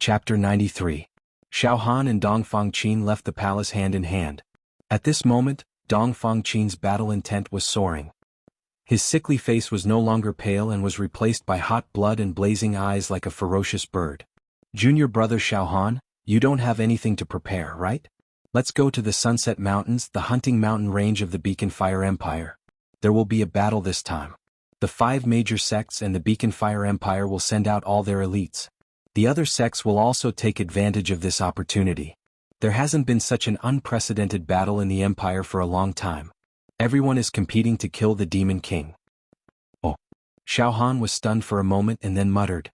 Chapter 93. Xiao Han and Dong Fangqin left the palace hand in hand. At this moment, Dong Fangqin's battle intent was soaring. His sickly face was no longer pale and was replaced by hot blood and blazing eyes like a ferocious bird. Junior brother Xiao Han, you don't have anything to prepare, right? Let's go to the Sunset Mountains, the hunting mountain range of the Beacon Fire Empire. There will be a battle this time. The 5 major sects and the Beacon Fire Empire will send out all their elites. The other sects will also take advantage of this opportunity. There hasn't been such an unprecedented battle in the Empire for a long time. Everyone is competing to kill the Demon King. Oh. Xiao Han was stunned for a moment and then muttered.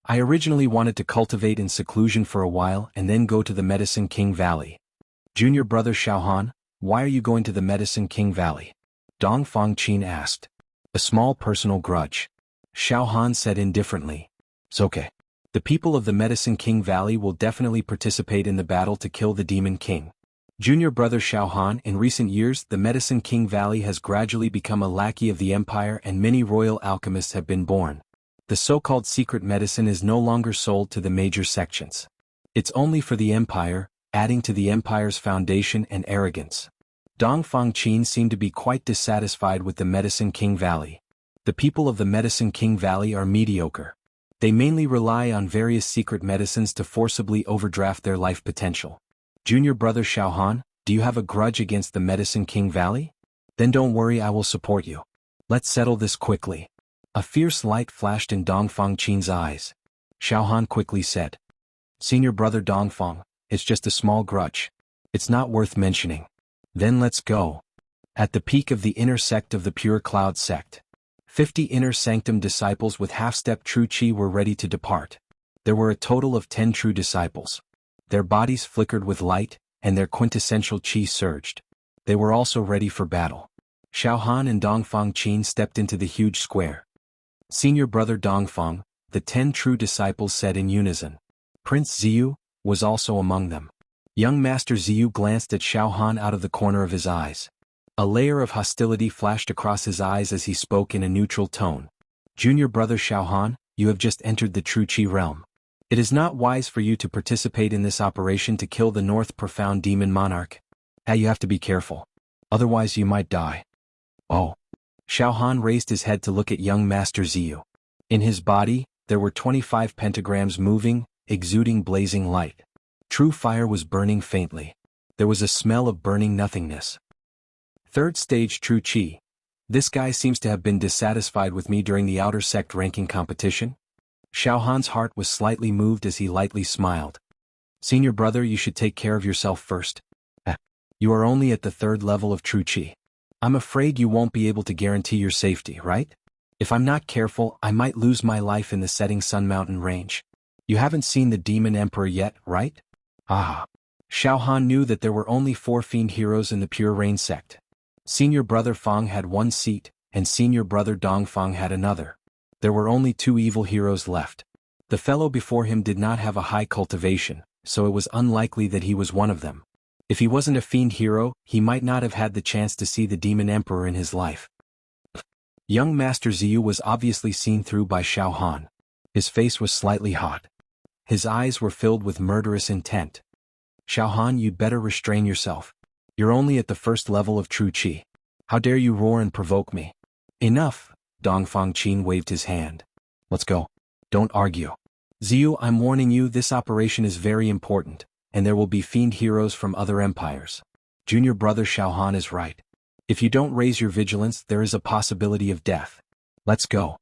I originally wanted to cultivate in seclusion for a while and then go to the Medicine King Valley. Junior brother Xiao Han, why are you going to the Medicine King Valley? Dong Fangqin asked. A small personal grudge. Xiao Han said indifferently. It's okay. The people of the Medicine King Valley will definitely participate in the battle to kill the Demon King. Junior brother Xiao Han, in recent years the Medicine King Valley has gradually become a lackey of the Empire and many royal alchemists have been born. The so-called secret medicine is no longer sold to the major sections. It's only for the Empire, adding to the Empire's foundation and arrogance. Dong Fangqin seemed to be quite dissatisfied with the Medicine King Valley. The people of the Medicine King Valley are mediocre. They mainly rely on various secret medicines to forcibly overdraft their life potential. Junior brother Xiao Han, do you have a grudge against the Medicine King Valley? Then don't worry, I will support you. Let's settle this quickly. A fierce light flashed in Dong Fangqin's eyes. Xiao Han quickly said. Senior brother Dong Fang, it's just a small grudge. It's not worth mentioning. Then let's go. At the peak of the inner sect of the Pure Cloud sect, 50 inner sanctum disciples with half-step true chi were ready to depart. There were a total of 10 true disciples. Their bodies flickered with light, and their quintessential chi surged. They were also ready for battle. Xiao Han and Dong Fangqin stepped into the huge square. Senior brother Dong Fang, the 10 true disciples said in unison. Prince Ziyu was also among them. Young Master Ziyu glanced at Xiao Han out of the corner of his eyes. A layer of hostility flashed across his eyes as he spoke in a neutral tone. Junior brother Xiao Han, you have just entered the true chi realm. It is not wise for you to participate in this operation to kill the North Profound Demon Monarch. You have to be careful. Otherwise you might die. Oh. Xiao Han raised his head to look at young Master Ziyu. In his body, there were 25 pentagrams moving, exuding blazing light. True fire was burning faintly. There was a smell of burning nothingness. 3rd stage true chi. This guy seems to have been dissatisfied with me during the outer sect ranking competition. Xiao Han's heart was slightly moved as he lightly smiled. Senior brother, you should take care of yourself first. You are only at the 3rd level of true chi. I'm afraid you won't be able to guarantee your safety, right? If I'm not careful, I might lose my life in the setting Sun Mountain range. You haven't seen the Demon Emperor yet, right? Ah. Xiao Han knew that there were only 4 fiend heroes in the Pure Rain sect. Senior brother Fang had 1 seat, and senior brother Dong Fang had another. There were only 2 evil heroes left. The fellow before him did not have a high cultivation, so it was unlikely that he was one of them. If he wasn't a fiend hero, he might not have had the chance to see the Demon Emperor in his life. Young Master Ziyu was obviously seen through by Xiao Han. His face was slightly hot. His eyes were filled with murderous intent. Xiao Han, you'd better restrain yourself. You're only at the 1st level of true chi. How dare you roar and provoke me? Enough, Dong Fangqin waved his hand. Let's go. Don't argue. Ziyu, I'm warning you, this operation is very important, and there will be fiend heroes from other empires. Junior brother Xiao Han is right. If you don't raise your vigilance, there is a possibility of death. Let's go.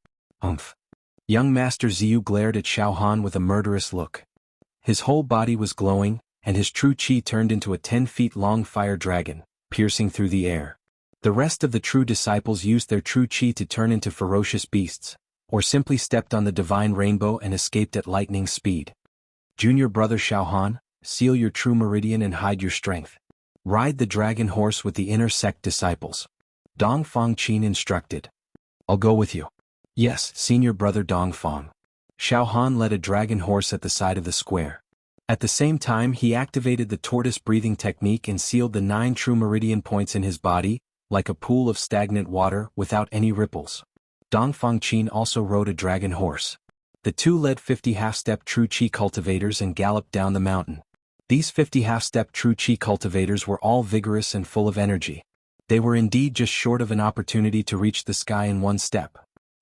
Young Master Ziyu glared at Xiao Han with a murderous look. His whole body was glowing, and his true chi turned into a 10-feet-long fire dragon, piercing through the air. The rest of the true disciples used their true chi to turn into ferocious beasts, or simply stepped on the divine rainbow and escaped at lightning speed. Junior brother Xiao Han, seal your true meridian and hide your strength. Ride the dragon horse with the inner sect disciples. Dong Fangqin instructed. I'll go with you. Yes, senior brother Dong Fang. Xiao Han led a dragon horse at the side of the square. At the same time he activated the tortoise breathing technique and sealed the 9 true meridian points in his body, like a pool of stagnant water without any ripples. Dong Fangqin also rode a dragon horse. The two led 50 half-step true Qi cultivators and galloped down the mountain. These 50 half-step true Qi cultivators were all vigorous and full of energy. They were indeed just short of an opportunity to reach the sky in one step.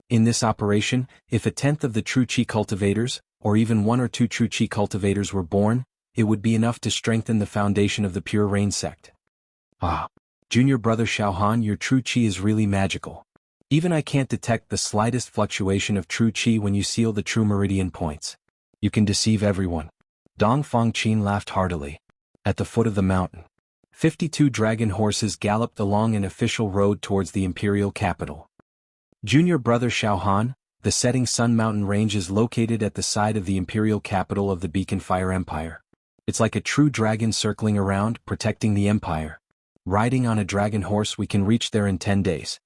In this operation, if a tenth of the true Qi cultivators, or even one or two true Qi cultivators were born, it would be enough to strengthen the foundation of the Pure Rain sect. Ah, junior brother Xiaohan, your true Qi is really magical. Even I can't detect the slightest fluctuation of true Qi when you seal the true meridian points. You can deceive everyone. Dongfang Qin laughed heartily. At the foot of the mountain, 52 dragon horses galloped along an official road towards the imperial capital. Junior brother Xiaohan, the setting sun mountain range is located at the side of the imperial capital of the Beacon Fire Empire. It's like a true dragon circling around, protecting the empire. Riding on a dragon horse, we can reach there in 10 days.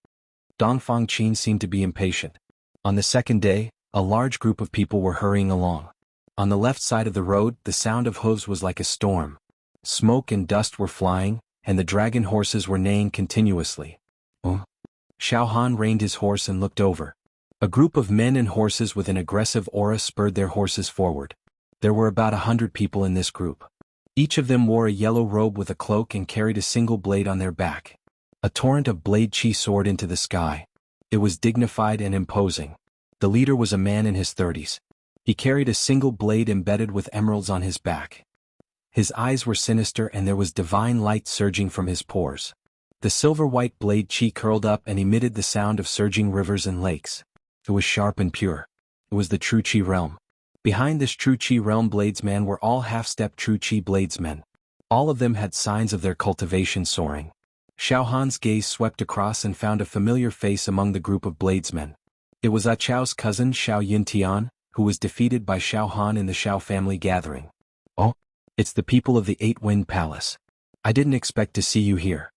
Dongfang Qin seemed to be impatient. On the second day, a large group of people were hurrying along. On the left side of the road, the sound of hooves was like a storm. Smoke and dust were flying, and the dragon horses were neighing continuously. Xiaohan reined his horse and looked over. A group of men and horses with an aggressive aura spurred their horses forward. There were about 100 people in this group. Each of them wore a yellow robe with a cloak and carried a single blade on their back. A torrent of blade Qi soared into the sky. It was dignified and imposing. The leader was a man in his 30s. He carried a single blade embedded with emeralds on his back. His eyes were sinister and there was divine light surging from his pores. The silver-white blade Qi curled up and emitted the sound of surging rivers and lakes. It was sharp and pure. It was the true Qi realm. Behind this true Qi realm bladesmen were all half-step true Qi bladesmen. All of them had signs of their cultivation soaring. Xiaohan's gaze swept across and found a familiar face among the group of bladesmen. It was Achao's cousin Xiao Yintian, who was defeated by Xiaohan in the Xiao family gathering. Oh, it's the people of the Eight-Wind Palace. I didn't expect to see you here.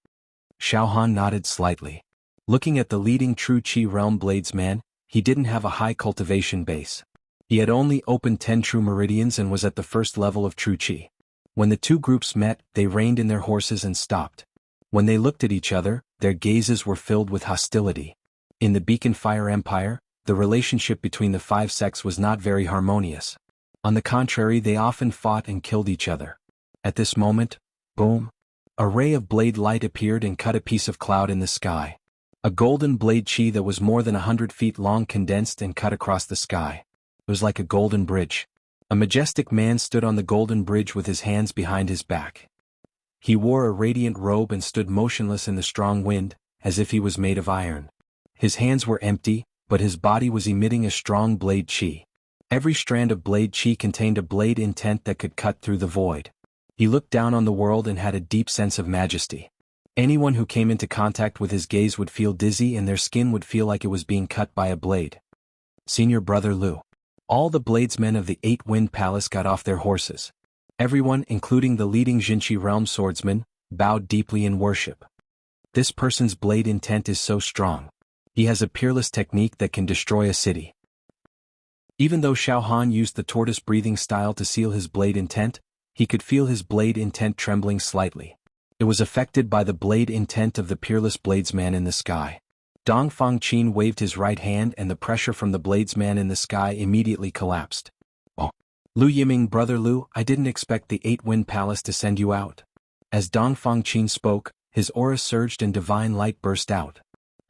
Xiaohan nodded slightly. Looking at the leading true Qi realm bladesman, he didn't have a high cultivation base. He had only opened 10 true meridians and was at the first level of true Qi. When the two groups met, they reined in their horses and stopped. When they looked at each other, their gazes were filled with hostility. In the Beacon Fire Empire, the relationship between the 5 sects was not very harmonious. On the contrary, they often fought and killed each other. At this moment, boom! A ray of blade light appeared and cut a piece of cloud in the sky. A golden blade Qi that was more than 100 feet long condensed and cut across the sky. It was like a golden bridge. A majestic man stood on the golden bridge with his hands behind his back. He wore a radiant robe and stood motionless in the strong wind, as if he was made of iron. His hands were empty, but his body was emitting a strong blade Qi. Every strand of blade Qi contained a blade intent that could cut through the void. He looked down on the world and had a deep sense of majesty. Anyone who came into contact with his gaze would feel dizzy and their skin would feel like it was being cut by a blade. Senior brother Lu. All the bladesmen of the Eight-Wind Palace got off their horses. Everyone, including the leading Jinqi realm swordsman, bowed deeply in worship. This person's blade intent is so strong. He has a peerless technique that can destroy a city. Even though Xiaohan used the tortoise-breathing style to seal his blade intent, he could feel his blade intent trembling slightly. It was affected by the blade intent of the peerless bladesman in the sky. Dongfang Qin waved his right hand and the pressure from the bladesman in the sky immediately collapsed. Oh! Lu Yiming, brother Lu, I didn't expect the Eight-Wind Palace to send you out. As Dongfang Qin spoke, his aura surged and divine light burst out.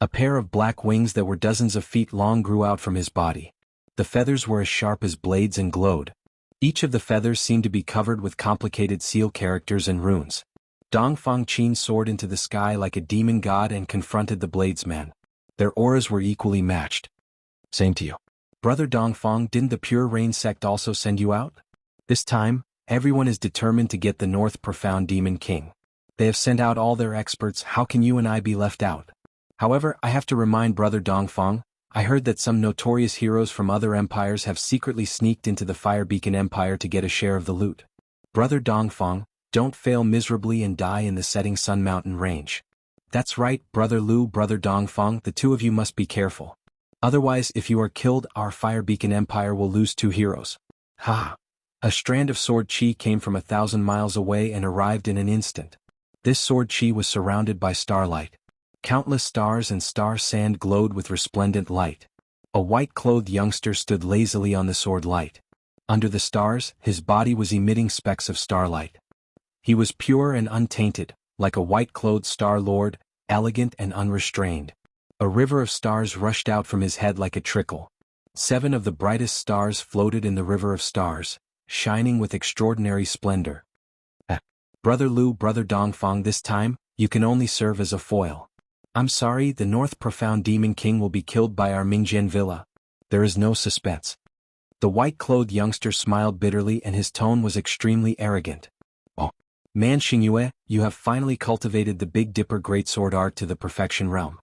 A pair of black wings that were dozens of feet long grew out from his body. The feathers were as sharp as blades and glowed. Each of the feathers seemed to be covered with complicated seal characters and runes. Dongfang Qin soared into the sky like a demon god and confronted the bladesman. Their auras were equally matched. Same to you. Brother Dongfang, didn't the Pure Rain sect also send you out? This time, everyone is determined to get the North Profound Demon King. They have sent out all their experts, how can you and I be left out? However, I have to remind Brother Dongfang, I heard that some notorious heroes from other empires have secretly sneaked into the Fire Beacon Empire to get a share of the loot. Brother Dongfang, don't fail miserably and die in the setting Sun Mountain range. That's right, Brother Lu, Brother Dongfang, the two of you must be careful. Otherwise, if you are killed, our Fire Beacon Empire will lose 2 heroes. Ha! A strand of sword Qi came from 1,000 miles away and arrived in an instant. This sword Qi was surrounded by starlight. Countless stars and star sand glowed with resplendent light. A white-clothed youngster stood lazily on the sword light. Under the stars, his body was emitting specks of starlight. He was pure and untainted, like a white-clothed star-lord, elegant and unrestrained. A river of stars rushed out from his head like a trickle. 7 of the brightest stars floated in the river of stars, shining with extraordinary splendor. Brother Lu, Brother Dongfang, this time, you can only serve as a foil. I'm sorry, the North Profound Demon King will be killed by our Mingjian villa. There is no suspense. The white-clothed youngster smiled bitterly and his tone was extremely arrogant. Oh, Man Xingyue, you have finally cultivated the Big Dipper greatsword art to the perfection realm.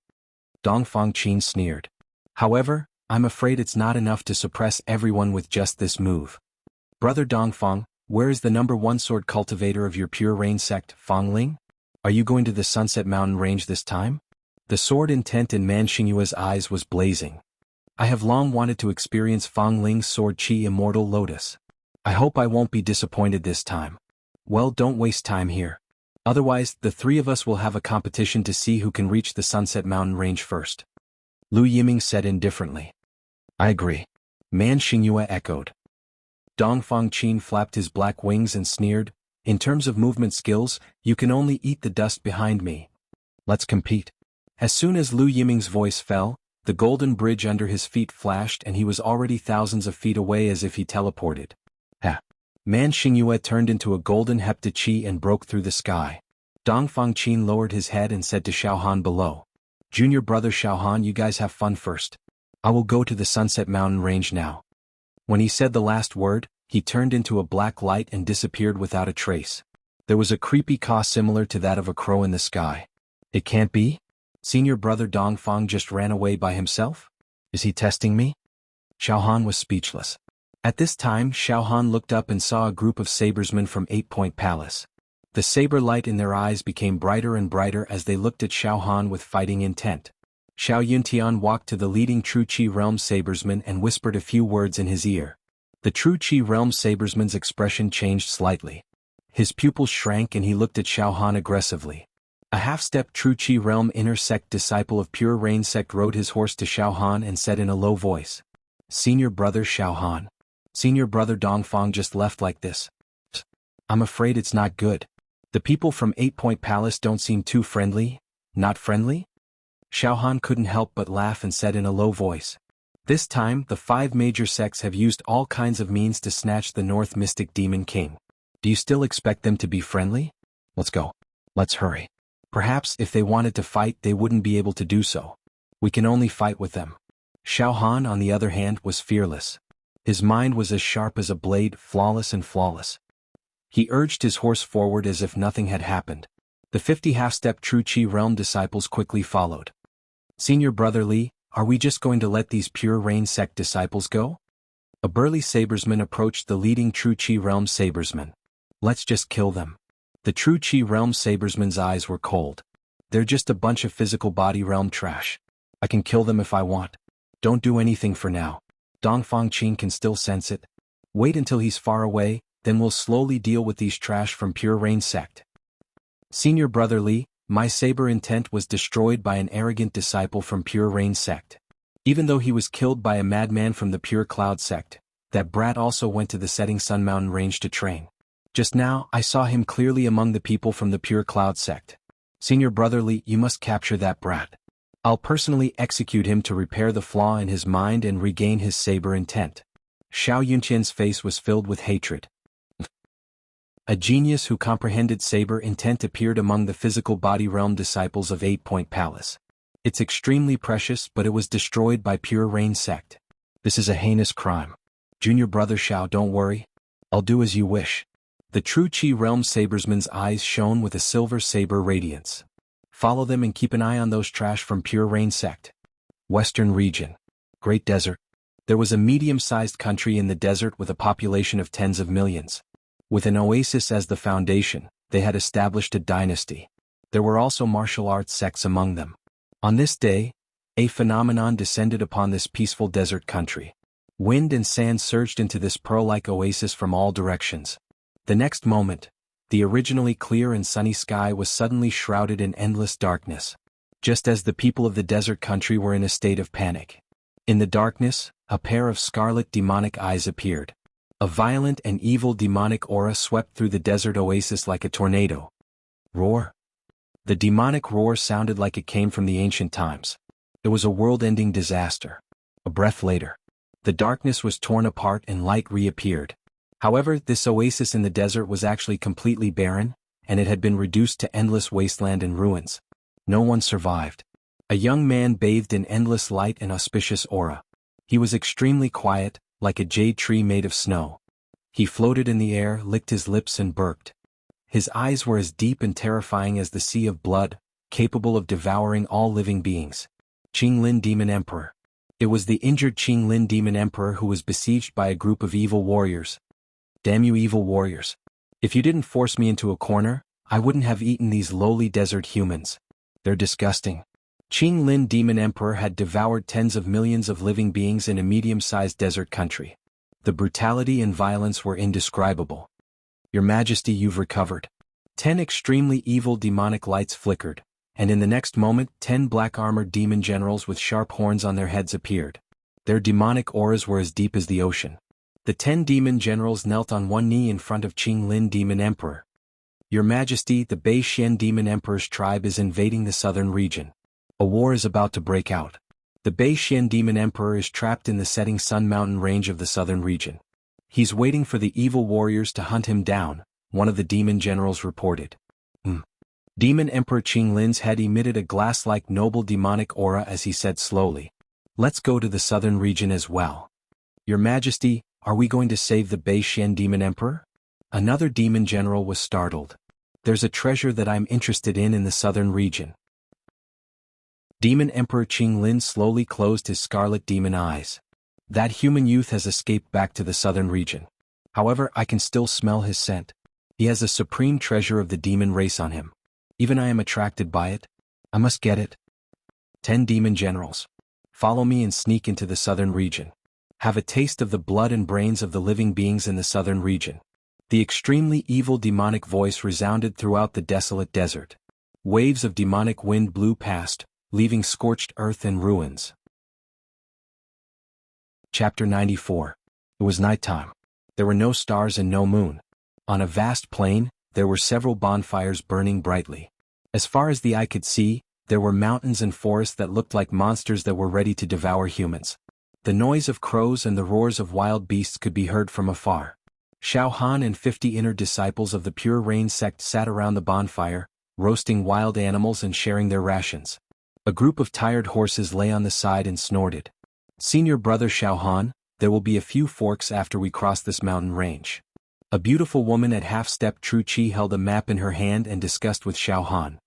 Dongfang Qin sneered. However, I'm afraid it's not enough to suppress everyone with just this move. Brother Dongfang, where is the #1 sword cultivator of your Pure Rain sect, Fang Ling? Are you going to the Sunset Mountain range this time? The sword intent in Man Xingyue's eyes was blazing. I have long wanted to experience Fang Ling's sword Qi Immortal Lotus. I hope I won't be disappointed this time. Well, don't waste time here. Otherwise, the 3 of us will have a competition to see who can reach the Sunset Mountain range first. Lu Yiming said indifferently. I agree. Man Xingyue echoed. Dongfang Qin flapped his black wings and sneered, in terms of movement skills, you can only eat the dust behind me. Let's compete. As soon as Lu Yiming's voice fell, the golden bridge under his feet flashed and he was already thousands of feet away as if he teleported. Man Xingyue turned into a golden heptachi and broke through the sky. Dongfang Qin lowered his head and said to Xiaohan below. Junior brother Xiaohan, you guys have fun first. I will go to the Sunset Mountain range now. When he said the last word, he turned into a black light and disappeared without a trace. There was a creepy caw similar to that of a crow in the sky. It can't be? Senior brother Dongfang just ran away by himself? Is he testing me? Xiaohan was speechless. At this time, Xiaohan looked up and saw a group of sabersmen from 8-Point Palace. The saber light in their eyes became brighter and brighter as they looked at Xiaohan with fighting intent. Xiao Yuntian walked to the leading True Qi Realm sabersman and whispered a few words in his ear. The True Qi Realm sabersman's expression changed slightly. His pupils shrank and he looked at Xiaohan aggressively. A half-step True Qi Realm inner sect disciple of Pure Rain sect rode his horse to Xiaohan and said in a low voice. Senior brother Xiaohan. Senior brother Dongfang just left like this. I'm afraid it's not good. The people from 8-Point Palace don't seem too friendly. Not friendly? Xiaohan couldn't help but laugh and said in a low voice. This time, the 5 major sects have used all kinds of means to snatch the North Mystic Demon King. Do you still expect them to be friendly? Let's go. Let's hurry. Perhaps if they wanted to fight they wouldn't be able to do so. We can only fight with them. Xiaohan, on the other hand, was fearless. His mind was as sharp as a blade, flawless and flawless. He urged his horse forward as if nothing had happened. The 50 half-step True Qi Realm disciples quickly followed. Senior brother Li, are we just going to let these Pure Rain sect disciples go? A burly sabersman approached the leading True Qi Realm sabersman. Let's just kill them. The True Qi Realm sabersman's eyes were cold. They're just a bunch of physical body realm trash. I can kill them if I want. Don't do anything for now. Dongfang Qin can still sense it. Wait until he's far away, then we'll slowly deal with these trash from Pure Rain sect. Senior brother Li, my saber intent was destroyed by an arrogant disciple from Pure Rain sect. Even though he was killed by a madman from the Pure Cloud sect, that brat also went to the Setting Sun Mountain range to train. Just now, I saw him clearly among the people from the Pure Cloud sect. Senior brother Li, you must capture that brat. I'll personally execute him to repair the flaw in his mind and regain his saber intent. Xiao Yunqian's face was filled with hatred. A genius who comprehended saber intent appeared among the physical body realm disciples of 8-Point Palace. It's extremely precious, but it was destroyed by Pure Rain sect. This is a heinous crime. Junior brother Xiao, don't worry. I'll do as you wish. The True Qi Realm sabersman's eyes shone with a silver saber radiance. Follow them and keep an eye on those trash from Pure Rain sect. Western region. Great Desert. There was a medium-sized country in the desert with a population of tens of millions. With an oasis as the foundation, they had established a dynasty. There were also martial arts sects among them. On this day, a phenomenon descended upon this peaceful desert country. Wind and sand surged into this pearl-like oasis from all directions. The next moment, the originally clear and sunny sky was suddenly shrouded in endless darkness. Just as the people of the desert country were in a state of panic. In the darkness, a pair of scarlet demonic eyes appeared. A violent and evil demonic aura swept through the desert oasis like a tornado. Roar. The demonic roar sounded like it came from the ancient times. It was a world-ending disaster. A breath later, the darkness was torn apart and light reappeared. However, this oasis in the desert was actually completely barren, and it had been reduced to endless wasteland and ruins. No one survived. A young man bathed in endless light and auspicious aura. He was extremely quiet, like a jade tree made of snow. He floated in the air, licked his lips and burped. His eyes were as deep and terrifying as the sea of blood, capable of devouring all living beings. Qinglin Demon Emperor. It was the injured Qinglin Demon Emperor who was besieged by a group of evil warriors. Damn you evil warriors. If you didn't force me into a corner, I wouldn't have eaten these lowly desert humans. They're disgusting. Qinglin Demon Emperor had devoured tens of millions of living beings in a medium-sized desert country. The brutality and violence were indescribable. Your Majesty, you've recovered. 10 extremely evil demonic lights flickered, and in the next moment 10 black-armored demon generals with sharp horns on their heads appeared. Their demonic auras were as deep as the ocean. The 10 demon generals knelt on one knee in front of Qinglin Demon Emperor. Your Majesty, the Bei Xian Demon Emperor's tribe is invading the southern region. A war is about to break out. The Bei Xian Demon Emperor is trapped in the setting Sun Mountain range of the southern region. He's waiting for the evil warriors to hunt him down, one of the demon generals reported. Demon Emperor Qinglin's head emitted a glass-like noble demonic aura as he said slowly, "Let's go to the southern region as well." Your Majesty, are we going to save the Bei Xian Demon Emperor? Another demon general was startled. There's a treasure that I'm interested in the southern region. Demon Emperor Qinglin slowly closed his scarlet demon eyes. That human youth has escaped back to the southern region. However, I can still smell his scent. He has the supreme treasure of the demon race on him. Even I am attracted by it. I must get it. 10 demon generals. Follow me and sneak into the southern region. Have a taste of the blood and brains of the living beings in the southern region. The extremely evil demonic voice resounded throughout the desolate desert. Waves of demonic wind blew past, leaving scorched earth and ruins. Chapter 94. It was nighttime. There were no stars and no moon. On a vast plain, there were several bonfires burning brightly. As far as the eye could see, there were mountains and forests that looked like monsters that were ready to devour humans. The noise of crows and the roars of wild beasts could be heard from afar. Xiao Han and 50 inner disciples of the Pure Rain sect sat around the bonfire, roasting wild animals and sharing their rations. A group of tired horses lay on the side and snorted. Senior brother Xiao Han, there will be a few forks after we cross this mountain range. A beautiful woman at half-step Tru Chi held a map in her hand and discussed with Xiao Han.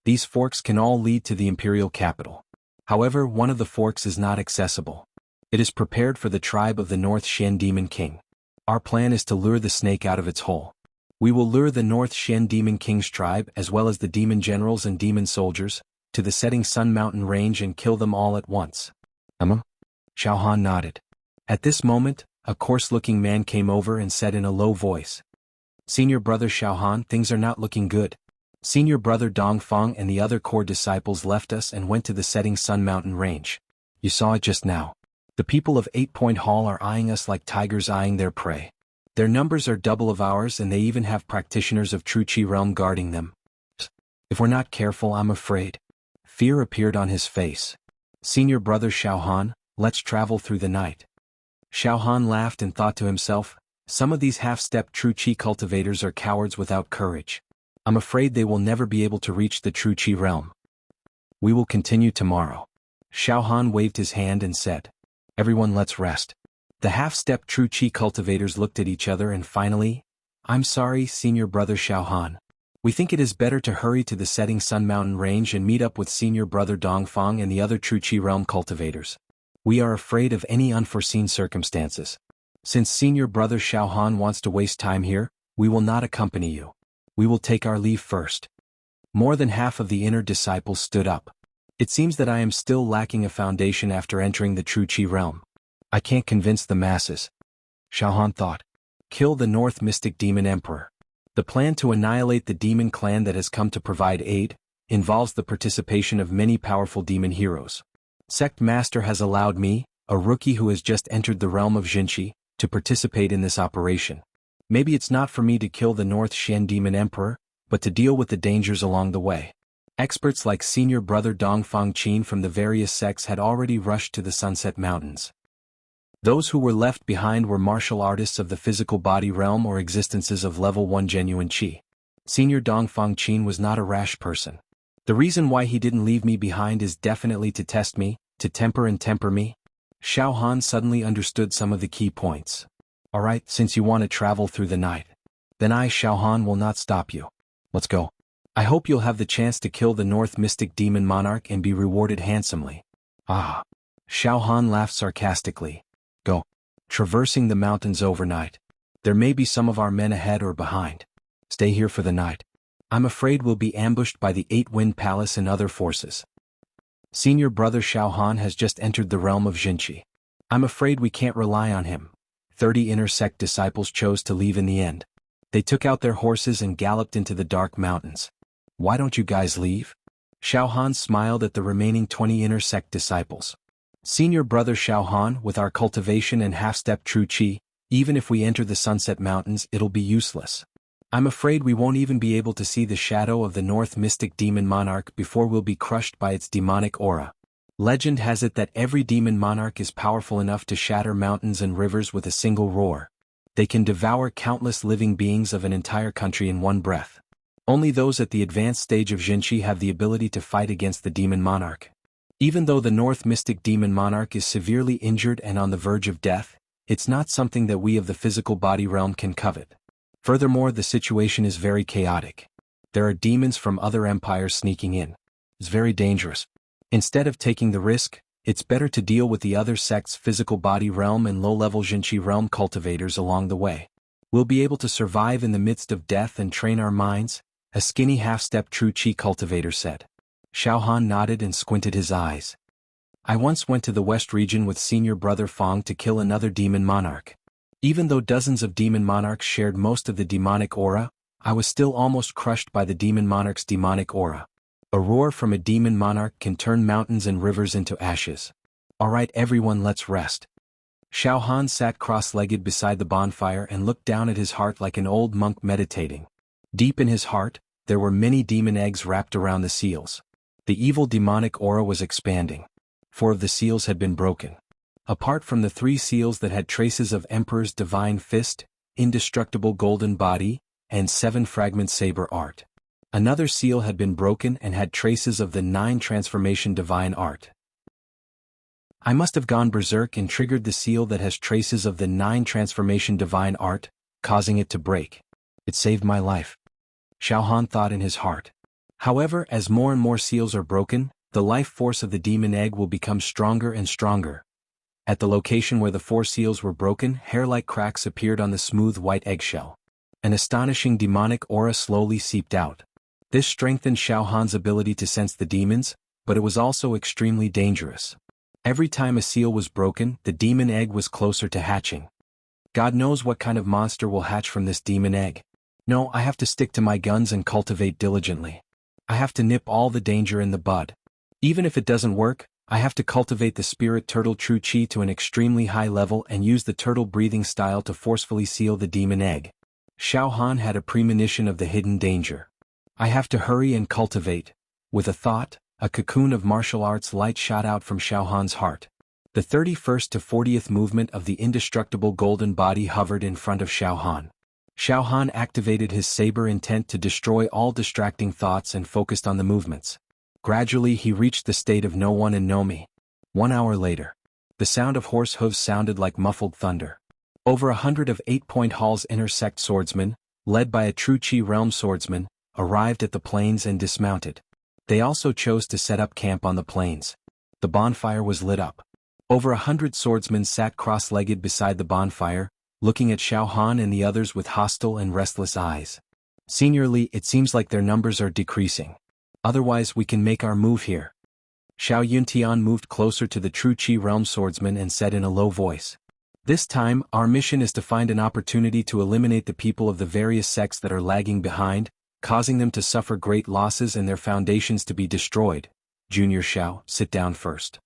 These forks can all lead to the imperial capital. However, one of the forks is not accessible. It is prepared for the tribe of the North Shen Demon King. Our plan is to lure the snake out of its hole. We will lure the North Shen Demon King's tribe as well as the demon generals and demon soldiers to the setting Sun Mountain range and kill them all at once. Xiao Han nodded. At this moment, a coarse-looking man came over and said in a low voice, "Senior brother Xiao Han, things are not looking good. Senior brother Dongfang and the other core disciples left us and went to the setting Sun Mountain range. You saw it just now. The people of 8-Point Hall are eyeing us like tigers eyeing their prey. Their numbers are double of ours and they even have practitioners of Tru Chi realm guarding them. If we're not careful, I'm afraid." Fear appeared on his face. "Senior brother Xiao Han, let's travel through the night." Xiao Han laughed and thought to himself, some of these half-step Tru Chi cultivators are cowards without courage. I'm afraid they will never be able to reach the Tru Chi realm. We will continue tomorrow. Xiao Han waved his hand and said, "Everyone, let's rest." The half-step Tru Chi cultivators looked at each other and finally, "I'm sorry, Senior brother Xiao Han. We think it is better to hurry to the setting Sun Mountain range and meet up with Senior brother Dongfang and the other Tru Chi realm cultivators. We are afraid of any unforeseen circumstances. Since Senior brother Xiao Han wants to waste time here, we will not accompany you. We will take our leave first." More than half of the inner disciples stood up. It seems that I am still lacking a foundation after entering the Tru Chi realm. I can't convince the masses. Xiao Han thought. Kill the North Mystic Demon Emperor. The plan to annihilate the demon clan that has come to provide aid involves the participation of many powerful demon heroes. Sect Master has allowed me, a rookie who has just entered the realm of Jinchi, to participate in this operation. Maybe it's not for me to kill the North Shen Demon Emperor, but to deal with the dangers along the way. Experts like senior brother Dongfang Qin from the various sects had already rushed to the Sunset Mountains. Those who were left behind were martial artists of the physical body realm or existences of level 1 genuine qi. Senior Dongfang Qin was not a rash person. The reason why he didn't leave me behind is definitely to test me, to temper me. Xiao Han suddenly understood some of the key points. Alright, since you want to travel through the night, then I, Xiao Han, will not stop you. Let's go. I hope you'll have the chance to kill the North Mystic Demon Monarch and be rewarded handsomely. Ah. Xiao Han laughed sarcastically. Go. Traversing the mountains overnight. There may be some of our men ahead or behind. Stay here for the night. I'm afraid we'll be ambushed by the Eight-Wind Palace and other forces. Senior brother Xiao Han has just entered the realm of Jinchi. I'm afraid we can't rely on him. 30 inner sect disciples chose to leave in the end. They took out their horses and galloped into the dark mountains. Why don't you guys leave? Xiao Han smiled at the remaining 20 inner sect disciples. Senior brother Xiao Han, with our cultivation and half-step true qi, even if we enter the Sunset Mountains, it'll be useless. I'm afraid we won't even be able to see the shadow of the North Mystic Demon Monarch before we'll be crushed by its demonic aura. Legend has it that every demon monarch is powerful enough to shatter mountains and rivers with a single roar. They can devour countless living beings of an entire country in one breath. Only those at the advanced stage of Jinchi have the ability to fight against the demon monarch. Even though the North Mystic Demon Monarch is severely injured and on the verge of death, it's not something that we of the physical body realm can covet. Furthermore, the situation is very chaotic. There are demons from other empires sneaking in. It's very dangerous. Instead of taking the risk, it's better to deal with the other sects' physical body realm and low-level Jinchi realm cultivators along the way. We'll be able to survive in the midst of death and train our minds, a skinny half-step true qi cultivator said. Xiao Han nodded and squinted his eyes. I once went to the west region with senior brother Fong to kill another demon monarch. Even though dozens of demon monarchs shared most of the demonic aura, I was still almost crushed by the demon monarch's demonic aura. A roar from a demon monarch can turn mountains and rivers into ashes. Alright everyone, let's rest. Xiao Han sat cross-legged beside the bonfire and looked down at his heart like an old monk meditating. Deep in his heart, there were many demon eggs wrapped around the seals. The evil demonic aura was expanding. 4 of the seals had been broken. Apart from the 3 seals that had traces of Emperor's Divine Fist, Indestructible Golden Body, and 7 Fragment Saber Art. Another seal had been broken and had traces of the 9 Transformation Divine Art. I must have gone berserk and triggered the seal that has traces of the 9 Transformation Divine Art, causing it to break. It saved my life. Xiao Han thought in his heart. However, as more and more seals are broken, the life force of the demon egg will become stronger and stronger. At the location where the 4 seals were broken, hair-like cracks appeared on the smooth white eggshell. An astonishing demonic aura slowly seeped out. This strengthened Xiao Han's ability to sense the demons, but it was also extremely dangerous. Every time a seal was broken, the demon egg was closer to hatching. God knows what kind of monster will hatch from this demon egg. No, I have to stick to my guns and cultivate diligently. I have to nip all the danger in the bud. Even if it doesn't work, I have to cultivate the spirit turtle true qi to an extremely high level and use the turtle breathing style to forcefully seal the demon egg. Xiao Han had a premonition of the hidden danger. I have to hurry and cultivate. With a thought, a cocoon of martial arts light shot out from Xiao Han's heart. The 31st to 40th movement of the indestructible golden body hovered in front of Xiao Han. Xiao Han activated his saber intent to destroy all distracting thoughts and focused on the movements. Gradually he reached the state of know one and know me. 1 hour later. The sound of horse hooves sounded like muffled thunder. Over 100 of 8-Point Hall's inner sect swordsmen, led by a true qi realm swordsman, arrived at the plains and dismounted. They also chose to set up camp on the plains. The bonfire was lit up. Over 100 swordsmen sat cross-legged beside the bonfire, looking at Xiao Han and the others with hostile and restless eyes. Seniorly, it seems like their numbers are decreasing. Otherwise we can make our move here. Xiao Yuntian moved closer to the true qi realm swordsman and said in a low voice. This time, our mission is to find an opportunity to eliminate the people of the various sects that are lagging behind, causing them to suffer great losses and their foundations to be destroyed. Junior Xiao, sit down first.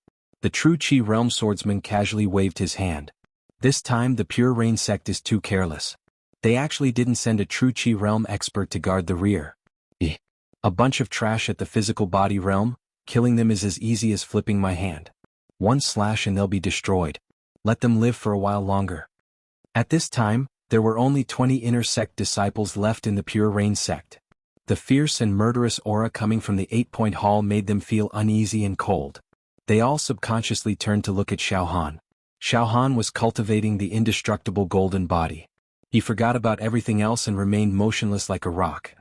The True Qi Realm swordsman casually waved his hand. This time the Pure Rain sect is too careless. They actually didn't send a True Qi Realm expert to guard the rear. A bunch of trash at the physical body realm, killing them is as easy as flipping my hand. One slash and they'll be destroyed. Let them live for a while longer. At this time, there were only 20 inner sect disciples left in the Pure Rain sect. The fierce and murderous aura coming from the 8-point hall made them feel uneasy and cold. They all subconsciously turned to look at Xiao Han. Xiao Han was cultivating the indestructible golden body. He forgot about everything else and remained motionless like a rock.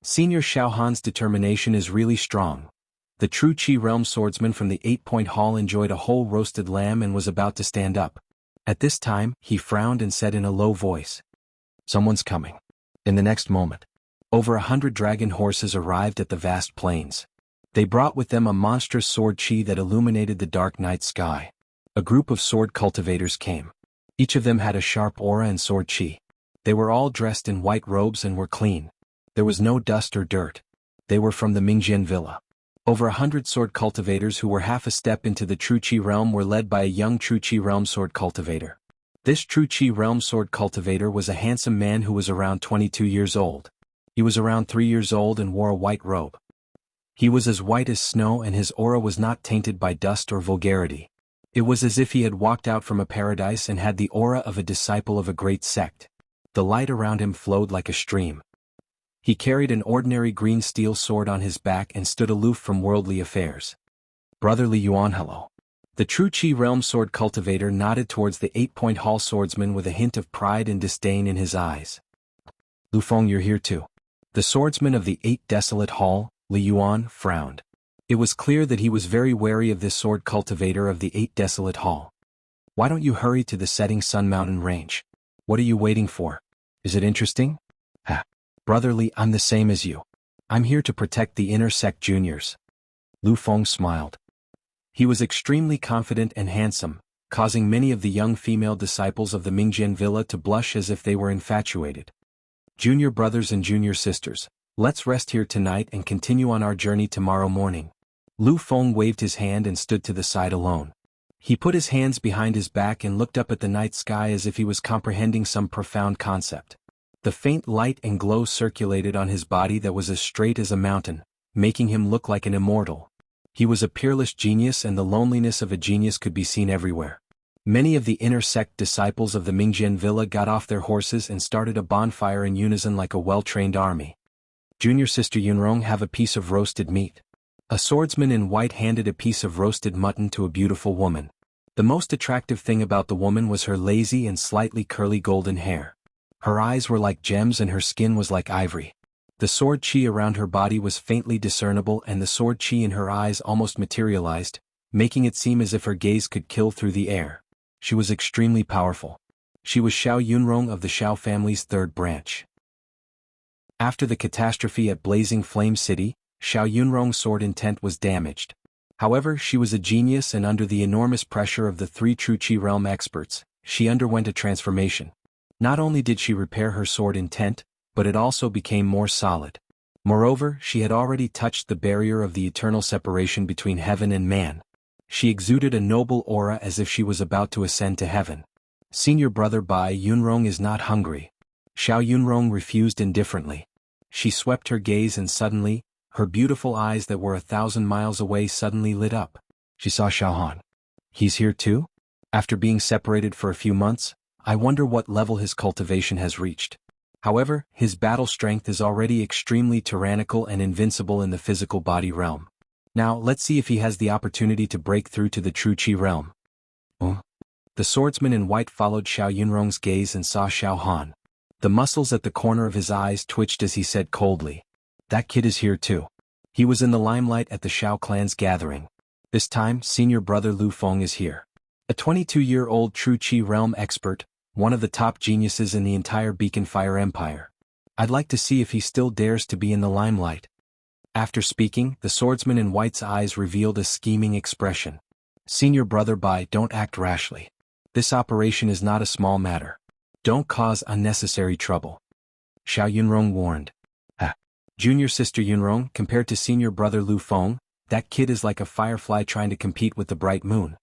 Senior Xiao Han's determination is really strong. The True Qi Realm swordsman from the 8-point hall enjoyed a whole roasted lamb and was about to stand up. At this time, he frowned and said in a low voice, "Someone's coming." In the next moment, over 100 dragon horses arrived at the vast plains. They brought with them a monstrous sword qi that illuminated the dark night sky. A group of sword cultivators came. Each of them had a sharp aura and sword qi. They were all dressed in white robes and were clean. There was no dust or dirt. They were from the Mingjian villa. Over 100 sword cultivators who were half a step into the True Qi realm were led by a young True Qi realm sword cultivator. This True Qi realm sword cultivator was a handsome man who was around 22 years old. He was around 3 years old and wore a white robe. He was as white as snow and his aura was not tainted by dust or vulgarity. It was as if he had walked out from a paradise and had the aura of a disciple of a great sect. The light around him flowed like a stream. He carried an ordinary green steel sword on his back and stood aloof from worldly affairs. "Brother Li Yuan, hello." The True Qi realm sword cultivator nodded towards the 8-point hall swordsman with a hint of pride and disdain in his eyes. "Lu Feng, you're here too." The swordsman of the 8 desolate hall, Li Yuan, frowned. It was clear that he was very wary of this sword cultivator of the 8 desolate hall. "Why don't you hurry to the setting sun mountain range? What are you waiting for? Is it interesting?" "Ha. Brother Li, I'm the same as you. I'm here to protect the inner sect juniors." Lu Feng smiled. He was extremely confident and handsome, causing many of the young female disciples of the Mingjian villa to blush as if they were infatuated. "Junior brothers and junior sisters, let's rest here tonight and continue on our journey tomorrow morning." Lu Feng waved his hand and stood to the side alone. He put his hands behind his back and looked up at the night sky as if he was comprehending some profound concept. The faint light and glow circulated on his body that was as straight as a mountain, making him look like an immortal. He was a peerless genius and the loneliness of a genius could be seen everywhere. Many of the inner sect disciples of the Mingjian villa got off their horses and started a bonfire in unison like a well-trained army. "Junior sister Yunrong, have a piece of roasted meat." A swordsman in white handed a piece of roasted mutton to a beautiful woman. The most attractive thing about the woman was her lazy and slightly curly golden hair. Her eyes were like gems and her skin was like ivory. The sword qi around her body was faintly discernible and the sword qi in her eyes almost materialized, making it seem as if her gaze could kill through the air. She was extremely powerful. She was Xiao Yunrong of the Xiao family's 3rd branch. After the catastrophe at Blazing Flame City, Xiao Yunrong's sword intent was damaged. However, she was a genius and under the enormous pressure of the 3 True Qi realm experts, she underwent a transformation. Not only did she repair her sword intent, but it also became more solid. Moreover, she had already touched the barrier of the eternal separation between heaven and man. She exuded a noble aura as if she was about to ascend to heaven. "Senior brother Bai Yunrong is not hungry." Xiao Yunrong refused indifferently. She swept her gaze and suddenly, her beautiful eyes that were 1,000 miles away suddenly lit up. She saw Xiao Han. "He's here too? After being separated for a few months, I wonder what level his cultivation has reached. However, his battle strength is already extremely tyrannical and invincible in the physical body realm. Now let's see if he has the opportunity to break through to the True Qi realm." "Oh." The swordsman in white followed Xiao Yunrong's gaze and saw Xiao Han. The muscles at the corner of his eyes twitched as he said coldly, "That kid is here too." He was in the limelight at the Xiao clan's gathering. This time, senior brother Lu Feng is here. A 22-year-old True Qi realm expert, one of the top geniuses in the entire Beacon Fire Empire. I'd like to see if he still dares to be in the limelight. After speaking, the swordsman in white's eyes revealed a scheming expression. "Senior brother Bai, don't act rashly. This operation is not a small matter. Don't cause unnecessary trouble." Xiao Yunrong warned. "Ah. Junior sister Yunrong, compared to senior brother Lu Feng, That kid is like a firefly trying to compete with the bright moon.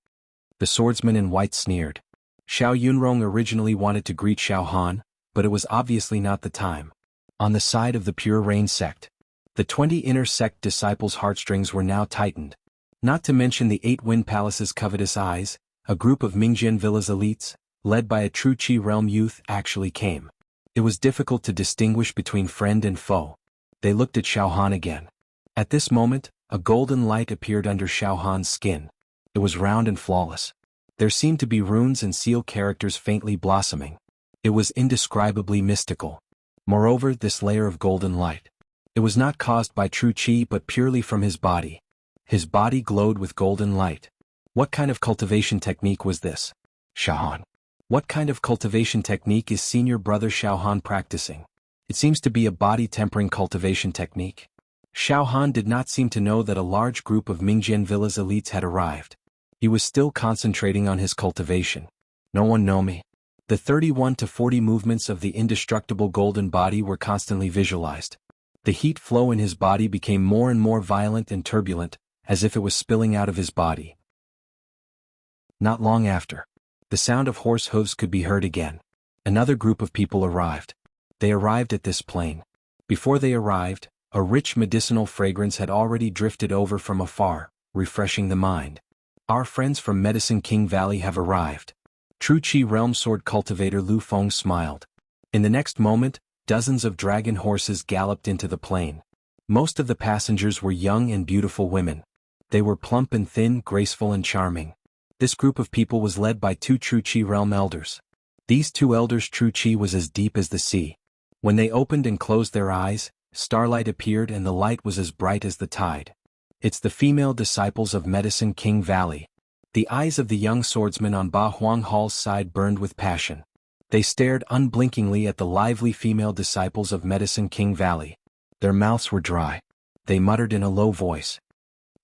The swordsman in white sneered. Xiao Yunrong originally wanted to greet Xiao Han, but it was obviously not the time. On the side of the Pure Rain sect, the 20 inner sect disciples' heartstrings were now tightened. Not to mention the 8 Wind Palace's covetous eyes, a group of Mingjian Villa's elites, led by a true Qi realm youth, actually came. It was difficult to distinguish between friend and foe. They looked at Xiao Han again. At this moment, a golden light appeared under Xiao Han's skin. It was round and flawless. There seemed to be runes and seal characters faintly blossoming. It was indescribably mystical. Moreover, this layer of golden light. It was not caused by true Qi but purely from his body. His body glowed with golden light. What kind of cultivation technique was this? Xiao Han. What kind of cultivation technique is senior brother Xiao Han practicing? It seems to be a body-tempering cultivation technique. Xiao Han did not seem to know that a large group of Mingjian Villa's elites had arrived. He was still concentrating on his cultivation. No one know me. The 31 to 40 movements of the indestructible golden body were constantly visualized. The heat flow in his body became more and more violent and turbulent, as if it was spilling out of his body. Not long after, the sound of horse hooves could be heard again. Another group of people arrived. They arrived at this plain. Before they arrived, a rich medicinal fragrance had already drifted over from afar, refreshing the mind. Our friends from Medicine King Valley have arrived. True Qi Realm Sword cultivator Lu Feng smiled. In the next moment, dozens of dragon horses galloped into the plain. Most of the passengers were young and beautiful women. They were plump and thin, graceful and charming. This group of people was led by 2 True Qi Realm elders. These 2 elders' True Qi was as deep as the sea. When they opened and closed their eyes, starlight appeared and the light was as bright as the tide. It's the female disciples of Medicine King Valley. The eyes of the young swordsman on Ba Huang Hall's side burned with passion. They stared unblinkingly at the lively female disciples of Medicine King Valley. Their mouths were dry. They muttered in a low voice.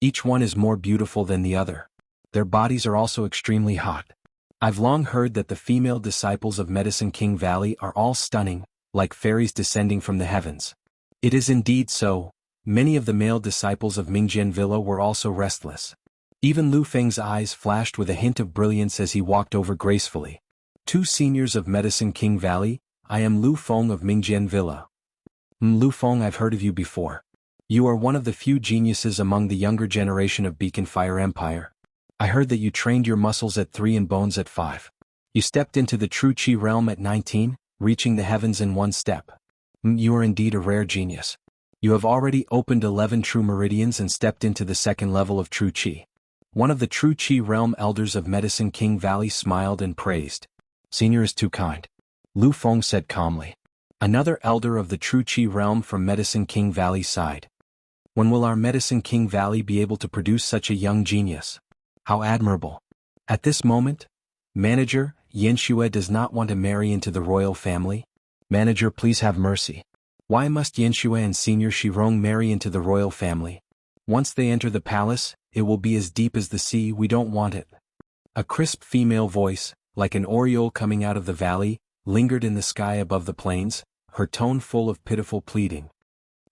Each one is more beautiful than the other. Their bodies are also extremely hot. I've long heard that the female disciples of Medicine King Valley are all stunning, like fairies descending from the heavens. It is indeed so. Many of the male disciples of Mingjian Villa were also restless. Even Lu Feng's eyes flashed with a hint of brilliance as he walked over gracefully. 2 seniors of Medicine King Valley, I am Lu Feng of Mingjian Villa. Lu Feng, I've heard of you before. You are one of the few geniuses among the younger generation of Beacon Fire Empire. I heard that you trained your muscles at 3 and bones at 5. You stepped into the true Qi realm at 19, reaching the heavens in 1 step. You are indeed a rare genius. You have already opened 11 true meridians and stepped into the 2nd level of true Qi. One of the true Qi realm elders of Medicine King Valley smiled and praised. Senior is too kind. Lu Feng said calmly. Another elder of the true Qi realm from Medicine King Valley sighed. When will our Medicine King Valley be able to produce such a young genius? How admirable. At this moment, Manager, Yanxue does not want to marry into the royal family. Manager, please have mercy. Why must Yanxue and Senior Shirong marry into the royal family? Once they enter the palace, it will be as deep as the sea. We don't want it. A crisp female voice, like an oriole coming out of the valley, lingered in the sky above the plains, her tone full of pitiful pleading.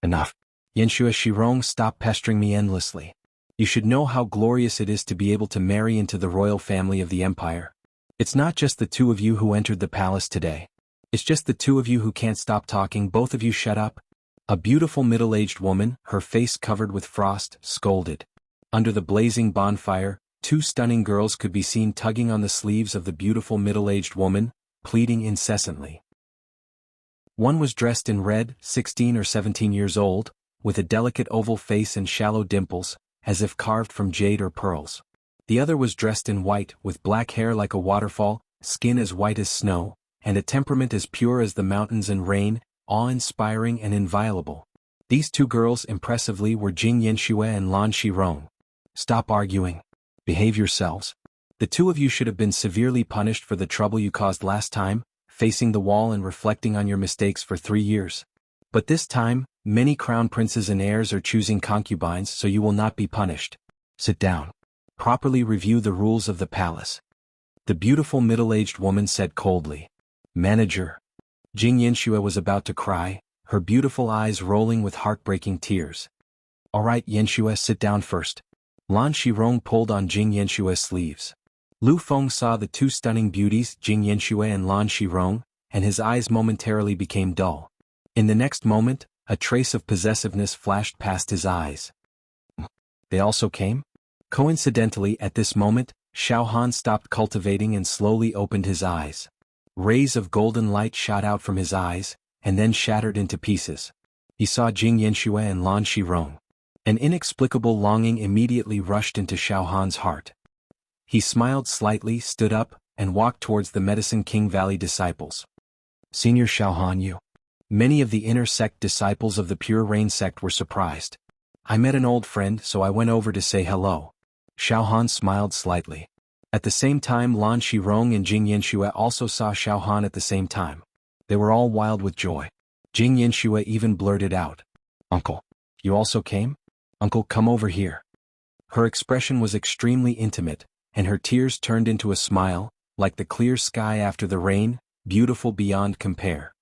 Enough. Yanxue Shirong, stop pestering me endlessly. You should know how glorious it is to be able to marry into the royal family of the empire. It's not just the 2 of you who entered the palace today. It's just the 2 of you who can't stop talking. Both of you shut up. A beautiful middle-aged woman, her face covered with frost, scolded. Under the blazing bonfire, 2 stunning girls could be seen tugging on the sleeves of the beautiful middle-aged woman, pleading incessantly. One was dressed in red, 16 or 17 years old, with a delicate oval face and shallow dimples, as if carved from jade or pearls. The other was dressed in white, with black hair like a waterfall, skin as white as snow, and a temperament as pure as the mountains and rain, awe-inspiring and inviolable. These 2 girls impressively were Jing Yanxue and Lan Shirong. Stop arguing. Behave yourselves. The 2 of you should have been severely punished for the trouble you caused last time, facing the wall and reflecting on your mistakes for 3 years. But this time, many crown princes and heirs are choosing concubines, so you will not be punished. Sit down. Properly review the rules of the palace. The beautiful middle-aged woman said coldly. Manager. Jing Yanxue was about to cry, her beautiful eyes rolling with heartbreaking tears. Alright Yanxue, sit down first. Lan Shirong pulled on Jing Yanshue's sleeves. Lu Feng saw the two stunning beauties, Jing Yanxue and Lan Shirong, and his eyes momentarily became dull. In the next moment, a trace of possessiveness flashed past his eyes. They also came? Coincidentally, at this moment, Xiao Han stopped cultivating and slowly opened his eyes. Rays of golden light shot out from his eyes, and then shattered into pieces. He saw Jing Yanxue and Lan Shirong. An inexplicable longing immediately rushed into Xiao Han's heart. He smiled slightly, stood up, and walked towards the Medicine King Valley disciples. Senior Xiao Han, you. Many of the inner sect disciples of the Pure Rain sect were surprised. I met an old friend, so I went over to say hello. Xiao Han smiled slightly. At the same time, Lan Shirong and Jing Yanxue also saw Xiao Han at the same time. They were all wild with joy. Jing Yanxue even blurted out, "Uncle, you also came? Uncle, come over here." Her expression was extremely intimate, and her tears turned into a smile, like the clear sky after the rain, beautiful beyond compare.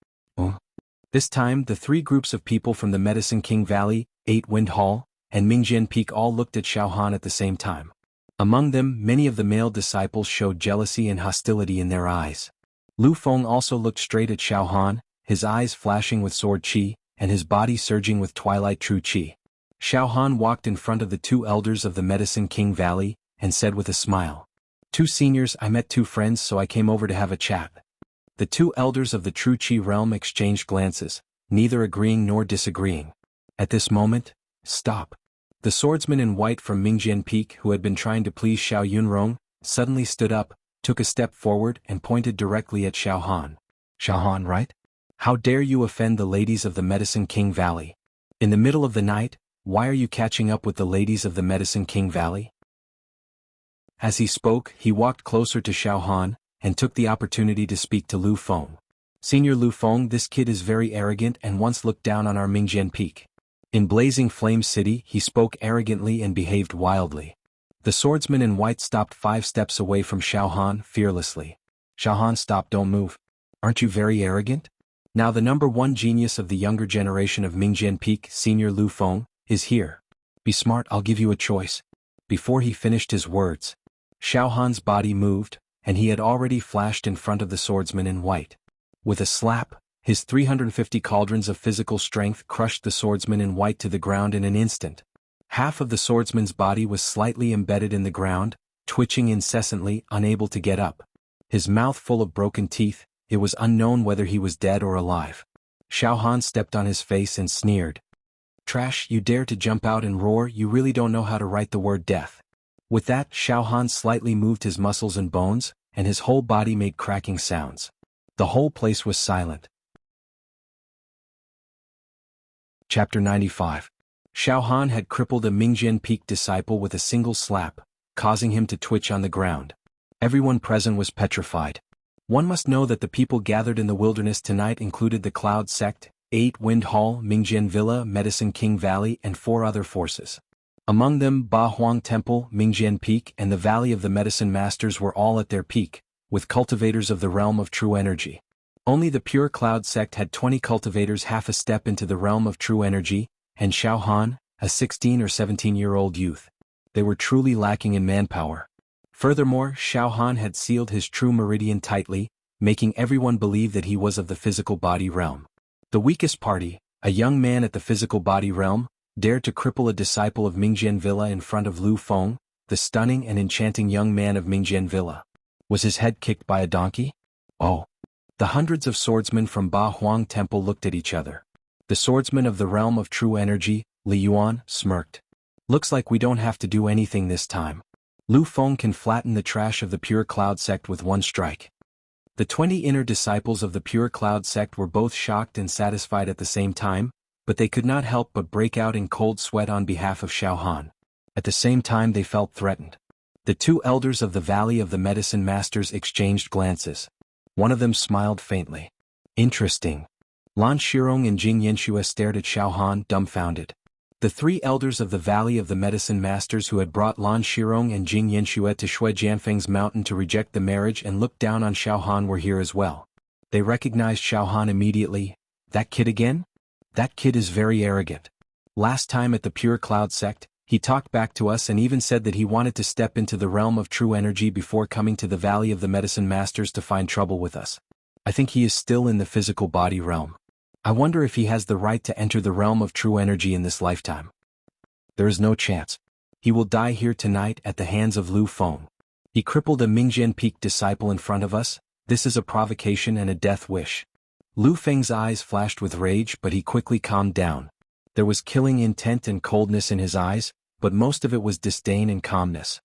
This time, the three groups of people from the Medicine King Valley, 8 Wind Hall, and Mingjian Peak all looked at Xiao Han at the same time. Among them, many of the male disciples showed jealousy and hostility in their eyes. Lu Feng also looked straight at Xiao Han, his eyes flashing with sword qi, and his body surging with twilight true qi. Xiao Han walked in front of the two elders of the Medicine King Valley, and said with a smile, "Two seniors, I met two friends, so I came over to have a chat." The two elders of the True Qi realm exchanged glances, neither agreeing nor disagreeing. At this moment, stop. The swordsman in white from Mingjian Peak, who had been trying to please Xiao Yunrong, suddenly stood up, took a step forward and pointed directly at Xiao Han. "Xiao Han, right? How dare you offend the ladies of the Medicine King Valley? In the middle of the night, why are you catching up with the ladies of the Medicine King Valley?" As he spoke, he walked closer to Xiao Han, and took the opportunity to speak to Lu Feng. "Senior Lu Feng, this kid is very arrogant and once looked down on our Mingjian Peak." In Blazing Flame City, he spoke arrogantly and behaved wildly. The swordsman in white stopped 5 steps away from Xiao Han fearlessly. "Xiao Han, stop, don't move. Aren't you very arrogant? Now the number one genius of the younger generation of Mingjian Peak, Senior Lu Feng, is here. Be smart, I'll give you a choice." Before he finished his words, Xiao Han's body moved, and he had already flashed in front of the swordsman in white. With a slap, his 350 cauldrons of physical strength crushed the swordsman in white to the ground in an instant. Half of the swordsman's body was slightly embedded in the ground, twitching incessantly, unable to get up. His mouth full of broken teeth, it was unknown whether he was dead or alive. Xiao Han stepped on his face and sneered. "Trash, you dare to jump out and roar, you really don't know how to write the word death." With that, Xiao Han slightly moved his muscles and bones, and his whole body made cracking sounds. The whole place was silent. Chapter 95. Xiao Han had crippled a Mingjian Peak disciple with a single slap, causing him to twitch on the ground. Everyone present was petrified. One must know that the people gathered in the wilderness tonight included the Cloud Sect, 8 Wind Hall, Mingjian Villa, Medicine King Valley, and 4 other forces. Among them, Ba Huang Temple, Mingjian Peak, and the Valley of the Medicine Masters were all at their peak, with cultivators of the realm of true energy. Only the Pure Cloud Sect had 20 cultivators half a step into the realm of true energy, and Xiao Han, a 16 or 17-year-old youth. They were truly lacking in manpower. Furthermore, Xiao Han had sealed his true meridian tightly, making everyone believe that he was of the physical body realm. The weakest party, a young man at the physical body realm, dared to cripple a disciple of Mingjian Villa in front of Lu Feng, the stunning and enchanting young man of Mingjian Villa. Was his head kicked by a donkey? Oh. The hundreds of swordsmen from Ba Huang Temple looked at each other. The swordsman of the realm of true energy, Li Yuan, smirked. "Looks like we don't have to do anything this time. Lu Feng can flatten the trash of the Pure Cloud Sect with one strike." The 20 inner disciples of the Pure Cloud Sect were both shocked and satisfied at the same time, but they could not help but break out in cold sweat on behalf of Xiao Han. At the same time they felt threatened. The 2 elders of the Valley of the Medicine Masters exchanged glances. One of them smiled faintly. "Interesting." Lan Shirong and Jing Yanxue stared at Xiao Han, dumbfounded. The 3 elders of the Valley of the Medicine Masters who had brought Lan Shirong and Jing Yanxue to Shui Jianfeng's mountain to reject the marriage and look down on Xiao Han were here as well. They recognized Xiao Han immediately. "That kid again? That kid is very arrogant." Last time at the Pure Cloud sect, he talked back to us and even said that he wanted to step into the realm of true energy before coming to the Valley of the Medicine Masters to find trouble with us. I think he is still in the physical body realm. I wonder if he has the right to enter the realm of true energy in this lifetime. There is no chance. He will die here tonight at the hands of Lu Feng. He crippled a Mingjian Peak disciple in front of us. This is a provocation and a death wish. Lu Feng's eyes flashed with rage, but he quickly calmed down. There was killing intent and coldness in his eyes, but most of it was disdain and calmness.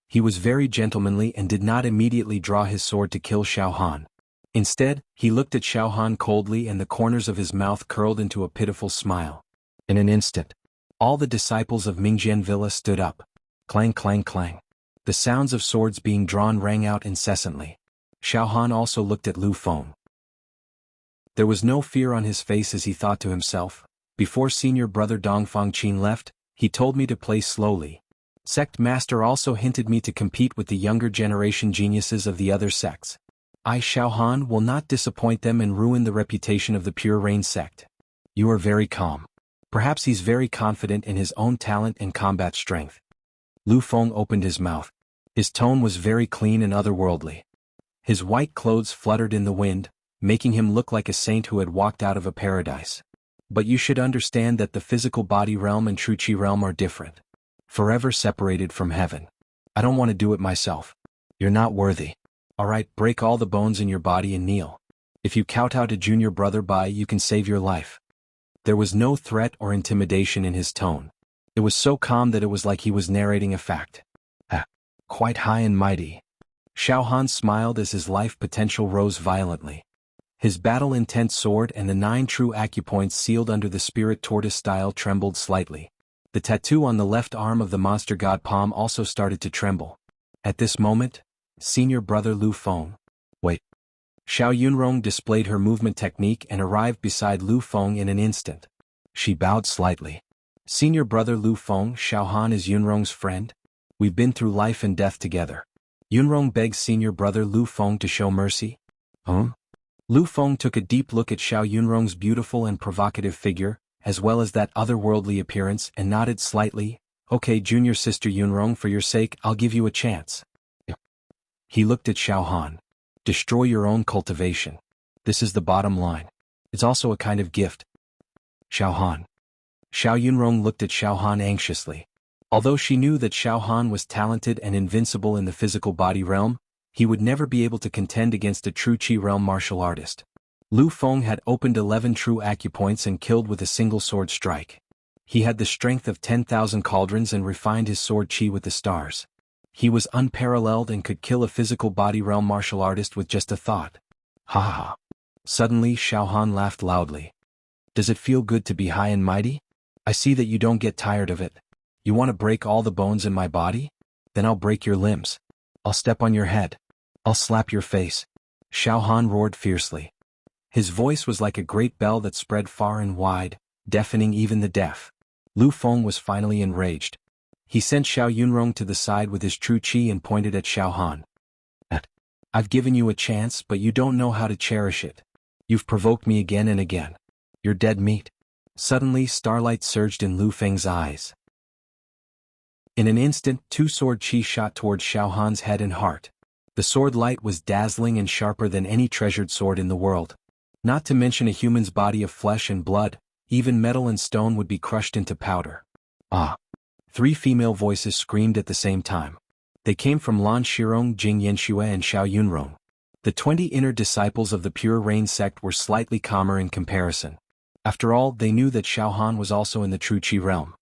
He was very gentlemanly and did not immediately draw his sword to kill Xiao Han. Instead, he looked at Xiao Han coldly and the corners of his mouth curled into a pitiful smile. In an instant, all the disciples of Mingjian Villa stood up. Clang, clang, clang. The sounds of swords being drawn rang out incessantly. Xiao Han also looked at Lu Feng. There was no fear on his face as he thought to himself, before senior brother Dongfang Qin left, he told me to play slowly. Sect master also hinted me to compete with the younger generation geniuses of the other sects. I, Xiao Han, will not disappoint them and ruin the reputation of the Pure Rain sect. You are very calm. Perhaps he's very confident in his own talent and combat strength. Lu Feng opened his mouth. His tone was very clean and otherworldly. His white clothes fluttered in the wind, making him look like a saint who had walked out of a paradise. But you should understand that the physical body realm and true chi realm are different. Forever separated from heaven. I don't want to do it myself. You're not worthy. Alright, break all the bones in your body and kneel. If you kowtow to junior brother Bai, you can save your life. There was no threat or intimidation in his tone. It was so calm that it was like he was narrating a fact. Quite high and mighty. Xiao Han smiled as his life potential rose violently. His battle-intent sword and the 9 true acupoints sealed under the spirit tortoise style trembled slightly. The tattoo on the left arm of the monster god palm also started to tremble. At this moment, senior brother Lu Feng. Wait. Xiao Yunrong displayed her movement technique and arrived beside Lu Feng in an instant. She bowed slightly. Senior brother Lu Feng, Xiao Han is Yunrong's friend. We've been through life and death together. Yunrong begged senior brother Lu Feng to show mercy. Lu Feng took a deep look at Xiao Yunrong's beautiful and provocative figure, as well as that otherworldly appearance, and nodded slightly. Okay, junior sister Yunrong, for your sake, I'll give you a chance. He looked at Xiao Han. Destroy your own cultivation. This is the bottom line. It's also a kind of gift. Xiao Han. Xiao Yunrong looked at Xiao Han anxiously. Although she knew that Xiao Han was talented and invincible in the physical body realm, he would never be able to contend against a true Qi realm martial artist. Lu Feng had opened 11 true acupoints and killed with a single sword strike. He had the strength of 10,000 cauldrons and refined his sword Qi with the stars. He was unparalleled and could kill a physical body realm martial artist with just a thought. Ha ha. Suddenly Xiao Han laughed loudly. Does it feel good to be high and mighty? I see that you don't get tired of it. You want to break all the bones in my body? Then I'll break your limbs. I'll step on your head. I'll slap your face. Xiao Han roared fiercely. His voice was like a great bell that spread far and wide, deafening even the deaf. Lu Feng was finally enraged. He sent Xiao Yunrong to the side with his true chi and pointed at Xiao Han. I've given you a chance, but you don't know how to cherish it. You've provoked me again and again. You're dead meat. Suddenly starlight surged in Lu Feng's eyes. In an instant, 2 sword chi shot towards Xiao Han's head and heart. The sword light was dazzling and sharper than any treasured sword in the world. Not to mention a human's body of flesh and blood, even metal and stone would be crushed into powder. Ah! 3 female voices screamed at the same time. They came from Lan Shirong, Jing Yanxue and Xiao Yunrong. The 20 inner disciples of the Pure Rain sect were slightly calmer in comparison. After all, they knew that Xiao Han was also in the true Qi realm.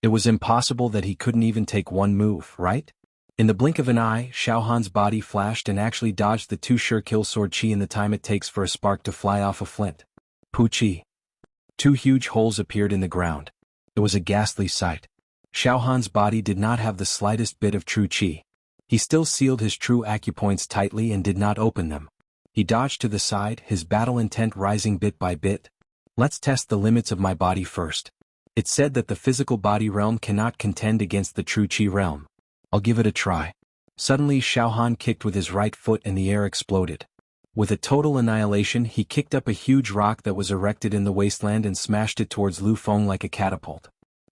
It was impossible that he couldn't even take one move, right? In the blink of an eye, Xiao Han's body flashed and actually dodged the 2 sure kill sword chi in the time it takes for a spark to fly off a flint. Pu chi. 2 huge holes appeared in the ground. It was a ghastly sight. Xiao Han's body did not have the slightest bit of true chi. He still sealed his true acupoints tightly and did not open them. He dodged to the side, his battle intent rising bit by bit. Let's test the limits of my body first. It's said that the physical body realm cannot contend against the true Qi realm. I'll give it a try. Suddenly Xiao Han kicked with his right foot and the air exploded. With a total annihilation, he kicked up a huge rock that was erected in the wasteland and smashed it towards Lu Feng like a catapult.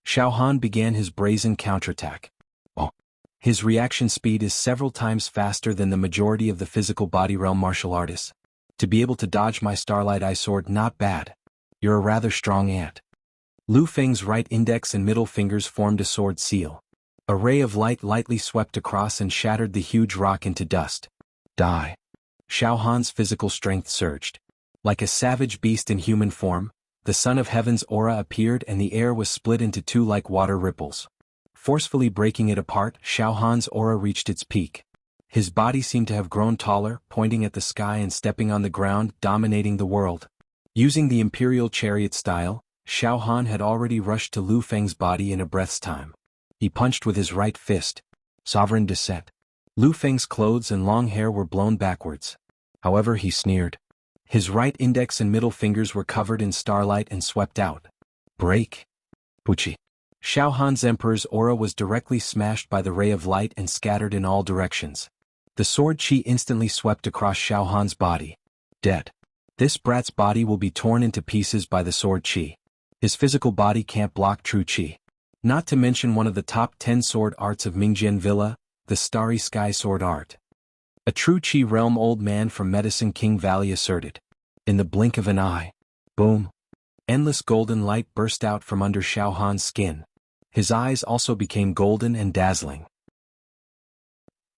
Xiao Han began his brazen counterattack. Oh. His reaction speed is several times faster than the majority of the physical body realm martial artists. To be able to dodge my Starlight Eye sword, not bad. You're a rather strong ant. Lu Feng's right index and middle fingers formed a sword seal. A ray of light lightly swept across and shattered the huge rock into dust. Die. Xiao Han's physical strength surged. Like a savage beast in human form, the Son of Heaven's aura appeared and the air was split into two like water ripples. Forcefully breaking it apart, Xiao Han's aura reached its peak. His body seemed to have grown taller, pointing at the sky and stepping on the ground, dominating the world. Using the Imperial Chariot style, Xiao Han had already rushed to Lu Feng's body in a breath's time. He punched with his right fist. Sovereign descent. Lu Feng's clothes and long hair were blown backwards. However, he sneered. His right index and middle fingers were covered in starlight and swept out. Break. Puchi. Xiao Han's Emperor's aura was directly smashed by the ray of light and scattered in all directions. The sword chi instantly swept across Xiao Han's body. Dead. This brat's body will be torn into pieces by the sword chi. His physical body can't block true chi. Not to mention one of the top 10 sword arts of Mingjian Villa, the Starry Sky sword art. A true chi realm old man from Medicine King Valley asserted. In the blink of an eye. Boom. Endless golden light burst out from under Xiao Han's skin. His eyes also became golden and dazzling.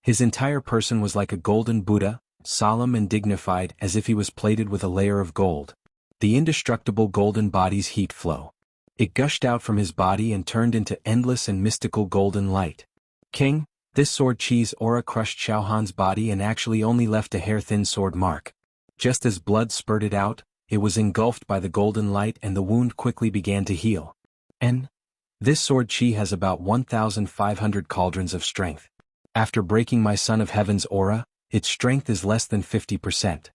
His entire person was like a golden Buddha, solemn and dignified as if he was plated with a layer of gold. The indestructible golden body's heat flow. It gushed out from his body and turned into endless and mystical golden light. King, this sword chi's aura crushed Xiao Han's body and actually only left a hair-thin sword mark. Just as blood spurted out, it was engulfed by the golden light and the wound quickly began to heal. This sword chi has about 1,500 cauldrons of strength. After breaking my Son of Heaven's aura, its strength is less than 50%.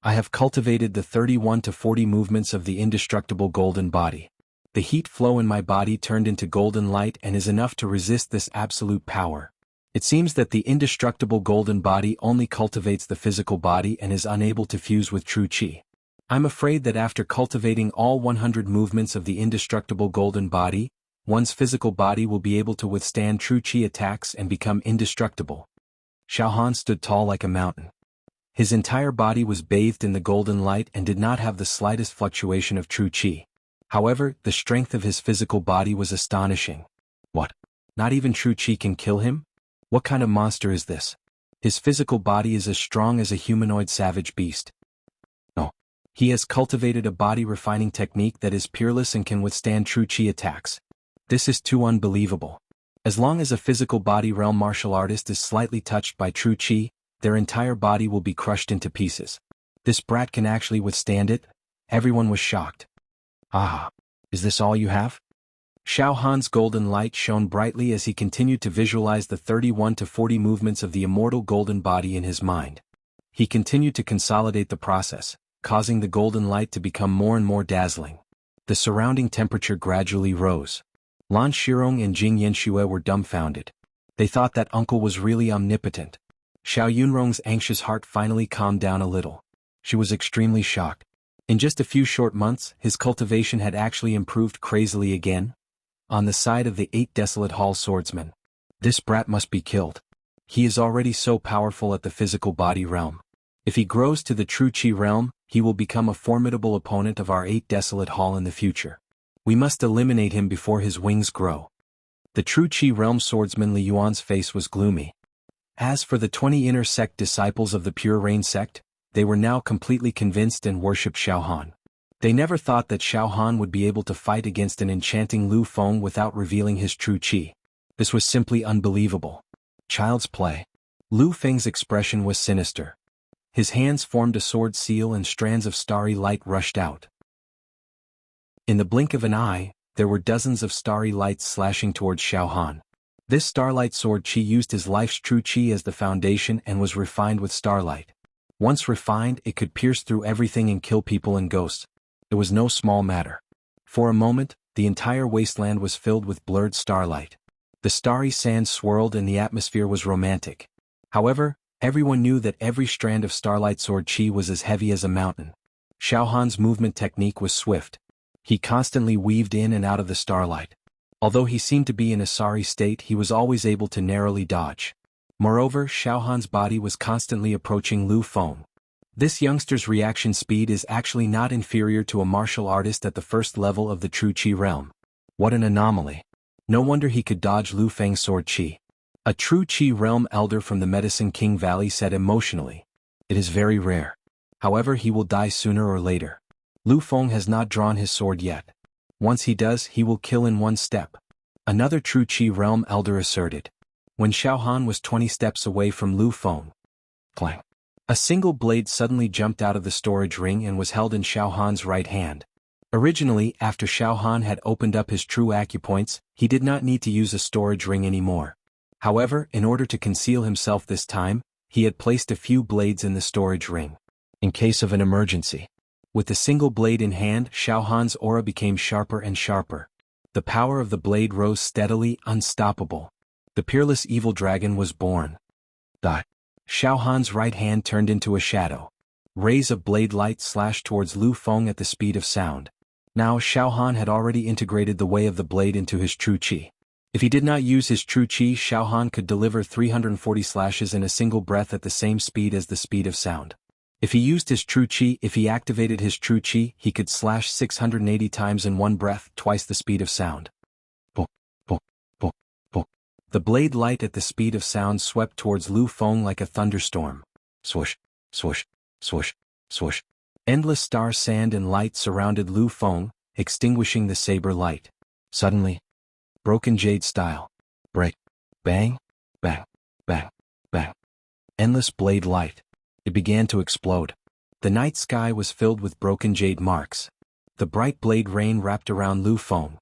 I have cultivated the 31 to 40 movements of the indestructible golden body. The heat flow in my body turned into golden light and is enough to resist this absolute power. It seems that the indestructible golden body only cultivates the physical body and is unable to fuse with true chi. I'm afraid that after cultivating all 100 movements of the indestructible golden body, one's physical body will be able to withstand true chi attacks and become indestructible. Xiao Han stood tall like a mountain. His entire body was bathed in the golden light and did not have the slightest fluctuation of true chi. However, the strength of his physical body was astonishing. What? Not even true chi can kill him? What kind of monster is this? His physical body is as strong as a humanoid savage beast. No. He has cultivated a body refining technique that is peerless and can withstand true chi attacks. This is too unbelievable. As long as a physical body realm martial artist is slightly touched by true chi, their entire body will be crushed into pieces. This brat can actually withstand it? Everyone was shocked. Ah, is this all you have? Xiao Han's golden light shone brightly as he continued to visualize the 31 to 40 movements of the immortal golden body in his mind. He continued to consolidate the process, causing the golden light to become more and more dazzling. The surrounding temperature gradually rose. Lan Shirong and Jing Yanxue were dumbfounded. They thought that uncle was really omnipotent. Xiao Yunrong's anxious heart finally calmed down a little. She was extremely shocked. In just a few short months, his cultivation had actually improved crazily again. On the side of the 8 Desolate Hall swordsman. This brat must be killed. He is already so powerful at the physical body realm. If he grows to the true chi realm, he will become a formidable opponent of our 8 Desolate Hall in the future. We must eliminate him before his wings grow. The true chi realm swordsman Li Yuan's face was gloomy. As for the 20 inner sect disciples of the Pure Rain sect, they were now completely convinced and worshipped Xiao Han. They never thought that Xiao Han would be able to fight against an enchanting Lu Feng without revealing his true chi. This was simply unbelievable. Child's play. Lu Feng's expression was sinister. His hands formed a sword seal and strands of starry light rushed out. In the blink of an eye, there were dozens of starry lights slashing towards Xiao Han. This starlight sword chi used his life's true chi as the foundation and was refined with starlight. Once refined, it could pierce through everything and kill people and ghosts. It was no small matter. For a moment, the entire wasteland was filled with blurred starlight. The starry sand swirled and the atmosphere was romantic. However, everyone knew that every strand of starlight sword chi was as heavy as a mountain. Xiao Han's movement technique was swift. He constantly weaved in and out of the starlight. Although he seemed to be in a sorry state, he was always able to narrowly dodge. Moreover, Xiaohan's body was constantly approaching Lu Feng. This youngster's reaction speed is actually not inferior to a martial artist at the first level of the true Qi realm. What an anomaly. No wonder he could dodge Lu Feng's sword Qi. A true Qi realm elder from the Medicine King Valley said emotionally. It is very rare. However, he will die sooner or later. Lu Feng has not drawn his sword yet. Once he does, he will kill in one step. Another true Qi realm elder asserted. When Xiaohan was 20 steps away from Lu Feng, clang. A single blade suddenly jumped out of the storage ring and was held in Xiaohan's right hand. Originally, after Xiaohan had opened up his true acupoints, he did not need to use a storage ring anymore. However, in order to conceal himself this time, he had placed a few blades in the storage ring. In case of an emergency. With the single blade in hand, Xiaohan's aura became sharper and sharper. The power of the blade rose steadily, unstoppable. The peerless evil dragon was born. Xiaohan's right hand turned into a shadow. Rays of blade light slashed towards Lu Feng at the speed of sound. Now Xiaohan had already integrated the way of the blade into his true Qi. If he did not use his true Qi, Xiaohan could deliver 340 slashes in a single breath at the same speed as the speed of sound. If he used his true Qi, if he activated his true Qi, he could slash 680 times in one breath, twice the speed of sound. The blade light at the speed of sound swept towards Lu Feng like a thunderstorm. Swoosh, swoosh, swoosh, swoosh. Endless star sand and light surrounded Lu Feng, extinguishing the saber light. Suddenly, broken jade style. Break. Bang, bang, bang, bang. Endless blade light. It began to explode. The night sky was filled with broken jade marks. The bright blade rain wrapped around Lu Feng.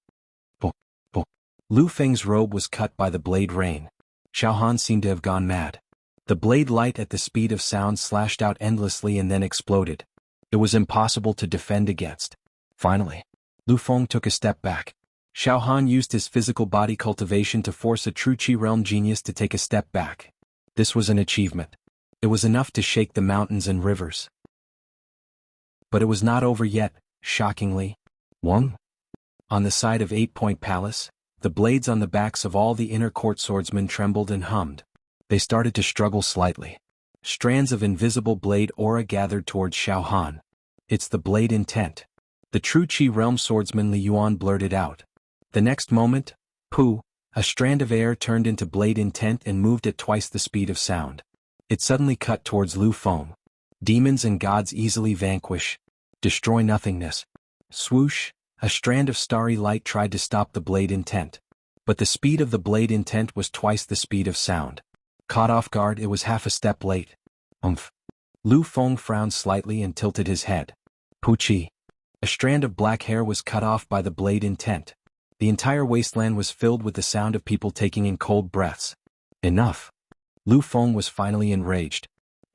Lu Feng's robe was cut by the blade rain. Xiaohan seemed to have gone mad. The blade light at the speed of sound slashed out endlessly and then exploded. It was impossible to defend against. Finally, Lu Feng took a step back. Xiaohan used his physical body cultivation to force a true Qi realm genius to take a step back. This was an achievement. It was enough to shake the mountains and rivers. But it was not over yet, shockingly. Wang? On the side of 8-Point Palace, the blades on the backs of all the inner court swordsmen trembled and hummed. They started to struggle slightly. Strands of invisible blade aura gathered towards Xiaohan. It's the blade intent. The true Qi realm swordsman Li Yuan blurted out. The next moment, pooh, a strand of air turned into blade intent and moved at twice the speed of sound. It suddenly cut towards Lu Feng. Demons and gods easily vanquish. Destroy nothingness. Swoosh. A strand of starry light tried to stop the blade intent. But the speed of the blade intent was twice the speed of sound. Caught off guard, it was half a step late. Lu Feng frowned slightly and tilted his head. Puchi. A strand of black hair was cut off by the blade intent. The entire wasteland was filled with the sound of people taking in cold breaths. Enough. Lu Feng was finally enraged.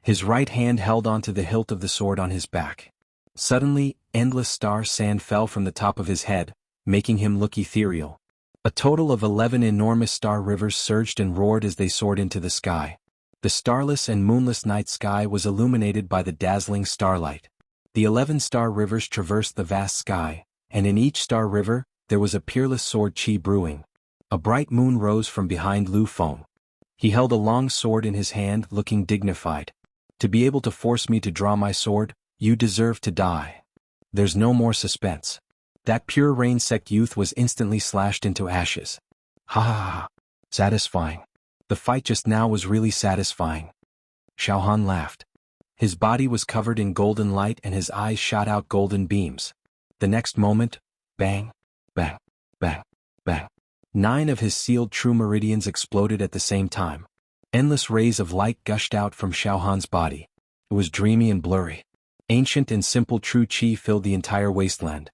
His right hand held onto the hilt of the sword on his back. Suddenly, endless star sand fell from the top of his head, making him look ethereal. A total of 11 enormous star rivers surged and roared as they soared into the sky. The starless and moonless night sky was illuminated by the dazzling starlight. The 11 star rivers traversed the vast sky, and in each star river, there was a peerless sword Qi brewing. A bright moon rose from behind Lu Feng. He held a long sword in his hand, looking dignified. To be able to force me to draw my sword, you deserve to die. There's no more suspense. That pure rain sect youth was instantly slashed into ashes. Ha ha ha. Satisfying. The fight just now was really satisfying. Xiaohan laughed. His body was covered in golden light and his eyes shot out golden beams. The next moment, bang, bang, bang, bang. 9 of his sealed true meridians exploded at the same time. Endless rays of light gushed out from Xiaohan's body. It was dreamy and blurry. Ancient and simple true Qi filled the entire wasteland.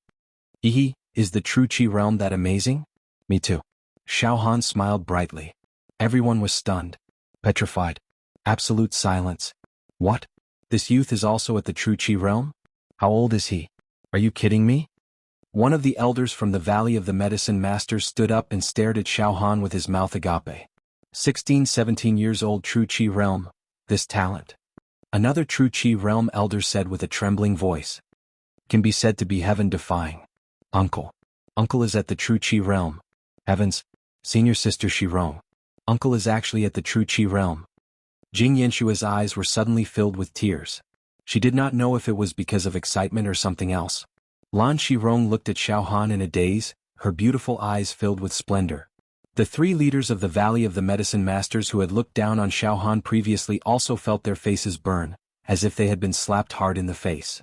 Is the true Qi realm that amazing? Me too. Xiaohan smiled brightly. Everyone was stunned. Petrified. Absolute silence. What? This youth is also at the true Qi realm? How old is he? Are you kidding me? One of the elders from the Valley of the Medicine Masters stood up and stared at Xiaohan with his mouth agape. 16-17 years old true Qi realm. This talent. Another true Qi realm elder said with a trembling voice. Can be said to be heaven-defying. Uncle is at the true Qi realm. Heavens, senior sister Shirong. Uncle is actually at the true Qi realm. Jing Yanshua's eyes were suddenly filled with tears. She did not know if it was because of excitement or something else. Lan Shirong looked at Xiaohan in a daze, her beautiful eyes filled with splendor. The three leaders of the Valley of the Medicine Masters who had looked down on Xiaohan previously also felt their faces burn, as if they had been slapped hard in the face.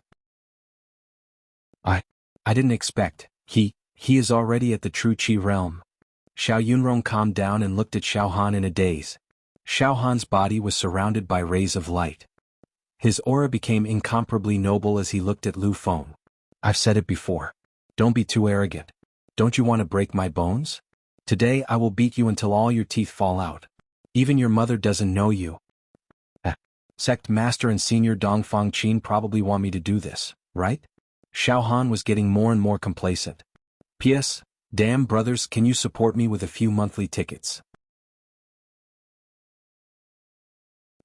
I didn't expect, he is already at the true Qi realm. Xiao Yunrong calmed down and looked at Xiaohan in a daze. Xiaohan's body was surrounded by rays of light. His aura became incomparably noble as he looked at Lu Feng. I've said it before. Don't be too arrogant. Don't you want to break my bones? Today I will beat you until all your teeth fall out. Even your mother doesn't know you. Sect Master and Senior Dongfang Qin probably want me to do this, right? Xiaohan was getting more and more complacent. P.S. Damn brothers, can you support me with a few monthly tickets?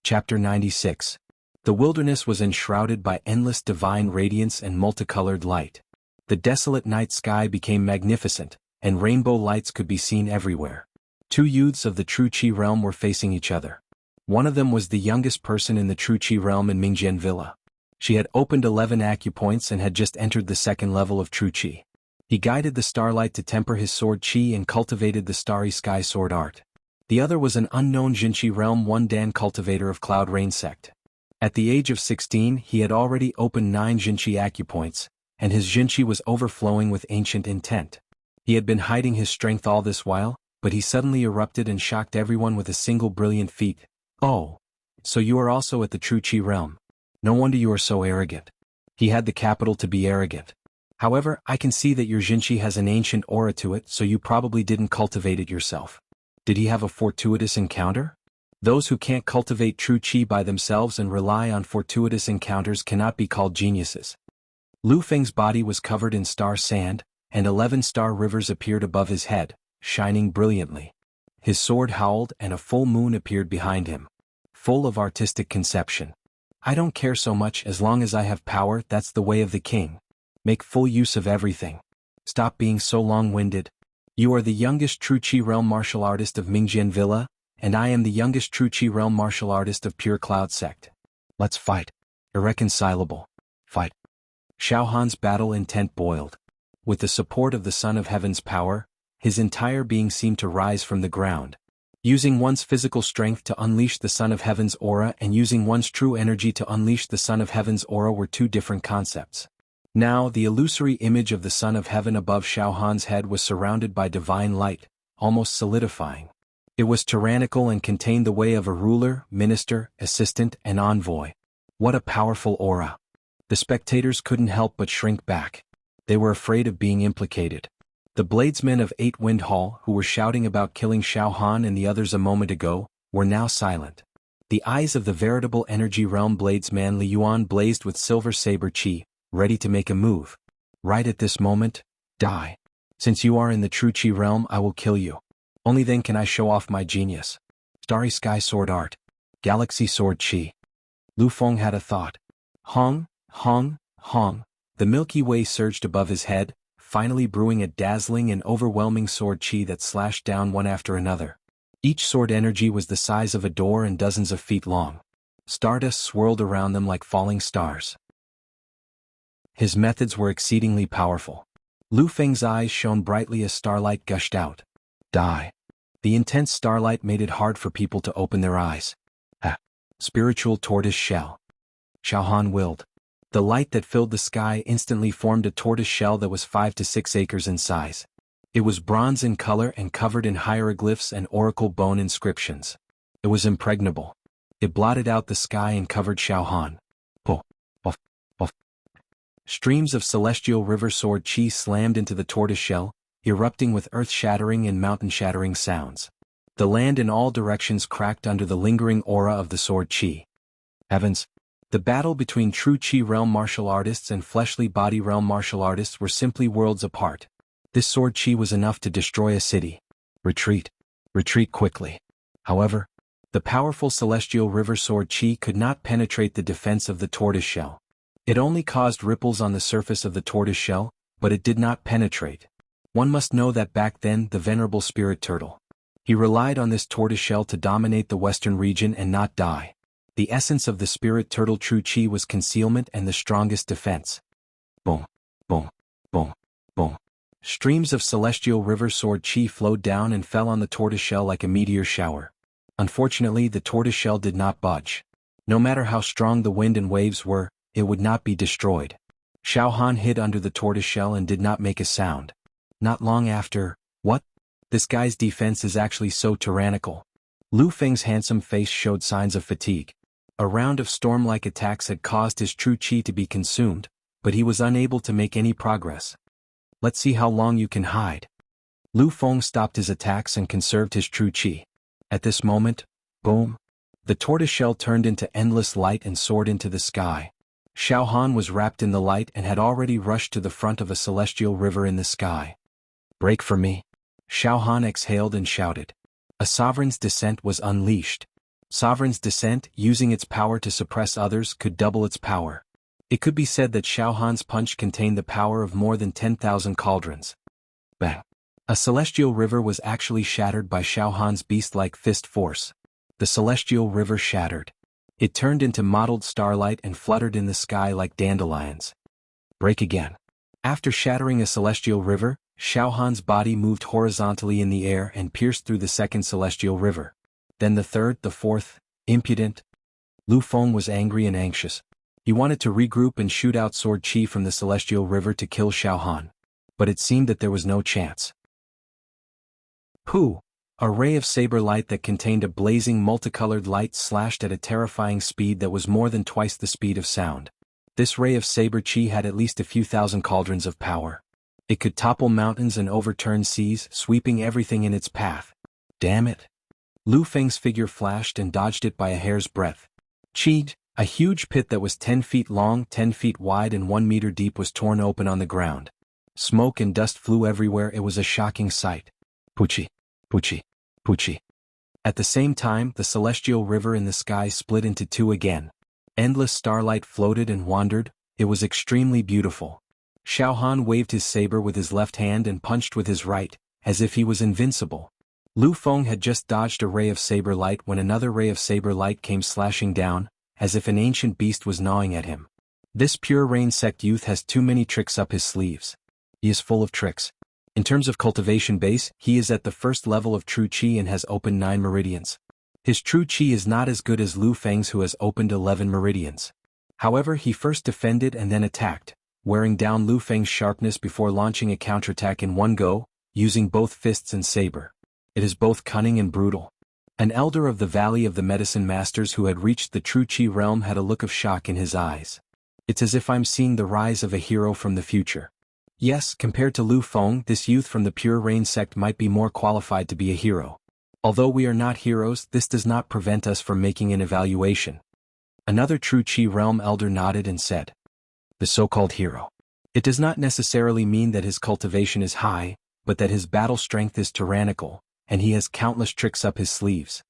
Chapter 96. The wilderness was enshrouded by endless divine radiance and multicolored light. The desolate night sky became magnificent, and rainbow lights could be seen everywhere. Two youths of the true Qi realm were facing each other. One of them was the youngest person in the true Qi realm in Mingjian Villa. She had opened 11 acupoints and had just entered the second level of true Qi. He guided the starlight to temper his sword Qi and cultivated the starry sky sword art. The other was an unknown Jinqi realm 1 Dan cultivator of Cloud Rain sect. At the age of 16 he had already opened 9 Jinqi acupoints, and his Jinqi was overflowing with ancient intent. He had been hiding his strength all this while, but he suddenly erupted and shocked everyone with a single brilliant feat. Oh, so you are also at the true Qi realm. No wonder you are so arrogant. He had the capital to be arrogant. However, I can see that your Jinqi has an ancient aura to it, so you probably didn't cultivate it yourself. Did he have a fortuitous encounter? Those who can't cultivate true Qi by themselves and rely on fortuitous encounters cannot be called geniuses. Lu Feng's body was covered in star sand, and 11 star rivers appeared above his head, shining brilliantly. His sword howled and a full moon appeared behind him, full of artistic conception. I don't care so much as long as I have power, that's the way of the king. Make full use of everything. Stop being so long-winded. You are the youngest true Qi realm martial artist of Mingjian Villa, and I am the youngest true Qi realm martial artist of Pure Cloud sect. Let's fight. Irreconcilable. Fight. Xiaohan's battle intent boiled. With the support of the Son of Heaven's power, his entire being seemed to rise from the ground. Using one's physical strength to unleash the Son of Heaven's aura and using one's true energy to unleash the Son of Heaven's aura were two different concepts. Now, the illusory image of the Son of Heaven above Xiaohan's head was surrounded by divine light, almost solidifying. It was tyrannical and contained the way of a ruler, minister, assistant, and envoy. What a powerful aura! The spectators couldn't help but shrink back. They were afraid of being implicated. The bladesmen of 8 Wind Hall, who were shouting about killing Xiaohan and the others a moment ago, were now silent. The eyes of the veritable energy realm bladesman Li Yuan blazed with silver saber Qi, ready to make a move. Right at this moment, die. Since you are in the true Qi realm, I will kill you. Only then can I show off my genius. Starry Sky Sword Art. Galaxy Sword Qi. Lu Feng had a thought. Hong, Hong, Hong. The Milky Way surged above his head, finally brewing a dazzling and overwhelming sword Qi that slashed down one after another. Each sword energy was the size of a door and dozens of feet long. Stardust swirled around them like falling stars. His methods were exceedingly powerful. Lu Feng's eyes shone brightly as starlight gushed out. Die. The intense starlight made it hard for people to open their eyes. Spiritual tortoise shell. Xiaohan willed. The light that filled the sky instantly formed a tortoise shell that was 5 to 6 acres in size. It was bronze in color and covered in hieroglyphs and oracle bone inscriptions. It was impregnable. It blotted out the sky and covered Xiaohan. Puff, puff, puff. Streams of celestial river sword Qi slammed into the tortoise shell, erupting with earth-shattering and mountain-shattering sounds. The land in all directions cracked under the lingering aura of the sword Qi. Heavens! The battle between true Qi realm martial artists and fleshly body realm martial artists were simply worlds apart. This sword Qi was enough to destroy a city. Retreat. Retreat quickly. However, the powerful celestial river sword Qi could not penetrate the defense of the tortoise shell. It only caused ripples on the surface of the tortoise shell, but it did not penetrate. One must know that back then the venerable spirit turtle. He relied on this tortoiseshell to dominate the western region and not die. The essence of the spirit turtle true chi was concealment and the strongest defense. Boom, boom, boom, boom. Streams of celestial river sword chi flowed down and fell on the tortoiseshell like a meteor shower. Unfortunately, the tortoiseshell did not budge. No matter how strong the wind and waves were, it would not be destroyed. Xiao Han hid under the tortoiseshell and did not make a sound. Not long after, what? This guy's defense is actually so tyrannical. Lu Feng's handsome face showed signs of fatigue. A round of storm-like attacks had caused his true chi to be consumed, but he was unable to make any progress. Let's see how long you can hide. Lu Feng stopped his attacks and conserved his true chi. At this moment, boom, the tortoiseshell turned into endless light and soared into the sky. Xiao Han was wrapped in the light and had already rushed to the front of a celestial river in the sky. Break for me. Xiao Han exhaled and shouted. A sovereign's descent was unleashed. Sovereign's descent, using its power to suppress others, could double its power. It could be said that Xiao Han's punch contained the power of more than 10,000 cauldrons. Bang! A celestial river was actually shattered by Xiao Han's beast-like fist force. The celestial river shattered. It turned into mottled starlight and fluttered in the sky like dandelions. Break again. After shattering a celestial river, Xiao Han's body moved horizontally in the air and pierced through the second celestial river. Then the third, the fourth. Impudent. Lu Feng was angry and anxious. He wanted to regroup and shoot out sword chi from the celestial river to kill Xiao Han. But it seemed that there was no chance. Pooh! A ray of saber light that contained a blazing multicolored light slashed at a terrifying speed that was more than twice the speed of sound. This ray of saber chi had at least a few thousand cauldrons of power. It could topple mountains and overturn seas, sweeping everything in its path. Damn it! Lu Feng's figure flashed and dodged it by a hair's breadth. Cheat! A huge pit that was 10 feet long, 10 feet wide and 1 meter deep was torn open on the ground. Smoke and dust flew everywhere. It was a shocking sight. Poochie! Poochie! Poochie! At the same time, the celestial river in the sky split into two again. Endless starlight floated and wandered. It was extremely beautiful. Xiao Han waved his saber with his left hand and punched with his right, as if he was invincible. Lu Feng had just dodged a ray of saber light when another ray of saber light came slashing down, as if an ancient beast was gnawing at him. This pure rain sect youth has too many tricks up his sleeves. He is full of tricks. In terms of cultivation base, he is at the first level of true chi and has opened 9 meridians. His true chi is not as good as Lu Feng's, who has opened 11 meridians. However, he first defended and then attacked, wearing down Lu Feng's sharpness before launching a counterattack in one go, using both fists and saber. It is both cunning and brutal. An elder of the Valley of the Medicine Masters who had reached the true chi realm had a look of shock in his eyes. It's as if I'm seeing the rise of a hero from the future. Yes, compared to Lu Feng, this youth from the Pure Rain sect might be more qualified to be a hero. Although we are not heroes, this does not prevent us from making an evaluation. Another true chi realm elder nodded and said, the so-called hero. It does not necessarily mean that his cultivation is high, but that his battle strength is tyrannical, and he has countless tricks up his sleeves.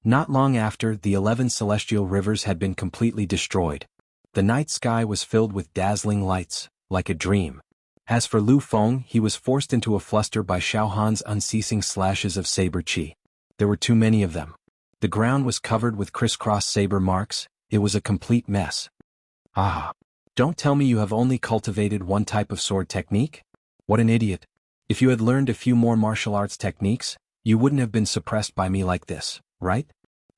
Not long after, the 11 celestial rivers had been completely destroyed. The night sky was filled with dazzling lights, like a dream. As for Lu Feng, he was forced into a fluster by Xiao Han's unceasing slashes of saber chi. There were too many of them. The ground was covered with crisscross saber marks. It was a complete mess. Ah! Don't tell me you have only cultivated one type of sword technique? What an idiot. If you had learned a few more martial arts techniques, you wouldn't have been suppressed by me like this, right?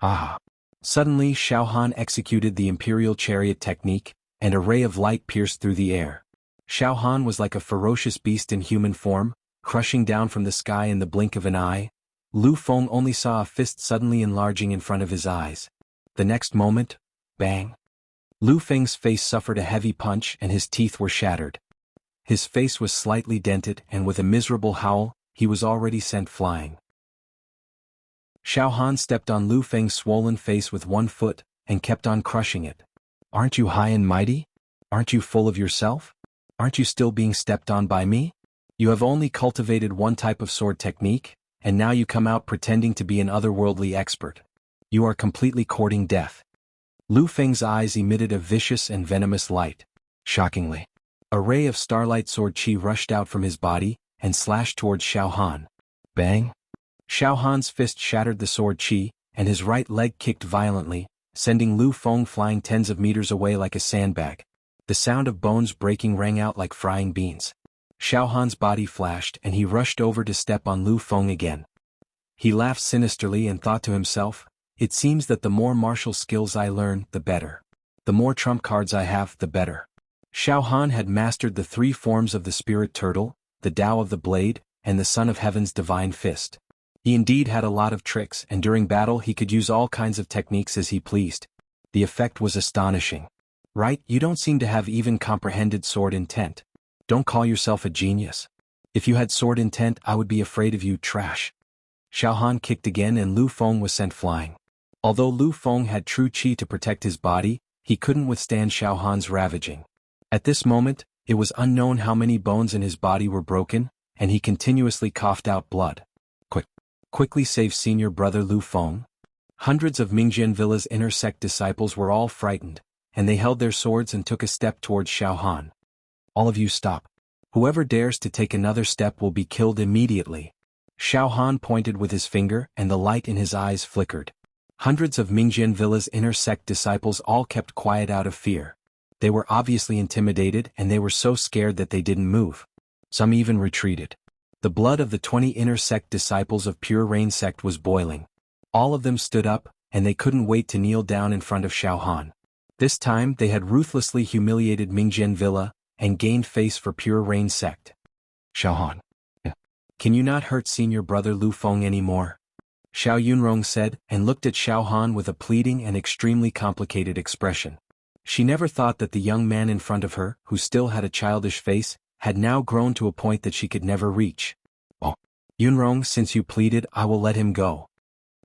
Ah! Suddenly Xiao Han executed the Imperial Chariot technique, and a ray of light pierced through the air. Xiao Han was like a ferocious beast in human form, crushing down from the sky in the blink of an eye. Lu Feng only saw a fist suddenly enlarging in front of his eyes. The next moment, bang! Lu Feng's face suffered a heavy punch and his teeth were shattered. His face was slightly dented and with a miserable howl, he was already sent flying. Xiao Han stepped on Lu Feng's swollen face with one foot and kept on crushing it. Aren't you high and mighty? Aren't you full of yourself? Aren't you still being stepped on by me? You have only cultivated one type of sword technique, and now you come out pretending to be an otherworldly expert. You are completely courting death. Lu Feng's eyes emitted a vicious and venomous light. Shockingly, a ray of starlight sword chi rushed out from his body, and slashed towards Xiao Han. Bang! Xiao Han's fist shattered the sword chi, and his right leg kicked violently, sending Lu Feng flying tens of meters away like a sandbag. The sound of bones breaking rang out like frying beans. Xiao Han's body flashed and he rushed over to step on Lu Feng again. He laughed sinisterly and thought to himself, "It seems that the more martial skills I learn, the better. The more trump cards I have, the better." Xiao Han had mastered the 3 forms of the spirit turtle, the Tao of the blade, and the Son of Heaven's divine fist. He indeed had a lot of tricks, and during battle he could use all kinds of techniques as he pleased. The effect was astonishing. "Right, you don't seem to have even comprehended sword intent. Don't call yourself a genius. If you had sword intent I would be afraid of you, trash." Xiao Han kicked again and Lu Feng was sent flying. Although Lu Feng had true chi to protect his body, he couldn't withstand Xiao Han's ravaging. At this moment, it was unknown how many bones in his body were broken, and he continuously coughed out blood. Quickly save senior brother Lu Feng. Hundreds of Mingjian Villa's inner sect disciples were all frightened, and they held their swords and took a step towards Xiao Han. "All of you stop. Whoever dares to take another step will be killed immediately." Xiao Han pointed with his finger and the light in his eyes flickered. Hundreds of Mingjian Villa's inner sect disciples all kept quiet out of fear. They were obviously intimidated and they were so scared that they didn't move. Some even retreated. The blood of the 20 inner sect disciples of Pure Rain sect was boiling. All of them stood up, and they couldn't wait to kneel down in front of Xiao Han. This time they had ruthlessly humiliated Mingjian Villa, and gained face for Pure Rain sect. "Xiao Han, can you not hurt senior brother Lu Feng anymore?" Xiao Yunrong said, and looked at Xiao Han with a pleading and extremely complicated expression. She never thought that the young man in front of her, who still had a childish face, had now grown to a point that she could never reach. "Oh, Yunrong, since you pleaded, I will let him go."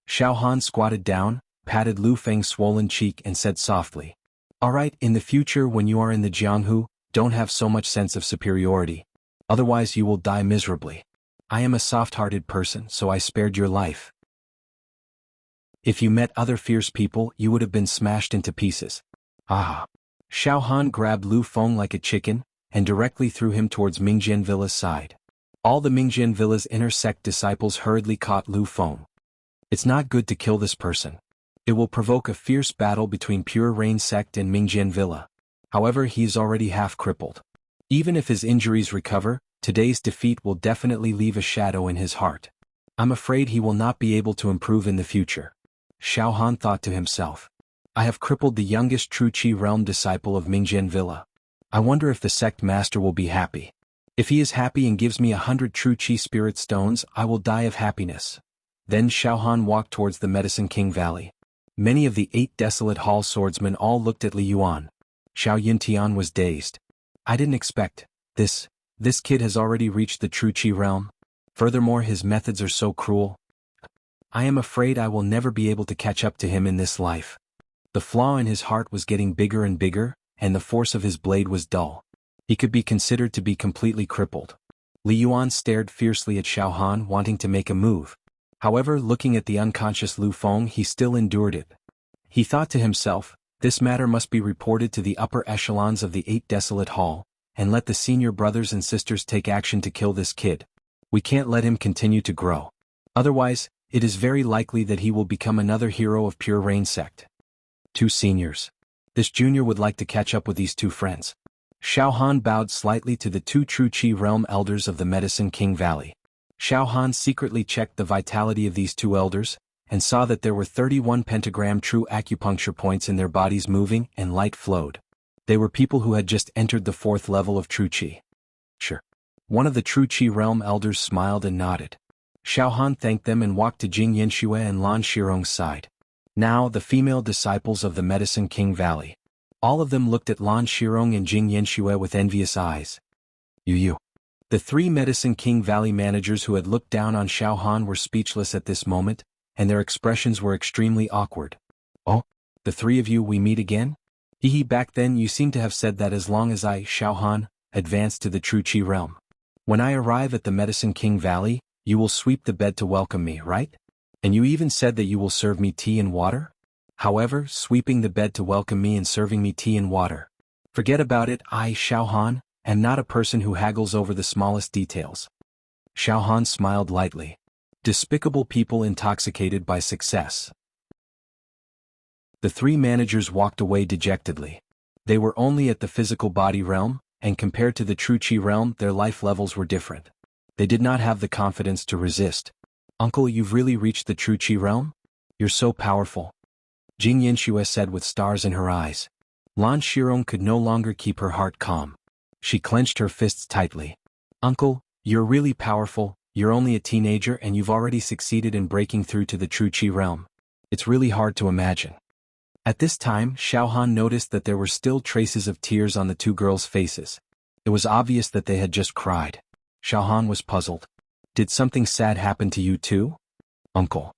Xiao Han squatted down, patted Lu Feng's swollen cheek and said softly, "All right, in the future when you are in the Jianghu, don't have so much sense of superiority. Otherwise you will die miserably. I am a soft-hearted person, so I spared your life. If you met other fierce people, you would have been smashed into pieces." "Ah." Xiao Han grabbed Lu Feng like a chicken, and directly threw him towards Mingjian Villa's side. All the Mingjian Villa's inner sect disciples hurriedly caught Lu Feng. "It's not good to kill this person. It will provoke a fierce battle between Pure Rain sect and Mingjian Villa. However, he is already half crippled. Even if his injuries recover, today's defeat will definitely leave a shadow in his heart. I'm afraid he will not be able to improve in the future." Xiao Han thought to himself, "I have crippled the youngest True Chi realm disciple of Mingjian Villa. I wonder if the sect master will be happy. If he is happy and gives me 100 True Chi spirit stones, I will die of happiness." Then Xiao Han walked towards the Medicine King Valley. Many of the 8 desolate hall swordsmen all looked at Li Yuan. Xiao Yuntian was dazed. "I didn't expect this. This kid has already reached the True Chi realm. Furthermore, his methods are so cruel. I am afraid I will never be able to catch up to him in this life." The flaw in his heart was getting bigger and bigger, and the force of his blade was dull. He could be considered to be completely crippled. Li Yuan stared fiercely at Xiao Han, wanting to make a move. However, looking at the unconscious Lu Feng, he still endured it. He thought to himself, "This matter must be reported to the upper echelons of the 8 desolate hall, and let the senior brothers and sisters take action to kill this kid. We can't let him continue to grow. Otherwise, it is very likely that he will become another hero of Pure Rain sect." 2 seniors. This junior would like to catch up with these 2 friends. Xiao Han bowed slightly to the 2 True Chi realm elders of the Medicine King Valley. Xiao Han secretly checked the vitality of these 2 elders, and saw that there were 31 pentagram true acupuncture points in their bodies moving and light flowed. They were people who had just entered the 4th level of True Chi. "Sure." One of the True Chi realm elders smiled and nodded. Xiao Han thanked them and walked to Jing Yanxue and Lan Shirong's side. Now the female disciples of the Medicine King Valley. All of them looked at Lan Shirong and Jing Yanxue with envious eyes. You. The 3 Medicine King Valley managers who had looked down on Xiao Han were speechless at this moment, and their expressions were extremely awkward. "Oh, the 3 of you we meet again? Hehe, back then you seem to have said that as long as I, Xiao Han, advance to the True Chi realm. When I arrive at the Medicine King Valley, you will sweep the bed to welcome me, right? And you even said that you will serve me tea and water? However, sweeping the bed to welcome me and serving me tea and water. Forget about it, I, Xiao Han, am not a person who haggles over the smallest details. Xiaohan smiled lightly. Despicable people intoxicated by success. The three managers walked away dejectedly. They were only at the physical body realm, and compared to the true Qi realm, their life levels were different. They did not have the confidence to resist. Uncle, you've really reached the true Qi realm? You're so powerful. Jing Yanxue said with stars in her eyes. Lan Shirong could no longer keep her heart calm. She clenched her fists tightly. Uncle, you're really powerful, you're only a teenager and you've already succeeded in breaking through to the true Qi realm. It's really hard to imagine. At this time, Xiaohan noticed that there were still traces of tears on the two girls' faces. It was obvious that they had just cried. Xiaohan was puzzled. Did something sad happen to you too? Uncle.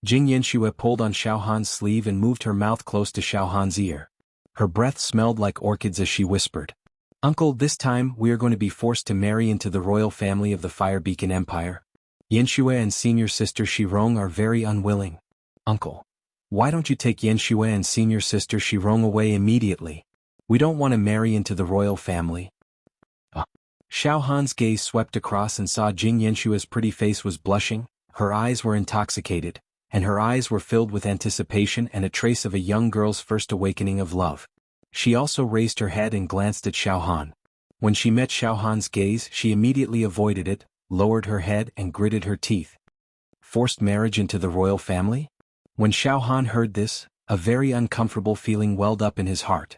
Jing Yanxue pulled on Xiaohan's sleeve and moved her mouth close to Xiaohan's ear. Her breath smelled like orchids as she whispered. Uncle, this time we are going to be forced to marry into the royal family of the Fire Beacon Empire. Yanxue and senior sister Shirong are very unwilling. Uncle. Why don't you take Yanxue and senior sister Shirong away immediately? We don't want to marry into the royal family. Xiaohan's gaze swept across and saw Jing Yanshua's pretty face was blushing, her eyes were intoxicated, and her eyes were filled with anticipation and a trace of a young girl's first awakening of love. She also raised her head and glanced at Xiaohan. When she met Xiaohan's gaze, she immediately avoided it, lowered her head and gritted her teeth. Forced marriage into the royal family? When Xiaohan heard this, a very uncomfortable feeling welled up in his heart.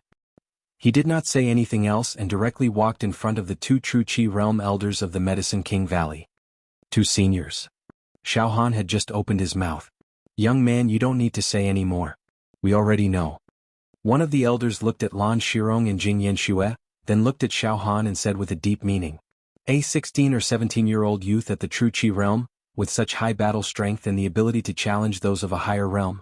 He did not say anything else and directly walked in front of the two true Qi realm elders of the Medicine King Valley. Two seniors. Xiaohan had just opened his mouth. Young man, you don't need to say any more. We already know. One of the elders looked at Lan Shirong and Jing Yanxue, then looked at Xiaohan and said with a deep meaning. A 16 or 17-year-old youth at the true Qi realm, with such high battle strength and the ability to challenge those of a higher realm.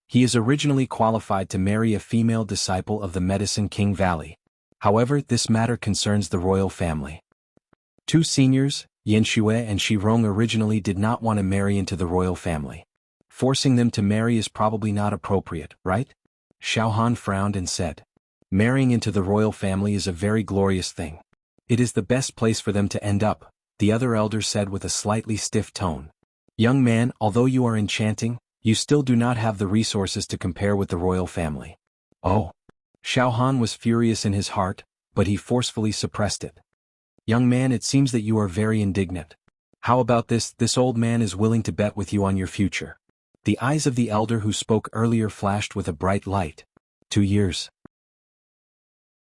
He is originally qualified to marry a female disciple of the Medicine King Valley. However, this matter concerns the royal family. Two seniors, Yanxue and Shirong, originally did not want to marry into the royal family. Forcing them to marry is probably not appropriate, right? Xiaohan frowned and said. Marrying into the royal family is a very glorious thing. It is the best place for them to end up, the other elder said with a slightly stiff tone. Young man, although you are enchanting, you still do not have the resources to compare with the royal family. Oh. Xiaohan was furious in his heart, but he forcefully suppressed it. Young man, it seems that you are very indignant. How about this old man is willing to bet with you on your future. The eyes of the elder who spoke earlier flashed with a bright light. 2 years.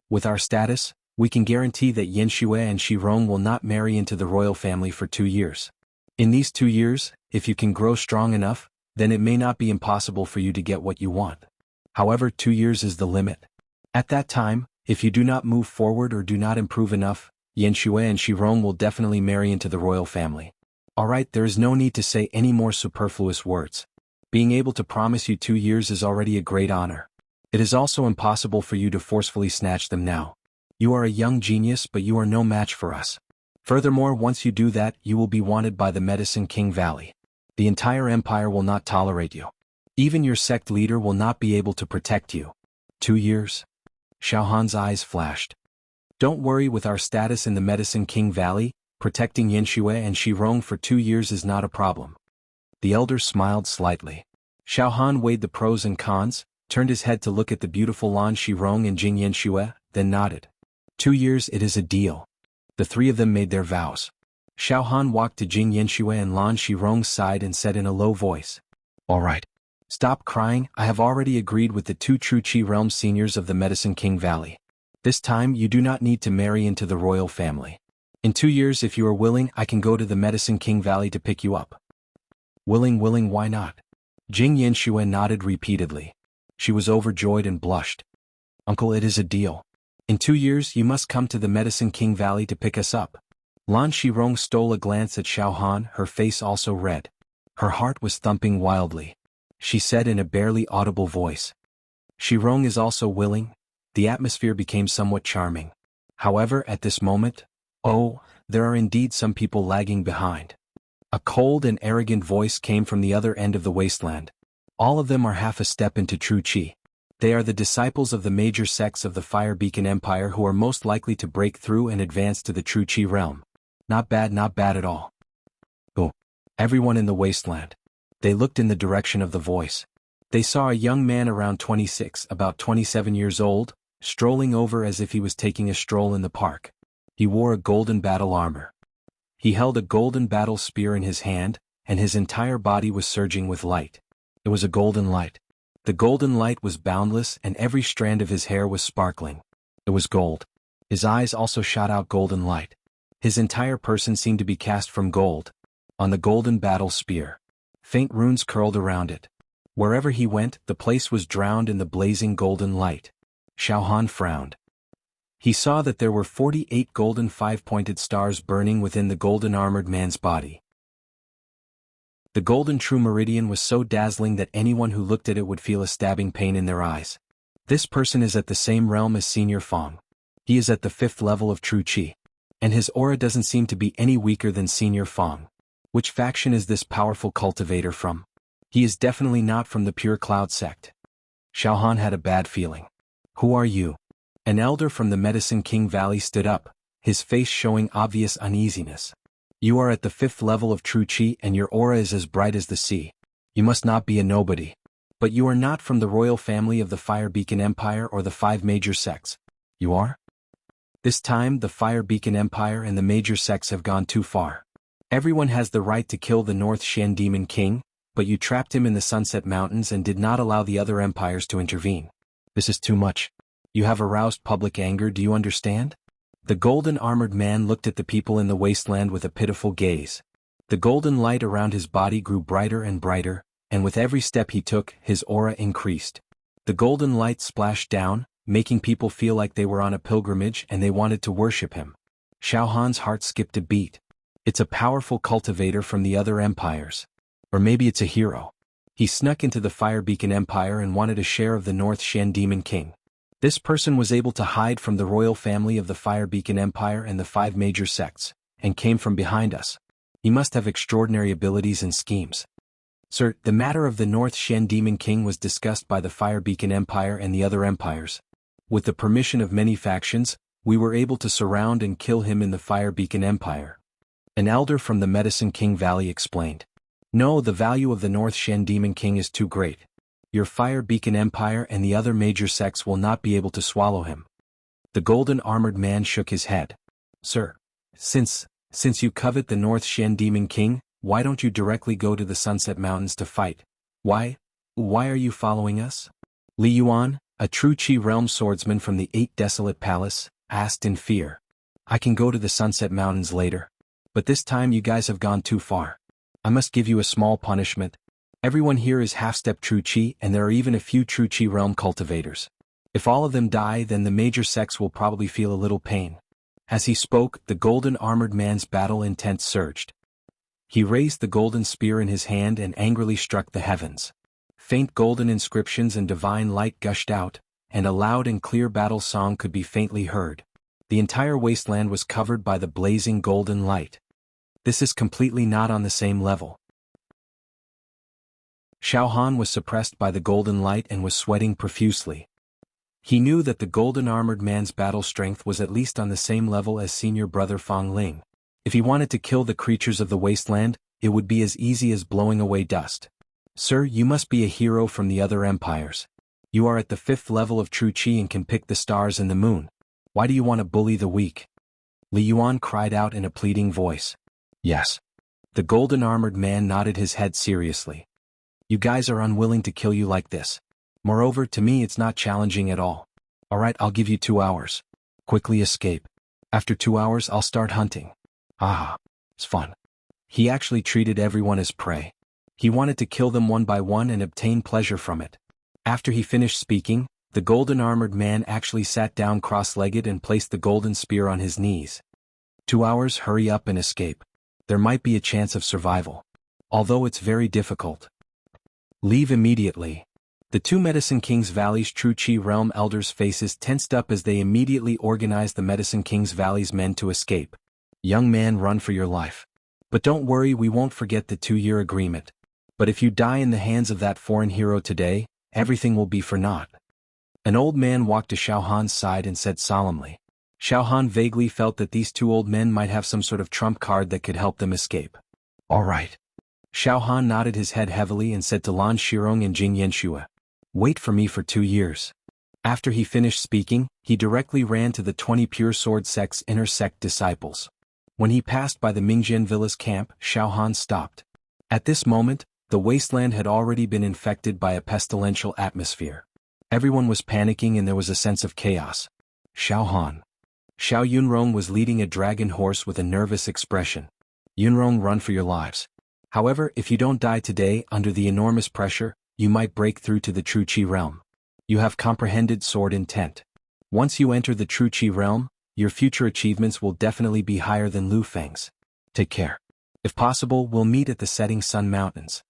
With our status, we can guarantee that Yanxue and Shirong will not marry into the royal family for 2 years. In these 2 years, if you can grow strong enough, then it may not be impossible for you to get what you want. However, 2 years is the limit. At that time, if you do not move forward or do not improve enough, Yanxue and Shirong will definitely marry into the royal family. Alright, there is no need to say any more superfluous words. Being able to promise you 2 years is already a great honor. It is also impossible for you to forcefully snatch them now. You are a young genius, but you are no match for us. Furthermore, once you do that, you will be wanted by the Medicine King Valley. The entire empire will not tolerate you. Even your sect leader will not be able to protect you. 2 years? Xiaohan's eyes flashed. Don't worry, with our status in the Medicine King Valley, protecting Yanxue and Shirong for 2 years is not a problem. The elder smiled slightly. Xiaohan weighed the pros and cons, turned his head to look at the beautiful Lan Shirong and Jing Yanxue, then nodded. 2 years, it is a deal. The three of them made their vows. Xiaohan walked to Jing Yanxue and Lan Shirong's side and said in a low voice. All right. Stop crying, I have already agreed with the two true Qi realm seniors of the Medicine King Valley. This time you do not need to marry into the royal family. In 2 years, if you are willing, I can go to the Medicine King Valley to pick you up. Willing, why not? Jing Yanxue nodded repeatedly. She was overjoyed and blushed. Uncle, it is a deal. In 2 years you must come to the Medicine King Valley to pick us up. Lan Shirong stole a glance at Xiaohan, her face also red. Her heart was thumping wildly. She said in a barely audible voice. Shirong is also willing. The atmosphere became somewhat charming. However, at this moment, there are indeed some people lagging behind. A cold and arrogant voice came from the other end of the wasteland. All of them are half a step into true Qi. They are the disciples of the major sects of the Fire Beacon Empire who are most likely to break through and advance to the true Qi realm. Not bad at all. Everyone in the wasteland. They looked in the direction of the voice. They saw a young man around 26, about 27 years old, strolling over as if he was taking a stroll in the park. He wore a golden battle armor. He held a golden battle spear in his hand, and his entire body was surging with light. It was a golden light. The golden light was boundless and every strand of his hair was sparkling. It was gold. His eyes also shot out golden light. His entire person seemed to be cast from gold. On the golden battle spear, faint runes curled around it. Wherever he went, the place was drowned in the blazing golden light. Xiao Han frowned. He saw that there were 48 golden five-pointed stars burning within the golden armored man's body. The golden true meridian was so dazzling that anyone who looked at it would feel a stabbing pain in their eyes. This person is at the same realm as Senior Fong. He is at the 5th level of true qi. And his aura doesn't seem to be any weaker than Senior Fong. Which faction is this powerful cultivator from? He is definitely not from the Pure Cloud sect. Xiao Han had a bad feeling. Who are you? An elder from the Medicine King Valley stood up, his face showing obvious uneasiness. You are at the 5th level of true qi and your aura is as bright as the sea. You must not be a nobody. But you are not from the royal family of the Fire Beacon Empire or the 5 major sects. You are? This time the Fire Beacon Empire and the major sects have gone too far. Everyone has the right to kill the North Shen Demon King, but you trapped him in the Sunset Mountains and did not allow the other empires to intervene. This is too much. You have aroused public anger, do you understand? The golden armored man looked at the people in the wasteland with a pitiful gaze. The golden light around his body grew brighter and brighter, and with every step he took, his aura increased. The golden light splashed down, making people feel like they were on a pilgrimage and they wanted to worship him. Xiao Han's heart skipped a beat. It's a powerful cultivator from the other empires. Or maybe it's a hero. He snuck into the Fire Beacon Empire and wanted a share of the North Shen Demon King. This person was able to hide from the royal family of the Fire Beacon Empire and the 5 major sects, and came from behind us. He must have extraordinary abilities and schemes. Sir, the matter of the North Shen Demon King was discussed by the Fire Beacon Empire and the other empires. With the permission of many factions, we were able to surround and kill him in the Fire Beacon Empire. An elder from the Medicine King Valley explained. No, the value of the North Shen Demon King is too great. Your Fire Beacon Empire and the other major sects will not be able to swallow him. The golden armored man shook his head. Sir, since you covet the North Shen Demon King, why don't you directly go to the Sunset Mountains to fight? Why are you following us? Li Yuan, a true Qi realm swordsman from the 8 Desolate Palace, asked in fear. I can go to the Sunset Mountains later. But this time you guys have gone too far. I must give you a small punishment. Everyone here is half-step true qi and there are even a few true qi realm cultivators. If all of them die then the major sects will probably feel a little pain. As he spoke, the golden armored man's battle intent surged. He raised the golden spear in his hand and angrily struck the heavens. Faint golden inscriptions and divine light gushed out, and a loud and clear battle song could be faintly heard. The entire wasteland was covered by the blazing golden light. This is completely not on the same level. Xiao Han was suppressed by the golden light and was sweating profusely. He knew that the golden armored man's battle strength was at least on the same level as senior brother Fong Ling. If he wanted to kill the creatures of the wasteland, it would be as easy as blowing away dust. Sir, you must be a hero from the other empires. You are at the 5th level of true qi and can pick the stars and the moon. Why do you want to bully the weak? Li Yuan cried out in a pleading voice. Yes. The golden armored man nodded his head seriously. You guys are unwilling to kill you like this. Moreover, to me it's not challenging at all. Alright, I'll give you 2 hours. Quickly escape. After 2 hours I'll start hunting. Ah, it's fun. He actually treated everyone as prey. He wanted to kill them one by one and obtain pleasure from it. After he finished speaking, the golden armored man actually sat down cross-legged and placed the golden spear on his knees. 2 hours, hurry up and escape. There might be a chance of survival. Although it's very difficult. Leave immediately. The 2 Medicine King's Valley's true Qi realm elders' faces tensed up as they immediately organized the Medicine King's Valley's men to escape. Young man, run for your life. But don't worry, we won't forget the 2-year agreement. But if you die in the hands of that foreign hero today, everything will be for naught. An old man walked to Xiao Han's side and said solemnly. Xiao Han vaguely felt that these 2 old men might have some sort of trump card that could help them escape. All right. Xiao Han nodded his head heavily and said to Lan Shirong and Jing Yanxue, "Wait for me for 2 years." After he finished speaking, he directly ran to the 20 Pure Sword Sect's inner sect disciples. When he passed by the Mingjian Villa's camp, Xiao Han stopped. At this moment, the wasteland had already been infected by a pestilential atmosphere. Everyone was panicking and there was a sense of chaos. Xiao Han. Xiao Yunrong was leading a dragon horse with a nervous expression. "Yunrong, run for your lives. However, if you don't die today under the enormous pressure, you might break through to the True Qi realm. You have comprehended sword intent. Once you enter the True Qi realm, your future achievements will definitely be higher than Lu Feng's. Take care. If possible, we'll meet at the setting sun mountains."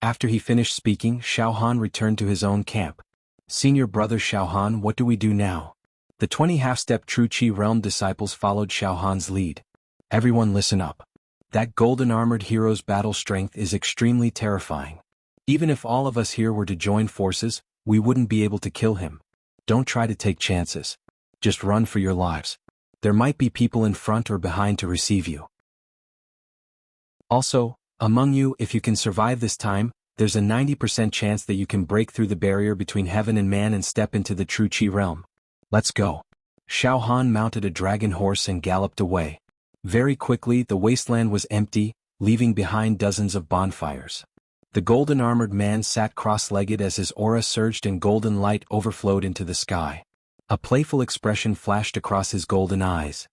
After he finished speaking, Xiao Han returned to his own camp. "Senior brother Xiao Han, what do we do now?" The 20 half-step True Qi realm disciples followed Xiao Han's lead. "Everyone listen up. That golden-armored hero's battle strength is extremely terrifying. Even if all of us here were to join forces, we wouldn't be able to kill him. Don't try to take chances. Just run for your lives. There might be people in front or behind to receive you. Also, among you, if you can survive this time, there's a 90% chance that you can break through the barrier between heaven and man and step into the True Qi realm. Let's go." Xiao Han mounted a dragon horse and galloped away. Very quickly, the wasteland was empty, leaving behind dozens of bonfires. The golden-armored man sat cross-legged as his aura surged and golden light overflowed into the sky. A playful expression flashed across his golden eyes.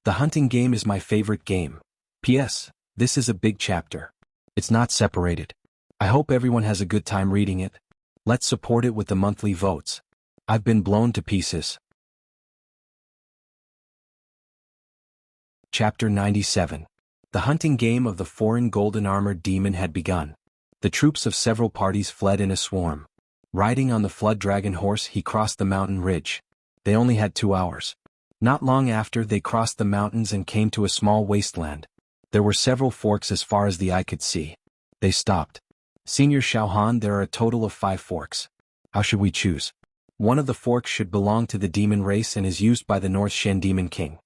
"The hunting game is my favorite game. P.S. This is a big chapter. It's not separated. I hope everyone has a good time reading it. Let's support it with the monthly votes. I've been blown to pieces." Chapter 97. The hunting game of the foreign golden-armored demon had begun. The troops of several parties fled in a swarm. Riding on the flood dragon horse, he crossed the mountain ridge. They only had 2 hours. Not long after, they crossed the mountains and came to a small wasteland. There were several forks as far as the eye could see. They stopped. "Senior Xiao Han, there are a total of 5 forks. How should we choose? One of the forks should belong to the demon race and is used by the North Shen Demon King."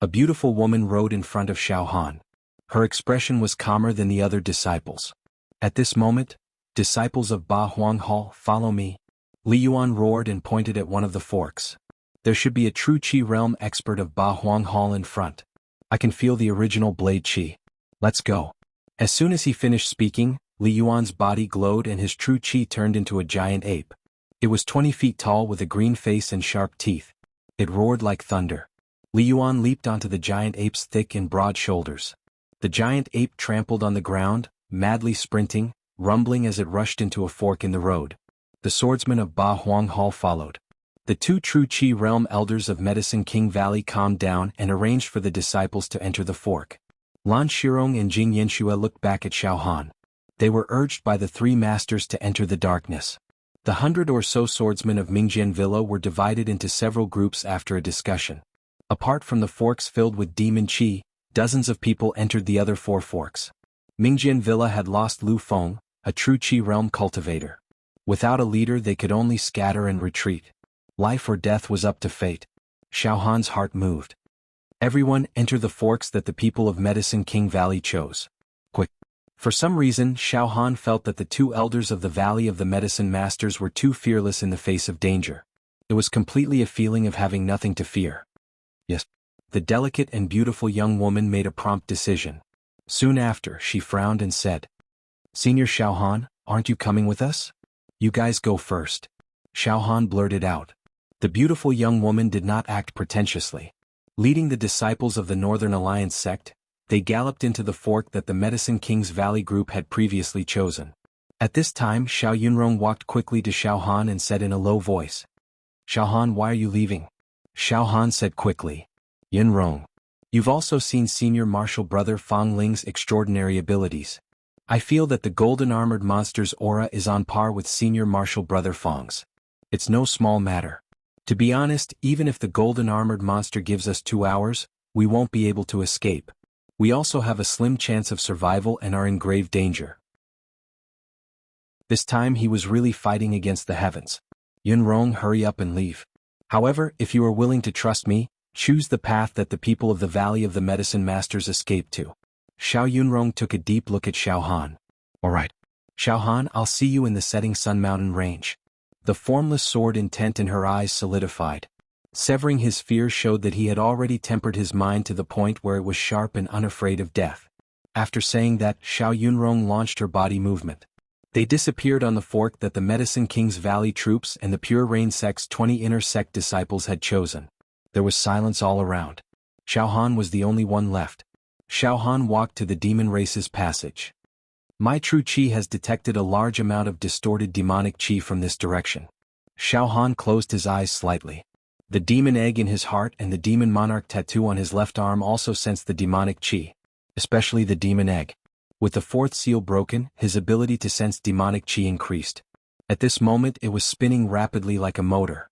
A beautiful woman rode in front of Xiao Han. Her expression was calmer than the other disciples. At this moment, "Disciples of Ba Huang Hall, follow me." Li Yuan roared and pointed at one of the forks. "There should be a True Qi realm expert of Ba Huang Hall in front. I can feel the original blade qi. Let's go." As soon as he finished speaking, Li Yuan's body glowed and his true qi turned into a giant ape. It was 20 feet tall with a green face and sharp teeth. It roared like thunder. Li Yuan leaped onto the giant ape's thick and broad shoulders. The giant ape trampled on the ground, madly sprinting, rumbling as it rushed into a fork in the road. The swordsmen of Ba Huang Hall followed. The 2 True Qi realm elders of Medicine King Valley calmed down and arranged for the disciples to enter the fork. Lan Shirong and Jing Yanxue looked back at Xiao Han. They were urged by the 3 masters to enter the darkness. The 100 or so swordsmen of Mingjian Villa were divided into several groups after a discussion. Apart from the forks filled with demon qi, dozens of people entered the other 4 forks. Mingjian Villa had lost Lu Feng, a true qi realm cultivator. Without a leader, they could only scatter and retreat. Life or death was up to fate. Xiao Han's heart moved. Everyone enter the forks that the people of Medicine King Valley chose. Quick. For some reason, Xiao Han felt that the 2 elders of the Valley of the Medicine Masters were too fearless in the face of danger. It was completely a feeling of having nothing to fear. Yes. The delicate and beautiful young woman made a prompt decision. Soon after, she frowned and said, "Senior Xiao Han, aren't you coming with us? You guys go first." Xiao Han blurted out. The beautiful young woman did not act pretentiously. Leading the disciples of the Northern Alliance sect, they galloped into the fork that the Medicine King's Valley group had previously chosen. At this time, Xiao Yunrong walked quickly to Xiao Han and said in a low voice, "Xiao Han, why are you leaving?" Xiao Han said quickly, "Yunrong, you've also seen Senior Martial Brother Fang Ling's extraordinary abilities. I feel that the golden armored monster's aura is on par with Senior Martial Brother Fang's. It's no small matter. To be honest, even if the golden armored monster gives us 2 hours, we won't be able to escape. We also have a slim chance of survival and are in grave danger." This time he was really fighting against the heavens. "Yunrong, hurry up and leave. However, if you are willing to trust me, choose the path that the people of the Valley of the Medicine Masters escaped to. Xiao Yunrong took a deep look at Xiao Han. Alright. Xiao Han, I'll see you in the setting sun mountain range. The formless sword intent in her eyes solidified. Severing his fear showed that he had already tempered his mind to the point where it was sharp and unafraid of death. After saying that, Xiao Yunrong launched her body movement. They disappeared on the fork that the Medicine King's Valley troops and the Pure Rain sect's 20 inner sect disciples had chosen. There was silence all around. Xiao Han was the only one left. Xiao Han walked to the demon race's passage. My true qi has detected a large amount of distorted demonic qi from this direction. Xiao Han closed his eyes slightly. The demon egg in his heart and the demon monarch tattoo on his left arm also sensed the demonic qi, especially the demon egg. With the fourth seal broken, his ability to sense demonic qi increased. At this moment it was spinning rapidly like a motor.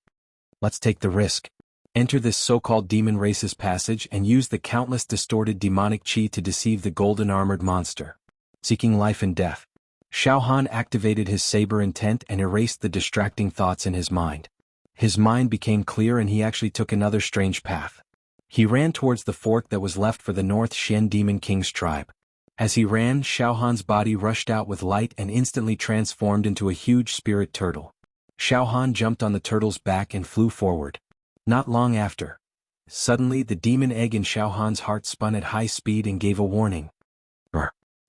Let's take the risk. Enter this so-called demon race's passage and use the countless distorted demonic qi to deceive the golden armored monster. Seeking life and death. Xiao Han activated his saber intent and erased the distracting thoughts in his mind. His mind became clear and he actually took another strange path. He ran towards the fork that was left for the North Shen Demon King's tribe. As he ran, Xiao Han's body rushed out with light and instantly transformed into a huge spirit turtle. Xiao Han jumped on the turtle's back and flew forward. Not long after. Suddenly the demon egg in Xiao Han's heart spun at high speed and gave a warning.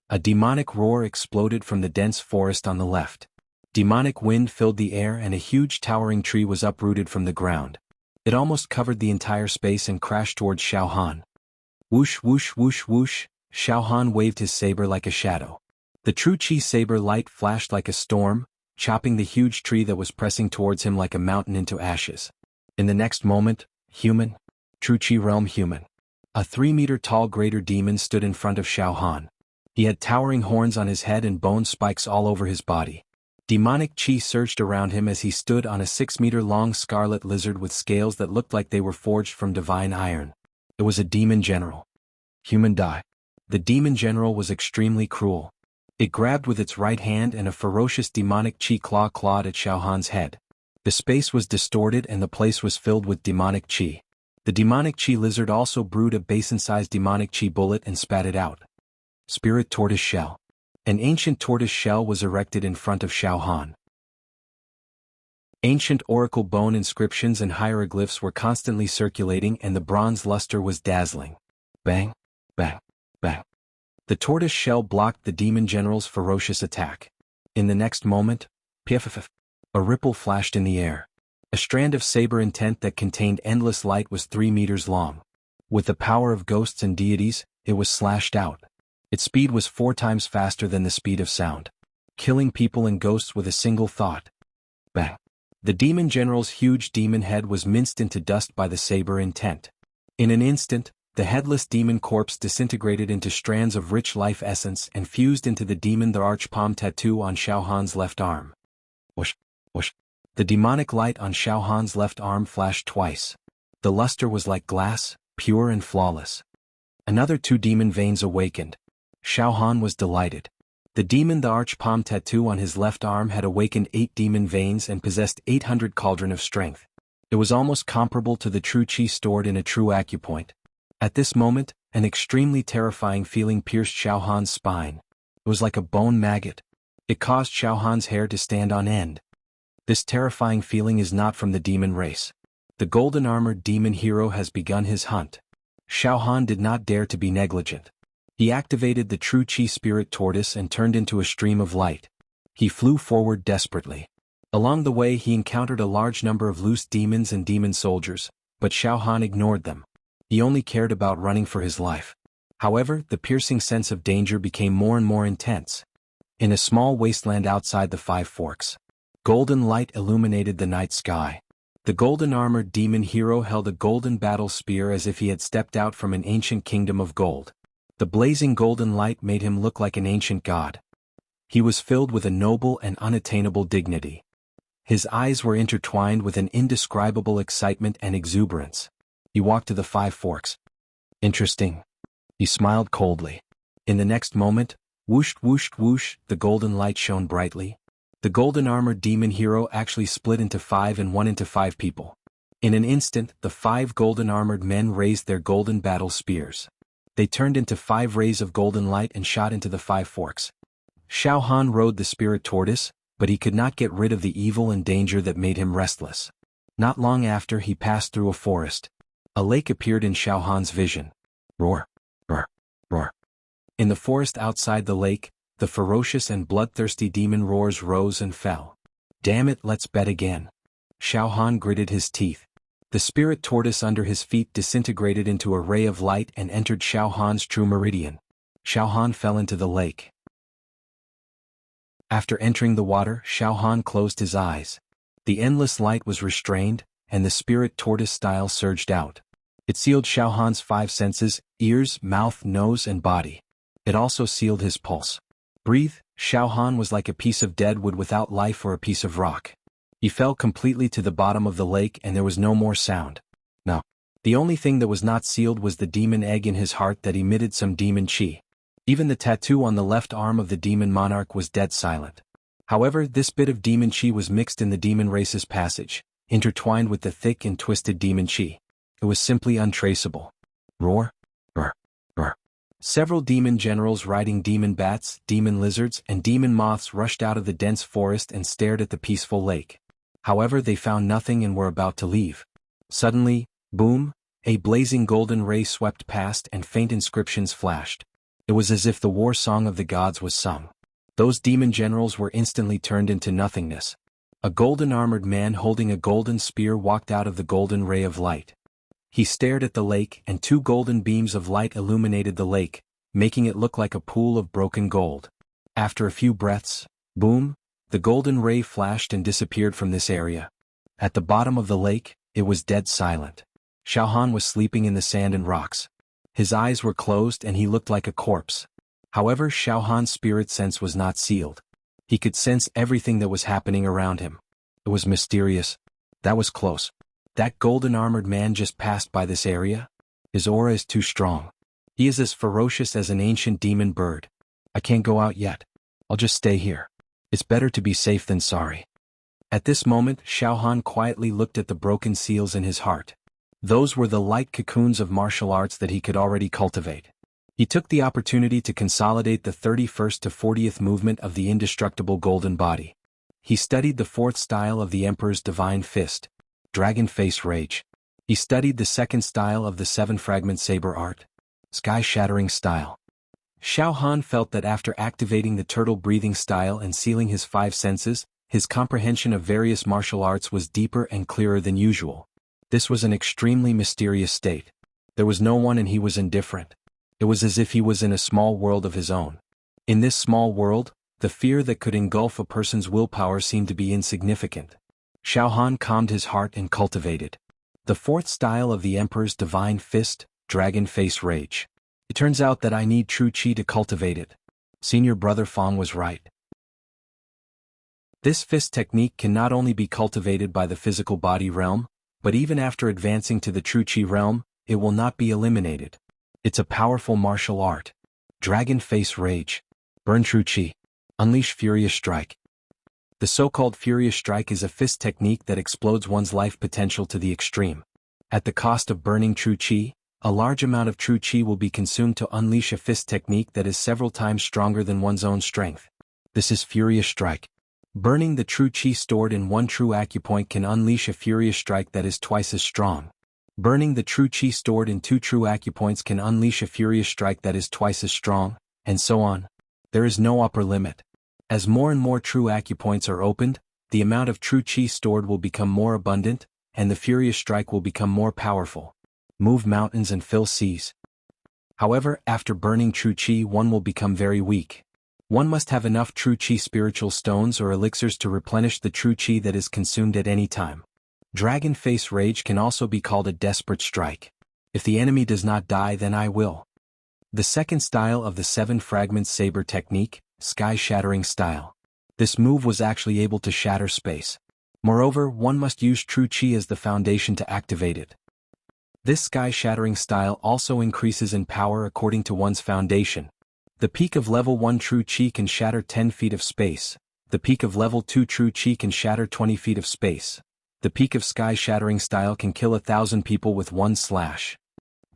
A demonic roar exploded from the dense forest on the left. Demonic wind filled the air and a huge towering tree was uprooted from the ground. It almost covered the entire space and crashed towards Xiao Han. Whoosh whoosh whoosh whoosh, Xiao Han waved his saber like a shadow. The true Qi saber light flashed like a storm, chopping the huge tree that was pressing towards him like a mountain into ashes. In the next moment, human, true Qi realm human. A 3-meter-tall greater demon stood in front of Xiao Han. He had towering horns on his head and bone spikes all over his body. Demonic qi surged around him as he stood on a 6-meter-long scarlet lizard with scales that looked like they were forged from divine iron. It was a demon general. Human die. The demon general was extremely cruel. It grabbed with its right hand and a ferocious demonic qi claw clawed at Xiao Han's head. The space was distorted and the place was filled with demonic qi. The demonic qi lizard also brewed a basin-sized demonic qi bullet and spat it out. Spirit tortoise shell. An ancient tortoise shell was erected in front of Xiao Han. Ancient oracle bone inscriptions and hieroglyphs were constantly circulating and the bronze luster was dazzling. Bang, bang, bang. The tortoise shell blocked the demon general's ferocious attack. In the next moment, piff, a ripple flashed in the air. A strand of saber intent that contained endless light was 3 meters long. With the power of ghosts and deities, it was slashed out. Its speed was 4 times faster than the speed of sound, killing people and ghosts with a single thought. Bang. The demon general's huge demon head was minced into dust by the saber intent. In an instant, the headless demon corpse disintegrated into strands of rich life essence and fused into the demon the archpalm tattoo on Xiao Han's left arm. Whoosh, whoosh. The demonic light on Xiao Han's left arm flashed twice. The luster was like glass, pure and flawless. Another 2 demon veins awakened. Xiao Han was delighted. The demon the archpalm tattoo on his left arm had awakened 8 demon veins and possessed 800 cauldron of strength. It was almost comparable to the true qi stored in a true acupoint. At this moment, an extremely terrifying feeling pierced Xiao Han's spine. It was like a bone maggot. It caused Xiao Han's hair to stand on end. This terrifying feeling is not from the demon race. The golden-armored demon hero has begun his hunt. Xiao Han did not dare to be negligent. He activated the true Qi spirit tortoise and turned into a stream of light. He flew forward desperately. Along the way he encountered a large number of loose demons and demon soldiers, but Xiao Han ignored them. He only cared about running for his life. However, the piercing sense of danger became more and more intense. In a small wasteland outside the 5 forks, golden light illuminated the night sky. The golden-armored demon hero held a golden battle spear as if he had stepped out from an ancient kingdom of gold. The blazing golden light made him look like an ancient god. He was filled with a noble and unattainable dignity. His eyes were intertwined with an indescribable excitement and exuberance. He walked to the 5 forks. Interesting. He smiled coldly. In the next moment, whoosh whoosh whoosh, the golden light shone brightly. The golden-armored demon hero actually split into 5 and 1 into 5 people. In an instant, the 5 golden-armored men raised their golden battle spears. They turned into 5 rays of golden light and shot into the 5 forks. Xiao Han rode the spirit tortoise, but he could not get rid of the evil and danger that made him restless. Not long after he passed through a forest. A lake appeared in Xiao Han's vision. Roar, roar, roar. In the forest outside the lake, the ferocious and bloodthirsty demon roars rose and fell. Damn it, let's bet again. Xiao Han gritted his teeth. The spirit tortoise under his feet disintegrated into a ray of light and entered Xiao Han's true meridian. Xiao Han fell into the lake. After entering the water, Xiao Han closed his eyes. The endless light was restrained, and the spirit tortoise style surged out. It sealed Xiao Han's 5 senses, ears, mouth, nose, and body. It also sealed his pulse. Breathe. Xiao Han was like a piece of dead wood without life or a piece of rock. He fell completely to the bottom of the lake and there was no more sound. No. The only thing that was not sealed was the demon egg in his heart that emitted some demon chi. Even the tattoo on the left arm of the demon monarch was dead silent. However, this bit of demon chi was mixed in the demon race's passage, intertwined with the thick and twisted demon chi. It was simply untraceable. Roar, roar, roar. Several demon generals riding demon bats, demon lizards, and demon moths rushed out of the dense forest and stared at the peaceful lake. However, they found nothing and were about to leave. Suddenly, boom, a blazing golden ray swept past and faint inscriptions flashed. It was as if the war song of the gods was sung. Those demon generals were instantly turned into nothingness. A golden-armored man holding a golden spear walked out of the golden ray of light. He stared at the lake and 2 golden beams of light illuminated the lake, making it look like a pool of broken gold. After a few breaths, boom, the golden ray flashed and disappeared from this area. At the bottom of the lake, it was dead silent. Xiao Han was sleeping in the sand and rocks. His eyes were closed and he looked like a corpse. However, Xiao Han's spirit sense was not sealed. He could sense everything that was happening around him. It was mysterious. That was close. That golden-armored man just passed by this area? His aura is too strong. He is as ferocious as an ancient demon bird. I can't go out yet. I'll just stay here. It's better to be safe than sorry. At this moment, Xiao Han quietly looked at the broken seals in his heart. Those were the light cocoons of martial arts that he could already cultivate. He took the opportunity to consolidate the 31st to 40th movement of the indestructible golden body. He studied the 4th style of the Emperor's Divine Fist, Dragon Face Rage. He studied the 2nd style of the 7-fragment saber art, Sky-Shattering Style. Xiao Han felt that after activating the turtle-breathing style and sealing his 5 senses, his comprehension of various martial arts was deeper and clearer than usual. This was an extremely mysterious state. There was no one and he was indifferent. It was as if he was in a small world of his own. In this small world, the fear that could engulf a person's willpower seemed to be insignificant. Xiao Han calmed his heart and cultivated the 4th style of the Emperor's Divine Fist, Dragon Face Rage. It turns out that I need true chi to cultivate it. Senior Brother Fong was right. This fist technique can not only be cultivated by the physical body realm, but even after advancing to the true chi realm, it will not be eliminated. It's a powerful martial art. Dragon Face Rage. Burn true chi. Unleash Furious Strike. The so-called Furious Strike is a fist technique that explodes one's life potential to the extreme. At the cost of burning true chi, a large amount of true chi will be consumed to unleash a fist technique that is several times stronger than one's own strength. This is Furious Strike. Burning the true chi stored in 1 true acupoint can unleash a Furious Strike that is twice as strong. Burning the true chi stored in 2 true acupoints can unleash a Furious Strike that is twice as strong, and so on. There is no upper limit. As more and more true acupoints are opened, the amount of true chi stored will become more abundant, and the Furious Strike will become more powerful. Move mountains and fill seas. However, after burning true chi, one will become very weak. One must have enough true chi spiritual stones or elixirs to replenish the true chi that is consumed at any time. Dragon Face Rage can also be called a desperate strike. If the enemy does not die, then I will. The 2nd style of the 7-fragment saber technique, Sky-Shattering Style. This move was actually able to shatter space. Moreover, one must use true chi as the foundation to activate it. This Sky-Shattering Style also increases in power according to one's foundation. The peak of level 1 true chi can shatter 10 feet of space. The peak of level 2 true chi can shatter 20 feet of space. The peak of Sky-Shattering Style can kill 1,000 people with one slash.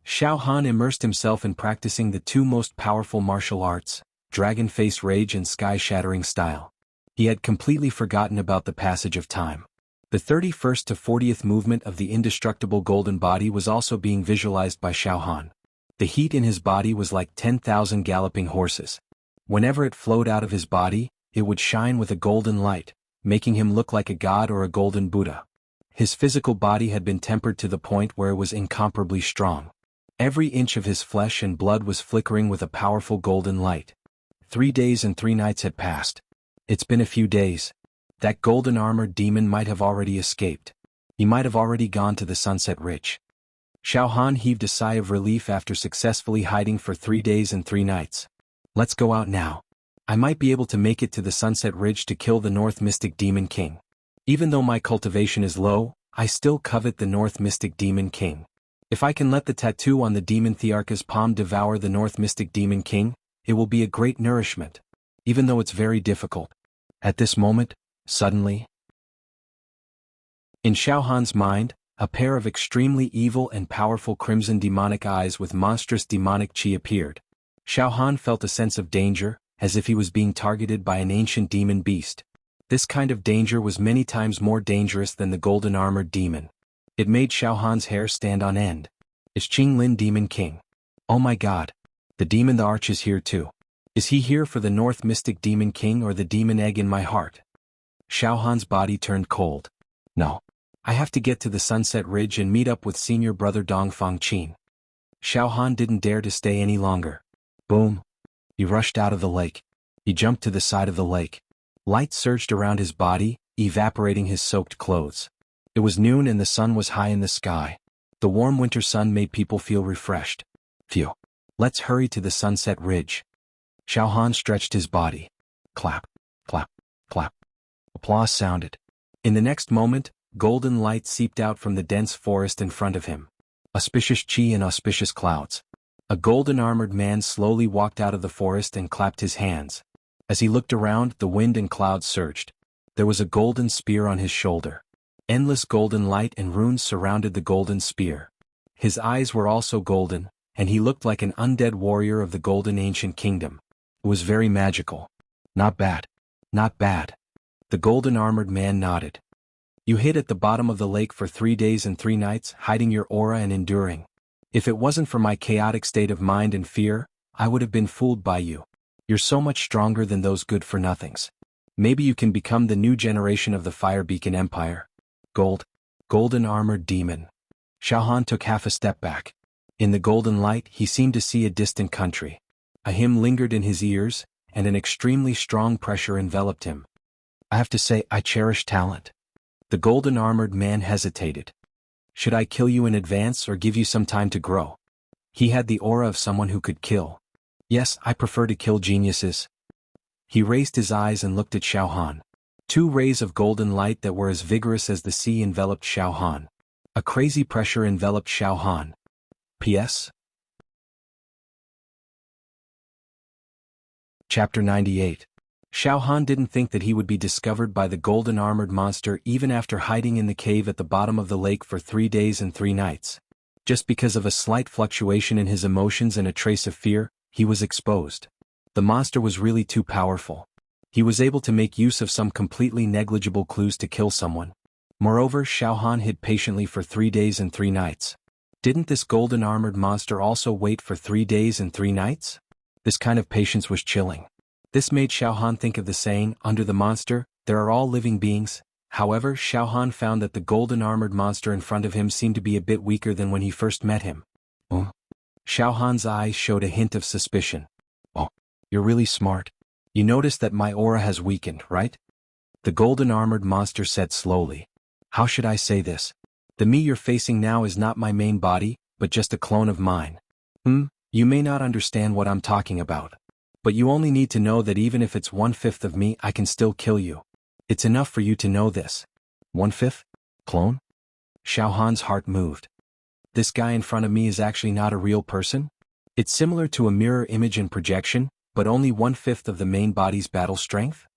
Xiao Han immersed himself in practicing the two most powerful martial arts, Dragon Face Rage and Sky-Shattering Style. He had completely forgotten about the passage of time. The 31st to 40th movement of the indestructible golden body was also being visualized by Xiao Han. The heat in his body was like 10,000 galloping horses. Whenever it flowed out of his body, it would shine with a golden light, making him look like a god or a golden Buddha. His physical body had been tempered to the point where it was incomparably strong. Every inch of his flesh and blood was flickering with a powerful golden light. 3 days and 3 nights had passed. It's been a few days. That golden-armored demon might have already escaped. He might have already gone to the Sunset Ridge. Xiao Han heaved a sigh of relief after successfully hiding for 3 days and 3 nights. Let's go out now. I might be able to make it to the Sunset Ridge to kill the North Mystic Demon King. Even though my cultivation is low, I still covet the North Mystic Demon King. If I can let the tattoo on the Demon Thearka's palm devour the North Mystic Demon King, it will be a great nourishment. Even though it's very difficult. At this moment, suddenly, in Xiao Han's mind, a pair of extremely evil and powerful crimson demonic eyes with monstrous demonic chi appeared. Xiao Han felt a sense of danger, as if he was being targeted by an ancient demon beast. This kind of danger was many times more dangerous than the golden-armored demon. It made Xiao Han's hair stand on end. It's Qinglin Demon King. Oh my god. The demon the Arch is here too. Is he here for the North Mystic Demon King or the demon egg in my heart? Xiao Han's body turned cold. No. I have to get to the Sunset Ridge and meet up with senior brother Dongfang Qin. Xiao Han didn't dare to stay any longer. Boom. He rushed out of the lake. He jumped to the side of the lake. Light surged around his body, evaporating his soaked clothes. It was noon and the sun was high in the sky. The warm winter sun made people feel refreshed. Phew. Let's hurry to the Sunset Ridge. Xiao Han stretched his body. Clap, clap, clap. Applause sounded. In the next moment, golden light seeped out from the dense forest in front of him. Auspicious chi and auspicious clouds. A golden-armored man slowly walked out of the forest and clapped his hands. As he looked around, the wind and clouds surged. There was a golden spear on his shoulder. Endless golden light and runes surrounded the golden spear. His eyes were also golden, and he looked like an undead warrior of the golden ancient kingdom. It was very magical. Not bad. Not bad. The golden-armored man nodded. You hid at the bottom of the lake for 3 days and 3 nights, hiding your aura and enduring. If it wasn't for my chaotic state of mind and fear, I would have been fooled by you. You're so much stronger than those good-for-nothings. Maybe you can become the new generation of the Fire Beacon Empire. Golden-armored demon. Xiao Han took half a step back. In the golden light, he seemed to see a distant country. A hymn lingered in his ears, and an extremely strong pressure enveloped him. I have to say, I cherish talent. The golden-armored man hesitated. Should I kill you in advance or give you some time to grow? He had the aura of someone who could kill. Yes, I prefer to kill geniuses. He raised his eyes and looked at Xiao Han. 2 rays of golden light that were as vigorous as the sea enveloped Xiao Han. A crazy pressure enveloped Xiao Han. P.S. Chapter 98. Xiao Han didn't think that he would be discovered by the golden-armored monster even after hiding in the cave at the bottom of the lake for 3 days and 3 nights. Just because of a slight fluctuation in his emotions and a trace of fear, he was exposed. The monster was really too powerful. He was able to make use of some completely negligible clues to kill someone. Moreover, Xiao Han hid patiently for 3 days and 3 nights. Didn't this golden-armored monster also wait for 3 days and 3 nights? This kind of patience was chilling. This made Xiao Han think of the saying, under the monster, there are all living beings. However, Xiao Han found that the golden-armored monster in front of him seemed to be a bit weaker than when he first met him. Oh. Xiao Han's eyes showed a hint of suspicion. Oh, you're really smart. You notice that my aura has weakened, right? The golden-armored monster said slowly. How should I say this? The me you're facing now is not my main body, but just a clone of mine. You may not understand what I'm talking about. But you only need to know that even if it's 1/5 of me, I can still kill you. It's enough for you to know this. 1/5? Clone? Xiao Han's heart moved. This guy in front of me is actually not a real person? It's similar to a mirror image and projection, but only 1/5 of the main body's battle strength?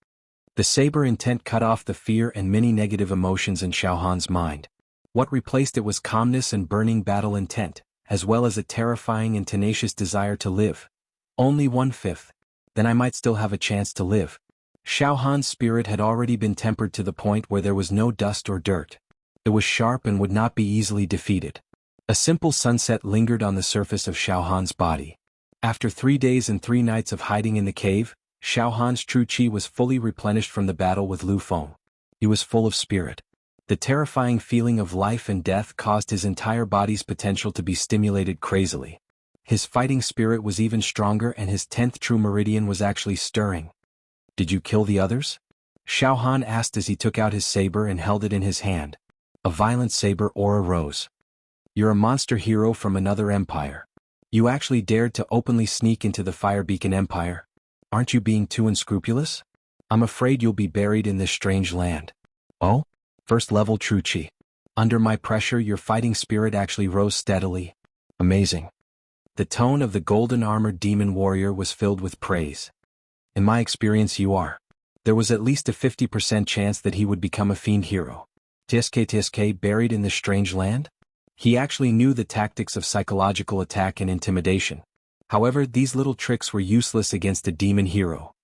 The saber intent cut off the fear and many negative emotions in Xiao Han's mind. What replaced it was calmness and burning battle intent, as well as a terrifying and tenacious desire to live. Only 1/5. Then I might still have a chance to live. Xiao Han's spirit had already been tempered to the point where there was no dust or dirt. It was sharp and would not be easily defeated. A simple sunset lingered on the surface of Xiao Han's body. After 3 days and 3 nights of hiding in the cave, Xiao Han's true qi was fully replenished from the battle with Lu Feng. He was full of spirit. The terrifying feeling of life and death caused his entire body's potential to be stimulated crazily. His fighting spirit was even stronger and his 10th true meridian was actually stirring. "Did you kill the others?" Xiao Han asked as he took out his saber and held it in his hand. A violent saber aura rose. "You're a monster hero from another empire. You actually dared to openly sneak into the Fire Beacon Empire. Aren't you being too unscrupulous? I'm afraid you'll be buried in this strange land." "Oh? First level true qi. Under my pressure your fighting spirit actually rose steadily. Amazing." The tone of the golden-armored demon warrior was filled with praise. "In my experience you are." There was at least a 50% chance that he would become a fiend hero. TSK buried in this strange land? He actually knew the tactics of psychological attack and intimidation. However, these little tricks were useless against a demon hero.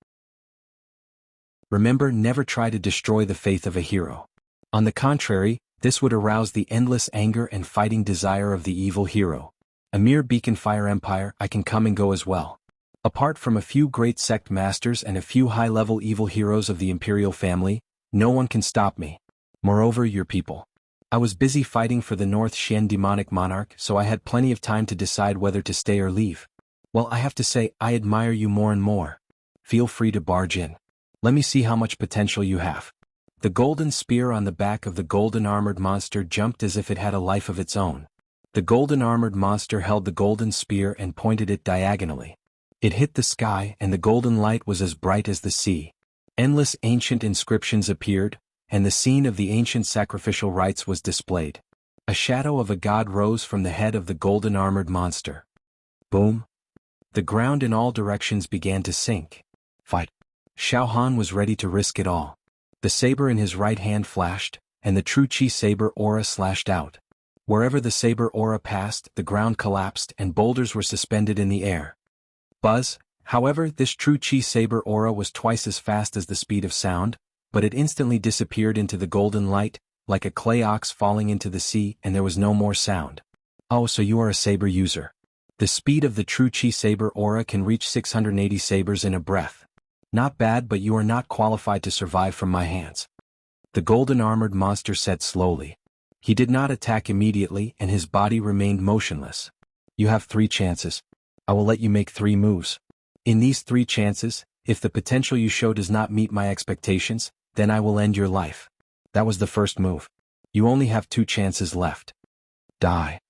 Remember, never try to destroy the faith of a hero. On the contrary, this would arouse the endless anger and fighting desire of the evil hero. A mere beacon fire empire, I can come and go as well. Apart from a few great sect masters and a few high-level evil heroes of the imperial family, no one can stop me. Moreover, your people. I was busy fighting for the North Xian demonic monarch, so I had plenty of time to decide whether to stay or leave. Well, I have to say, I admire you more and more. Feel free to barge in. Let me see how much potential you have. The golden spear on the back of the golden-armored monster jumped as if it had a life of its own. The golden-armored monster held the golden spear and pointed it diagonally. It hit the sky and the golden light was as bright as the sea. Endless ancient inscriptions appeared, and the scene of the ancient sacrificial rites was displayed. A shadow of a god rose from the head of the golden-armored monster. Boom! The ground in all directions began to sink. Fight! Xiao Han was ready to risk it all. The saber in his right hand flashed, and the true qi saber aura slashed out. Wherever the saber aura passed, the ground collapsed and boulders were suspended in the air. Buzz! However, this true qi saber aura was twice as fast as the speed of sound, but it instantly disappeared into the golden light, like a clay ox falling into the sea, and there was no more sound. Oh, so you are a saber user. The speed of the true qi saber aura can reach 680 sabers in a breath. Not bad, but you are not qualified to survive from my hands. The golden-armored monster said slowly. He did not attack immediately and his body remained motionless. You have 3 chances. I will let you make 3 moves. In these 3 chances, if the potential you show does not meet my expectations, then I will end your life. That was the first move. You only have 2 chances left. Die.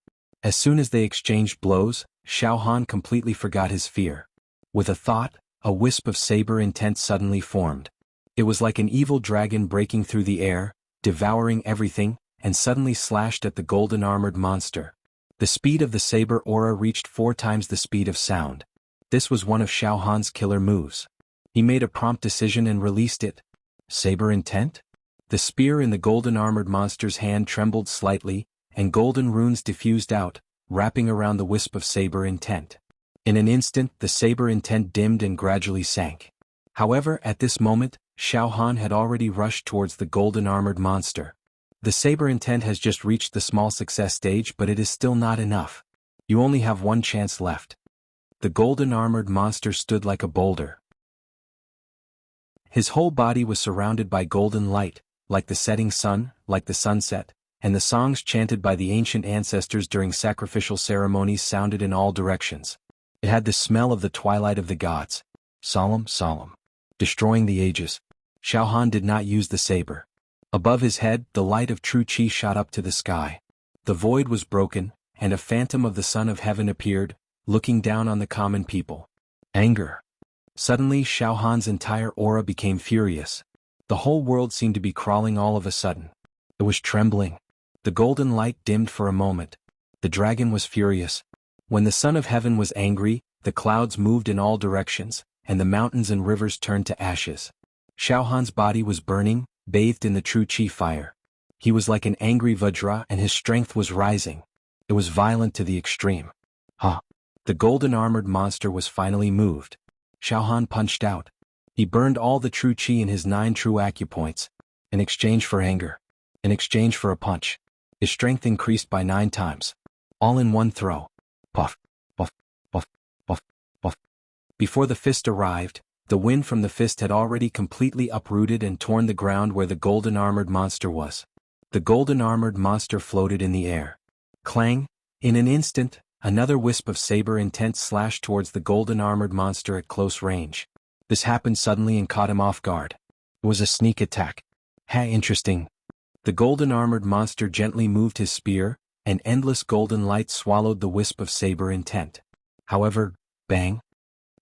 As soon as they exchanged blows, Xiao Han completely forgot his fear. With a thought, a wisp of saber intent suddenly formed. It was like an evil dragon breaking through the air, devouring everything, and suddenly slashed at the golden-armored monster. The speed of the saber aura reached 4 times the speed of sound. This was one of Xiao Han's killer moves. He made a prompt decision and released it. Saber intent? The spear in the golden-armored monster's hand trembled slightly, and golden runes diffused out, wrapping around the wisp of saber intent. In an instant, the saber intent dimmed and gradually sank. However, at this moment, Xiao Han had already rushed towards the golden-armored monster. The saber intent has just reached the small success stage, but it is still not enough. You only have 1 chance left. The golden-armored monster stood like a boulder. His whole body was surrounded by golden light, like the setting sun, like the sunset, and the songs chanted by the ancient ancestors during sacrificial ceremonies sounded in all directions. It had the smell of the twilight of the gods. Solemn, solemn. Destroying the ages. Xiao Han did not use the saber. Above his head, the light of true qi shot up to the sky. The void was broken, and a phantom of the Son of Heaven appeared, looking down on the common people. Anger. Suddenly, Xiao Han's entire aura became furious. The whole world seemed to be crawling all of a sudden. It was trembling. The golden light dimmed for a moment. The dragon was furious. When the Son of Heaven was angry, the clouds moved in all directions, and the mountains and rivers turned to ashes. Xiao Han's body was burning, bathed in the true qi fire. He was like an angry Vajra and his strength was rising. It was violent to the extreme. Huh. The golden armored monster was finally moved. Xiaohan punched out. He burned all the true qi in his 9 true acupoints. In exchange for anger. In exchange for a punch. His strength increased by 9 times. All in one throw. Puff, puff, puff, puff, puff. Before the fist arrived, the wind from the fist had already completely uprooted and torn the ground where the golden armored monster was. The golden armored monster floated in the air. Clang! In an instant, another wisp of saber intent slashed towards the golden armored monster at close range. This happened suddenly and caught him off guard. It was a sneak attack. Interesting. The golden armored monster gently moved his spear, and endless golden light swallowed the wisp of saber intent. However, bang!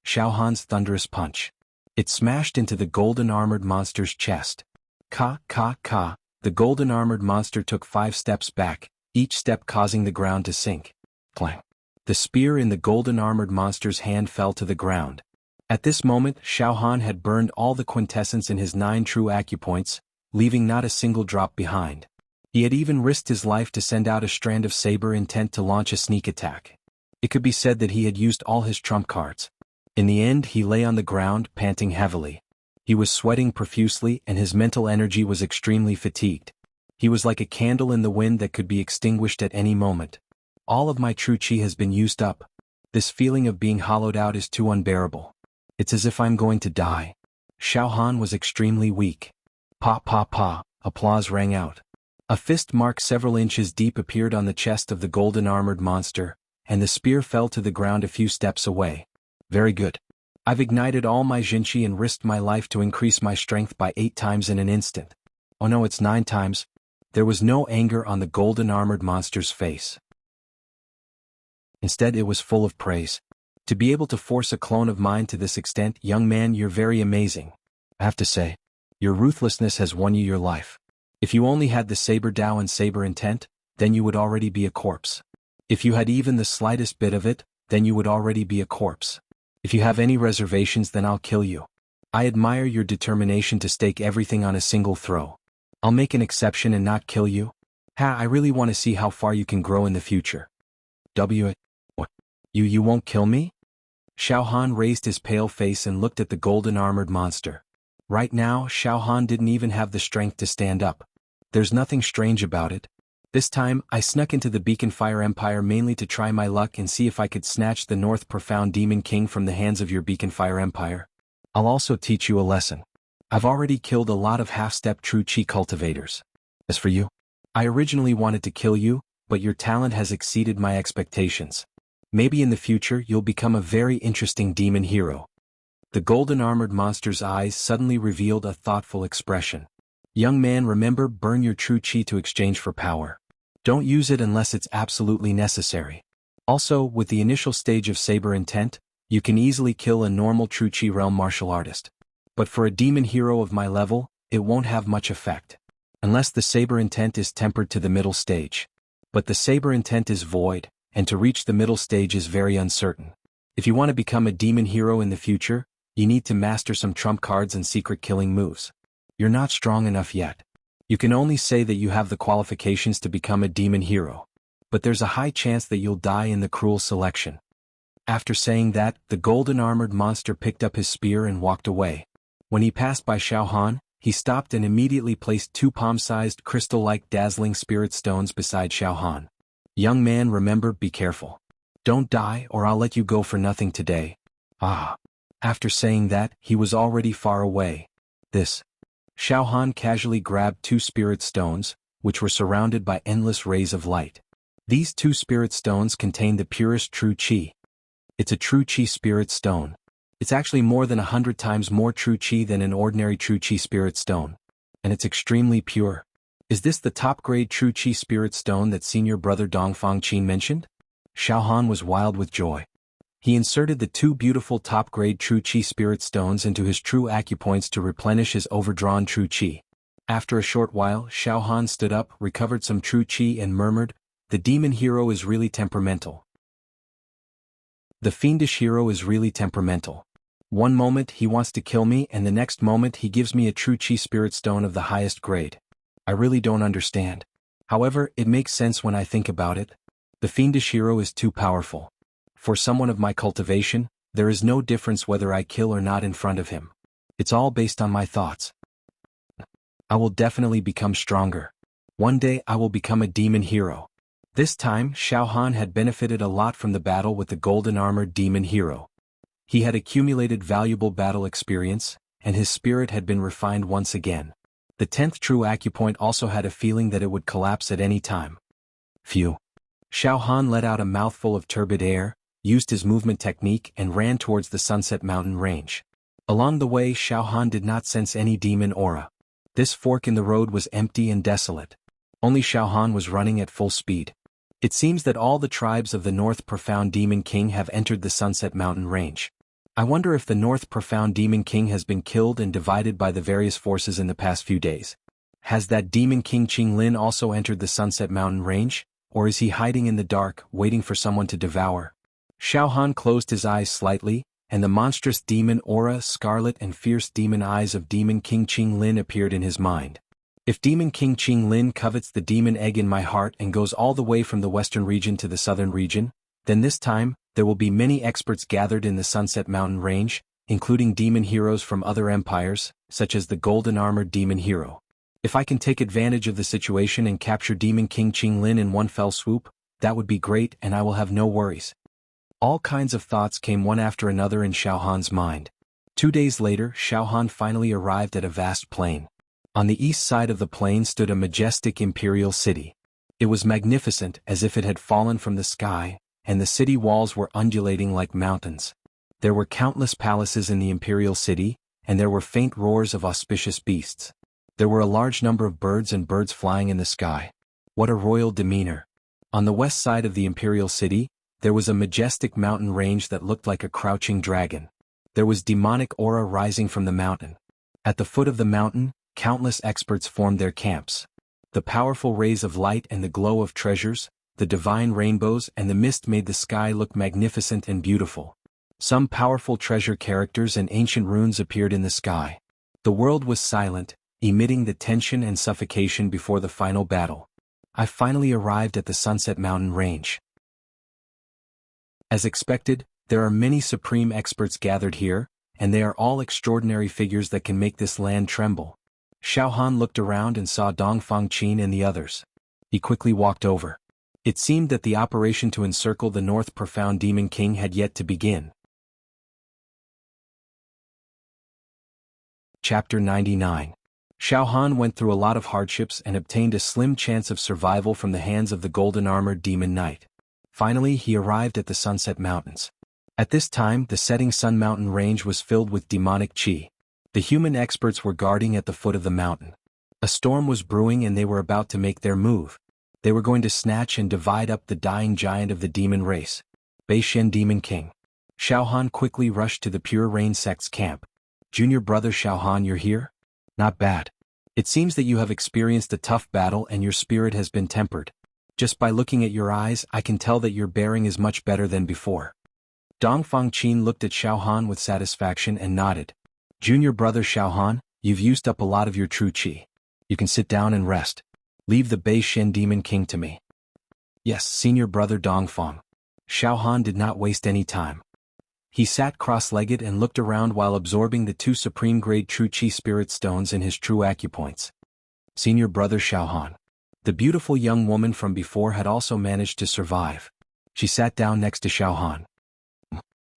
Xiaohan's thunderous punch. It smashed into the golden armored monster's chest. Ka, ka, ka. The golden armored monster took 5 steps back, each step causing the ground to sink. Clang. The spear in the golden armored monster's hand fell to the ground. At this moment, Xiaohan had burned all the quintessence in his 9 true acupoints, leaving not a single drop behind. He had even risked his life to send out a strand of saber intent to launch a sneak attack. It could be said that he had used all his trump cards. In the end, he lay on the ground, panting heavily. He was sweating profusely and his mental energy was extremely fatigued. He was like a candle in the wind that could be extinguished at any moment. All of my true qi has been used up. This feeling of being hollowed out is too unbearable. It's as if I'm going to die. Xiaohan was extremely weak. Pa pa pa, applause rang out. A fist mark several inches deep appeared on the chest of the golden armored monster, and the spear fell to the ground a few steps away. Very good. I've ignited all my jinqi and risked my life to increase my strength by 8 times in an instant. Oh no, it's 9 times. There was no anger on the golden armored monster's face. Instead, it was full of praise. To be able to force a clone of mine to this extent, young man, you're very amazing. I have to say, your ruthlessness has won you your life. If you only had the saber Dao and saber intent, then you would already be a corpse. If you had even the slightest bit of it, then you would already be a corpse. If you have any reservations, then I'll kill you. I admire your determination to stake everything on a single throw. I'll make an exception and not kill you. I really want to see how far you can grow in the future. What? You won't kill me? Xiaohan raised his pale face and looked at the golden armored monster. Right now, Xiaohan didn't even have the strength to stand up. There's nothing strange about it. This time, I snuck into the Beacon Fire Empire mainly to try my luck and see if I could snatch the North Profound Demon King from the hands of your Beacon Fire Empire. I'll also teach you a lesson. I've already killed a lot of half-step true qi cultivators. As for you, I originally wanted to kill you, but your talent has exceeded my expectations. Maybe in the future you'll become a very interesting demon hero. The golden armored monster's eyes suddenly revealed a thoughtful expression. Young man, remember, burn your true qi to exchange for power. Don't use it unless it's absolutely necessary. Also, with the initial stage of saber intent, you can easily kill a normal true qi realm martial artist. But for a demon hero of my level, it won't have much effect. Unless the saber intent is tempered to the middle stage. But the saber intent is void, and to reach the middle stage is very uncertain. If you want to become a demon hero in the future, you need to master some trump cards and secret killing moves. You're not strong enough yet. You can only say that you have the qualifications to become a demon hero. But there's a high chance that you'll die in the cruel selection. After saying that, the golden armored monster picked up his spear and walked away. When he passed by Xiaohan, he stopped and immediately placed 2 palm-sized crystal-like dazzling spirit stones beside Xiaohan. Young man, remember, be careful. Don't die or I'll let you go for nothing today. After saying that, he was already far away. Xiaohan casually grabbed 2 spirit stones, which were surrounded by endless rays of light. These 2 spirit stones contain the purest true qi. It's a true qi spirit stone. It's actually more than 100 times more true qi than an ordinary true qi spirit stone. And it's extremely pure. Is this the top-grade true qi spirit stone that senior brother Dongfang Qin mentioned? Xiaohan was wild with joy. He inserted the 2 beautiful top-grade true qi spirit stones into his true acupoints to replenish his overdrawn true qi. After a short while, Xiaohan stood up, recovered some true qi and murmured, "The demon hero is really temperamental. The fiendish hero is really temperamental. One moment he wants to kill me and the next moment he gives me a true qi spirit stone of the highest grade. I really don't understand. However, it makes sense when I think about it. The fiendish hero is too powerful. For someone of my cultivation, there is no difference whether I kill or not in front of him. It's all based on my thoughts. I will definitely become stronger. One day I will become a demon hero. This time, Xiao Han had benefited a lot from the battle with the golden-armored demon hero. He had accumulated valuable battle experience, and his spirit had been refined once again. The 10th true acupoint also had a feeling that it would collapse at any time. Phew. Xiao Han let out a mouthful of turbid air, used his movement technique and ran towards the Sunset Mountain range. Along the way, Xiao Han did not sense any demon aura. This fork in the road was empty and desolate. Only Xiao Han was running at full speed. It seems that all the tribes of the North Profound Demon King have entered the Sunset Mountain range. I wonder if the North Profound Demon King has been killed and divided by the various forces in the past few days. Has that Demon King Qinglin also entered the Sunset Mountain range, or is he hiding in the dark, waiting for someone to devour? Xiao Han closed his eyes slightly, and the monstrous demon aura, scarlet and fierce demon eyes of Demon King Qinglin appeared in his mind. If Demon King Qinglin covets the demon egg in my heart and goes all the way from the western region to the southern region, then this time, there will be many experts gathered in the Sunset Mountain range, including demon heroes from other empires, such as the golden-armored demon hero. If I can take advantage of the situation and capture Demon King Qinglin in one fell swoop, that would be great and I will have no worries. All kinds of thoughts came one after another in Xiao Han's mind. 2 days later, Xiao Han finally arrived at a vast plain. On the east side of the plain stood a majestic imperial city. It was magnificent as if it had fallen from the sky, and the city walls were undulating like mountains. There were countless palaces in the imperial city, and there were faint roars of auspicious beasts. There were a large number of birds and birds flying in the sky. What a royal demeanor. On the west side of the imperial city, there was a majestic mountain range that looked like a crouching dragon. There was demonic aura rising from the mountain. At the foot of the mountain, countless experts formed their camps. The powerful rays of light and the glow of treasures, the divine rainbows and the mist made the sky look magnificent and beautiful. Some powerful treasure characters and ancient runes appeared in the sky. The world was silent, emitting the tension and suffocation before the final battle. I finally arrived at the Sunset Mountain range. As expected, there are many supreme experts gathered here, and they are all extraordinary figures that can make this land tremble. Xiao Han looked around and saw Dongfang Qin and the others. He quickly walked over. It seemed that the operation to encircle the North Profound Demon King had yet to begin. Chapter 99. Xiao Han went through a lot of hardships and obtained a slim chance of survival from the hands of the golden-armored demon knight. Finally, he arrived at the Sunset Mountains. At this time, the setting Sun Mountain range was filled with demonic qi. The human experts were guarding at the foot of the mountain. A storm was brewing and they were about to make their move. They were going to snatch and divide up the dying giant of the demon race, Bei Shen Demon King. Xiao Han quickly rushed to the Pure Rain sect's camp. Junior brother Xiao Han, you're here? Not bad. It seems that you have experienced a tough battle and your spirit has been tempered. Just by looking at your eyes, I can tell that your bearing is much better than before. Dongfang Qin looked at Xiao Han with satisfaction and nodded. Junior brother Xiao Han, you've used up a lot of your true qi. You can sit down and rest. Leave the Bei Shen Demon King to me. Yes, senior brother Dongfang. Xiao Han did not waste any time. He sat cross-legged and looked around while absorbing the 2 supreme-grade true qi spirit stones in his true acupoints. Senior brother Xiao Han. The beautiful young woman from before had also managed to survive. She sat down next to Xiao Han.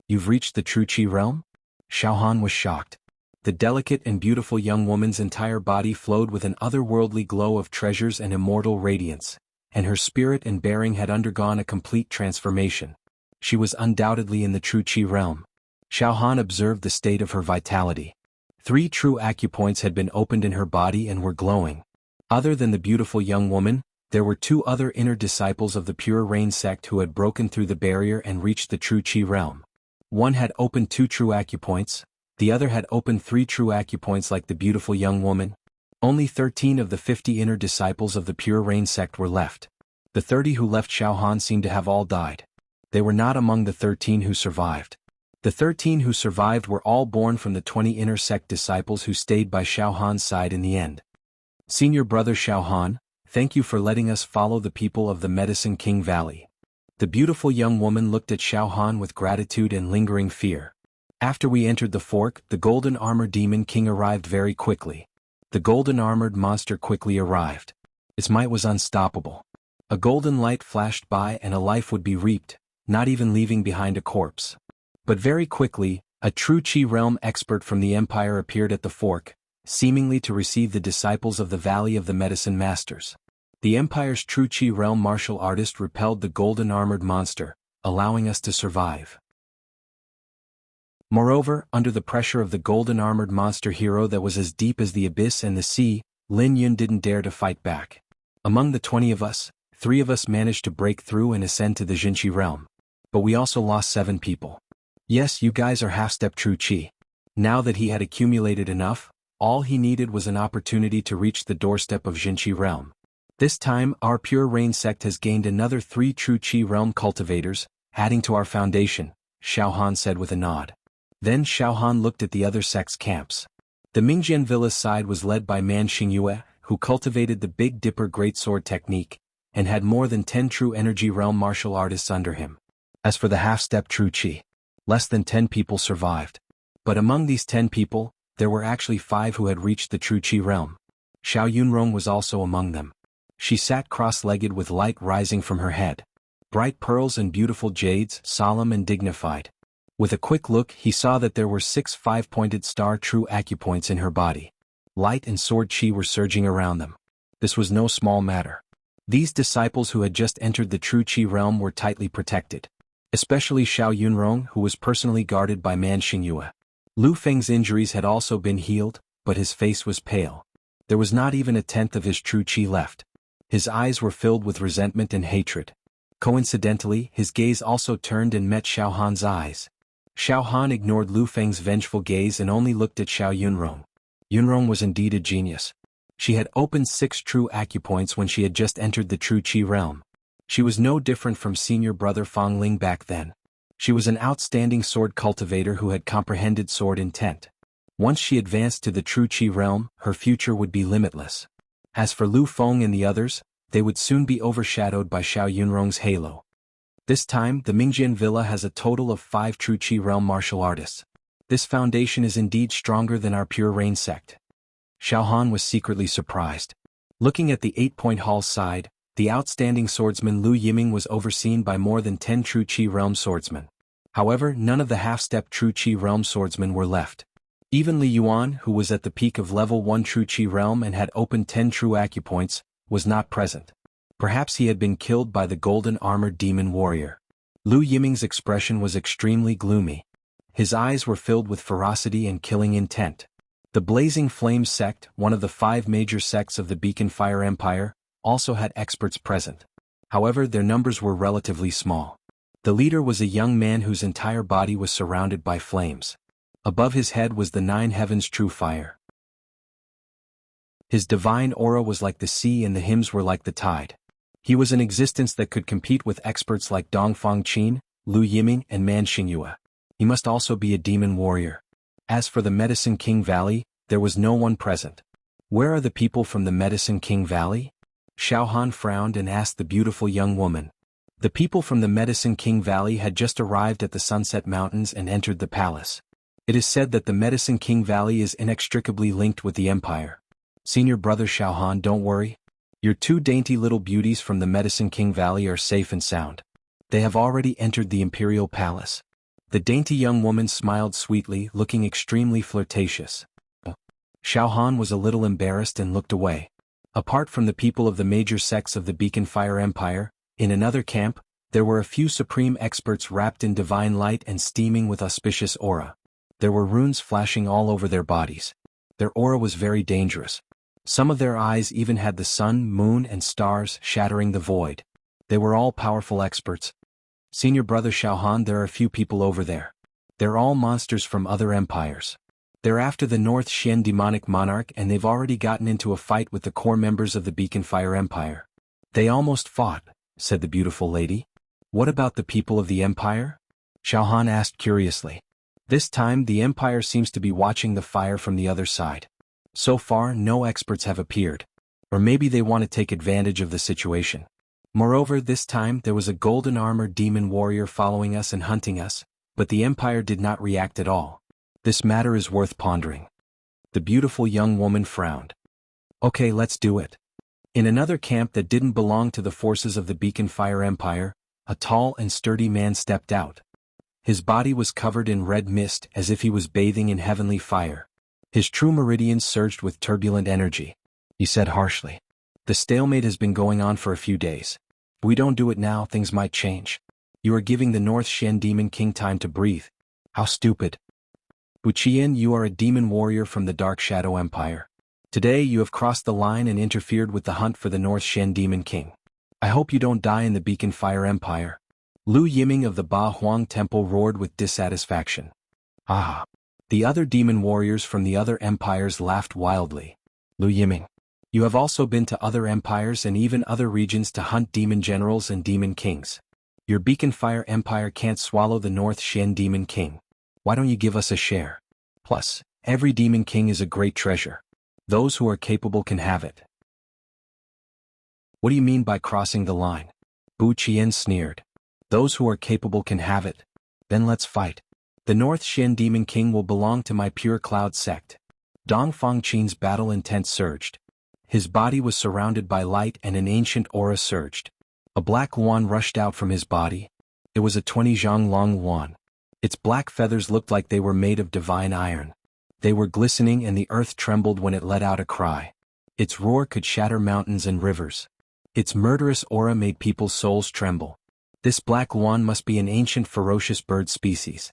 You've reached the true qi realm? Xiao Han was shocked. The delicate and beautiful young woman's entire body flowed with an otherworldly glow of treasures and immortal radiance, and her spirit and bearing had undergone a complete transformation. She was undoubtedly in the true qi realm. Xiao Han observed the state of her vitality. 3 true acupoints had been opened in her body and were glowing. Other than the beautiful young woman, there were 2 other inner disciples of the Pure Rain sect who had broken through the barrier and reached the true qi realm. One had opened 2 true acupoints, the other had opened 3 true acupoints like the beautiful young woman. Only 13 of the 50 inner disciples of the Pure Rain sect were left. The 30 who left Xiao Han seemed to have all died. They were not among the 13 who survived. The 13 who survived were all born from the 20 inner sect disciples who stayed by Xiao Han's side in the end. Senior brother Xiao Han, thank you for letting us follow the people of the Medicine King Valley. The beautiful young woman looked at Xiao Han with gratitude and lingering fear. After we entered the fork, the golden armored demon king arrived very quickly. The golden armored monster quickly arrived. Its might was unstoppable. A golden light flashed by and a life would be reaped, not even leaving behind a corpse. But very quickly, a true Qi realm expert from the empire appeared at the fork, seemingly to receive the disciples of the Valley of the Medicine Masters. The empire's true Qi realm martial artist repelled the golden armored monster, allowing us to survive. Moreover, under the pressure of the golden armored monster hero that was as deep as the abyss and the sea, Lin Yun didn't dare to fight back. Among the 20 of us, 3 of us managed to break through and ascend to the Jinqi realm. But we also lost 7 people. Yes, you guys are half-step true Qi. Now that he had accumulated enough, all he needed was an opportunity to reach the doorstep of Jinqi realm. This time, our Pure Rain sect has gained another 3 true Qi realm cultivators, adding to our foundation, Xiao Han said with a nod. Then Xiao Han looked at the other sect's camps. The Mingjian Villa's side was led by Man Xingyue, who cultivated the Big Dipper Greatsword technique, and had more than 10 true energy realm martial artists under him. As for the half-step true Qi, less than 10 people survived. But among these 10 people, there were actually 5 who had reached the true Qi realm. Xiao Yunrong was also among them. She sat cross-legged with light rising from her head. Bright pearls and beautiful jades, solemn and dignified. With a quick look, he saw that there were 6 5-pointed star true acupoints in her body. Light and sword Qi were surging around them. This was no small matter. These disciples who had just entered the true Qi realm were tightly protected. Especially Xiao Yunrong, who was personally guarded by Man Xingyue. Lu Feng's injuries had also been healed, but his face was pale. There was not even a tenth of his true Qi left. His eyes were filled with resentment and hatred. Coincidentally, his gaze also turned and met Xiao Han's eyes. Xiao Han ignored Lu Feng's vengeful gaze and only looked at Xiao Yunrong. Yunrong was indeed a genius. She had opened 6 true acupoints when she had just entered the true Qi realm. She was no different from senior brother Fang Ling back then. She was an outstanding sword cultivator who had comprehended sword intent. Once she advanced to the true Qi realm, her future would be limitless. As for Lu Feng and the others, they would soon be overshadowed by Xiao Yunrong's halo. This time, the Mingjian Villa has a total of 5 true Qi realm martial artists. This foundation is indeed stronger than our Pure Rain sect. Xiao Han was secretly surprised. Looking at the 8-point hall side, the outstanding swordsman Lu Yiming was overseen by more than 10 true Qi realm swordsmen. However, none of the half-step true Qi realm swordsmen were left. Even Li Yuan, who was at the peak of level 1 true Qi realm and had opened 10 true acupoints, was not present. Perhaps he had been killed by the golden armored demon warrior. Lu Yiming's expression was extremely gloomy. His eyes were filled with ferocity and killing intent. The Blazing Flame sect, one of the 5 major sects of the Beacon Fire Empire, also had experts present. However, their numbers were relatively small. The leader was a young man whose entire body was surrounded by flames. Above his head was the 9 heavens true fire. His divine aura was like the sea and the hymns were like the tide. He was an existence that could compete with experts like Dongfang Qin, Lu Yiming and Man Xingyue. He must also be a demon warrior. As for the Medicine King Valley, there was no one present. Where are the people from the Medicine King Valley? Xiao Han frowned and asked the beautiful young woman. The people from the Medicine King Valley had just arrived at the Sunset Mountains and entered the palace. It is said that the Medicine King Valley is inextricably linked with the Empire. Senior brother Xiao Han, don't worry. Your 2 dainty little beauties from the Medicine King Valley are safe and sound. They have already entered the Imperial Palace. The dainty young woman smiled sweetly, looking extremely flirtatious. Xiao Han was a little embarrassed and looked away. Apart from the people of the major sects of the Beacon Fire Empire, in another camp, there were a few supreme experts wrapped in divine light and steaming with auspicious aura. There were runes flashing all over their bodies. Their aura was very dangerous. Some of their eyes even had the sun, moon and stars shattering the void. They were all powerful experts. Senior brother Xiao Han, there are a few people over there. They're all monsters from other empires. They're after the North Xian demonic monarch and they've already gotten into a fight with the core members of the Beacon Fire Empire. They almost fought, said the beautiful lady. What about the people of the Empire? Xiao Han asked curiously. This time the Empire seems to be watching the fire from the other side. So far, no experts have appeared. Or maybe they want to take advantage of the situation. Moreover, this time there was a golden-armored demon warrior following us and hunting us, but the Empire did not react at all. This matter is worth pondering. The beautiful young woman frowned. Okay, let's do it. In another camp that didn't belong to the forces of the Beacon Fire Empire, a tall and sturdy man stepped out. His body was covered in red mist as if he was bathing in heavenly fire. His true meridians surged with turbulent energy. He said harshly, "The stalemate has been going on for a few days. If we don't do it now, things might change. You are giving the North Shen Demon King time to breathe. How stupid. Wuxian, you are a demon warrior from the Dark Shadow Empire. Today you have crossed the line and interfered with the hunt for the North Shen Demon King. I hope you don't die in the Beacon Fire Empire." Lu Yiming of the Ba Huang Temple roared with dissatisfaction. Ah! The other demon warriors from the other empires laughed wildly. Lu Yiming, you have also been to other empires and even other regions to hunt demon generals and demon kings. Your Beacon Fire Empire can't swallow the North Shen Demon King. Why don't you give us a share? Plus, every demon king is a great treasure. Those who are capable can have it. What do you mean by crossing the line? Bu Qian sneered. Those who are capable can have it. Then let's fight. The North Shen Demon King will belong to my Pure Cloud sect. Dong Fangqin's battle intent surged. His body was surrounded by light and an ancient aura surged. A black wand rushed out from his body. It was a 20 zhang long wand. Its black feathers looked like they were made of divine iron. They were glistening and the earth trembled when it let out a cry. Its roar could shatter mountains and rivers. Its murderous aura made people's souls tremble. This black wand must be an ancient ferocious bird species.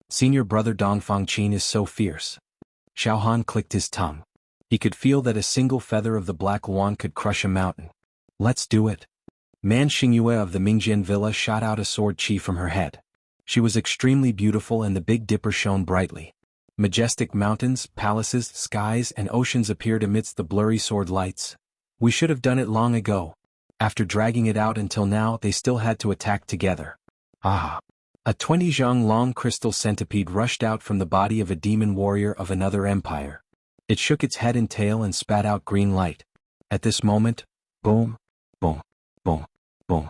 Senior brother Dong Fangqin is so fierce. Xiaohan clicked his tongue. He could feel that a single feather of the black wand could crush a mountain. Let's do it. Man Xingyue of the Mingjian Villa shot out a sword chi from her head. She was extremely beautiful and the Big Dipper shone brightly. Majestic mountains, palaces, skies, and oceans appeared amidst the blurry sword lights. We should have done it long ago. After dragging it out until now, they still had to attack together. Ah! A 20 zhang long crystal centipede rushed out from the body of a demon warrior of another empire. It shook its head and tail and spat out green light. At this moment, boom, boom, boom, boom.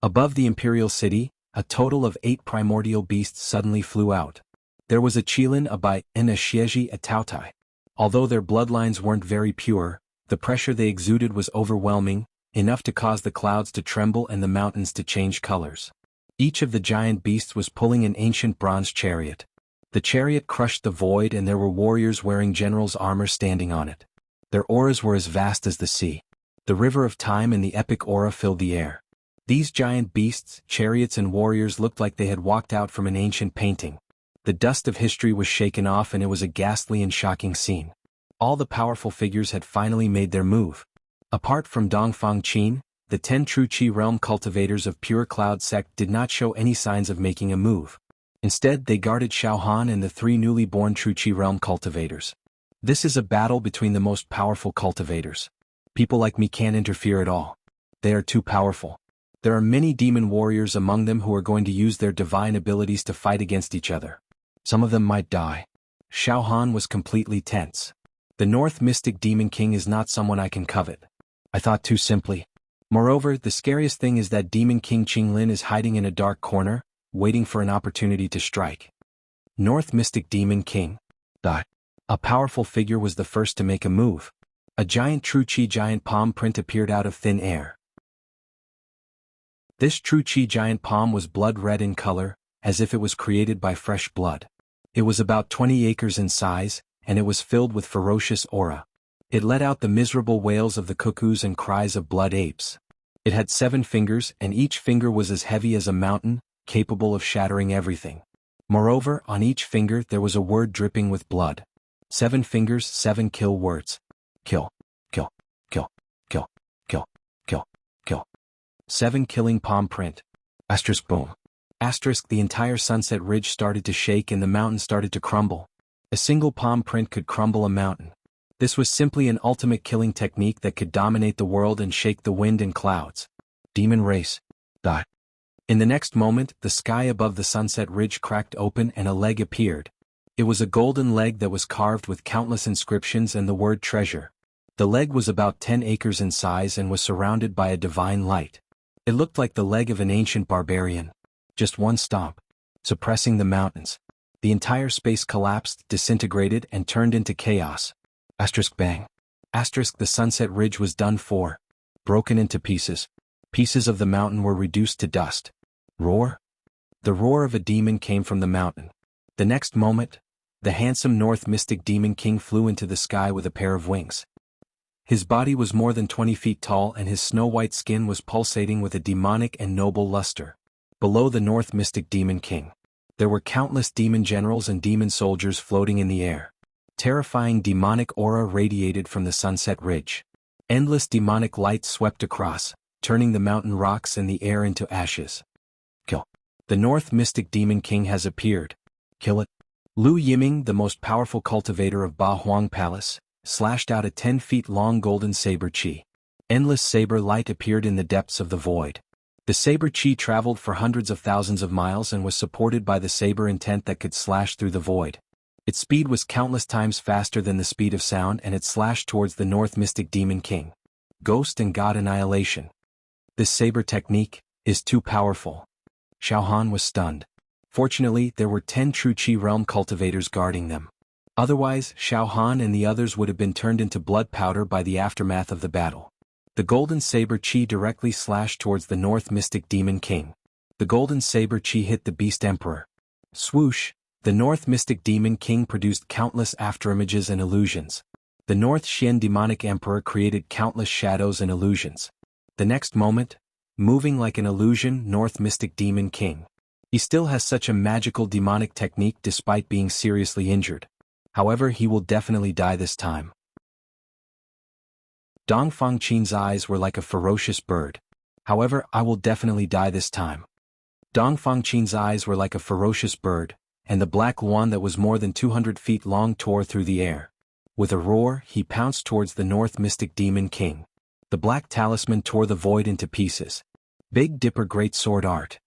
Above the imperial city, a total of 8 primordial beasts suddenly flew out. There was a Qilin, a Bai, and a Xieji, a Taotai. Although their bloodlines weren't very pure, the pressure they exuded was overwhelming, enough to cause the clouds to tremble and the mountains to change colors. Each of the giant beasts was pulling an ancient bronze chariot. The chariot crushed the void and there were warriors wearing general's armor standing on it. Their auras were as vast as the sea. The river of time and the epic aura filled the air. These giant beasts, chariots and warriors looked like they had walked out from an ancient painting. The dust of history was shaken off and it was a ghastly and shocking scene. All the powerful figures had finally made their move. Apart from Dong Fangqin, the 10 true Qi realm cultivators of Pure Cloud sect did not show any signs of making a move. Instead, they guarded Xiaohan and the 3 newly born true Qi realm cultivators. This is a battle between the most powerful cultivators. People like me can't interfere at all. They are too powerful. There are many demon warriors among them who are going to use their divine abilities to fight against each other. Some of them might die. Xiaohan was completely tense. The North Mystic Demon King is not someone I can covet. I thought too simply. Moreover, the scariest thing is that Demon King Qinglin is hiding in a dark corner, waiting for an opportunity to strike. North Mystic Demon King. A powerful figure was the first to make a move. A giant true Qi giant palm print appeared out of thin air. This true Qi giant palm was blood red in color, as if it was created by fresh blood. It was about 20 acres in size, and it was filled with ferocious aura. It let out the miserable wails of the cuckoos and cries of blood apes. It had 7 fingers, and each finger was as heavy as a mountain, capable of shattering everything. Moreover, on each finger there was a word dripping with blood. 7 fingers, 7 kill words. Kill, kill, kill, kill, kill, kill, kill. 7 killing palm print. Asterisk boom. Asterisk the entire Sunset Ridge started to shake and the mountain started to crumble. A single palm print could crumble a mountain. This was simply an ultimate killing technique that could dominate the world and shake the wind and clouds. Demon race. In the next moment, the sky above the Sunset Ridge cracked open and a leg appeared. It was a golden leg that was carved with countless inscriptions and the word treasure. The leg was about 10 acres in size and was surrounded by a divine light. It looked like the leg of an ancient barbarian. Just one stomp, suppressing the mountains. The entire space collapsed, disintegrated, and turned into chaos. Asterisk bang. Asterisk the sunset ridge was done for. Broken into pieces. Pieces of the mountain were reduced to dust. Roar? The roar of a demon came from the mountain. The next moment, the handsome North Mystic Demon King flew into the sky with a pair of wings. His body was more than 20 feet tall and his snow-white skin was pulsating with a demonic and noble luster. Below the North Mystic Demon King, there were countless demon generals and demon soldiers floating in the air. Terrifying demonic aura radiated from the sunset ridge. Endless demonic light swept across, turning the mountain rocks and the air into ashes. Kill. The North Mystic Demon King has appeared. Kill it. Lu Yiming, the most powerful cultivator of Ba Huang Palace, slashed out a 10-feet-long golden saber chi. Endless saber light appeared in the depths of the void. The saber chi traveled for hundreds of thousands of miles and was supported by the saber intent that could slash through the void. Its speed was countless times faster than the speed of sound and it slashed towards the North Mystic Demon King. Ghost and God Annihilation. This saber technique is too powerful. Xiao Han was stunned. Fortunately, there were 10 true Qi realm cultivators guarding them. Otherwise, Xiao Han and the others would have been turned into blood powder by the aftermath of the battle. The golden saber chi directly slashed towards the North Mystic Demon King. The golden saber chi hit the Beast Emperor. Swoosh! The North Mystic Demon King produced countless afterimages and illusions. The North Xian Demonic Emperor created countless shadows and illusions. The next moment, moving like an illusion, North Mystic Demon King. He still has such a magical demonic technique despite being seriously injured. However, he will definitely die this time. Dong Fangqin's eyes were like a ferocious bird. However, I will definitely die this time. Dong Fangqin's eyes were like a ferocious bird, and the black luan that was more than 200 feet long tore through the air. With a roar, he pounced towards the North Mystic Demon King. The black talisman tore the void into pieces. Big Dipper Great Sword Art.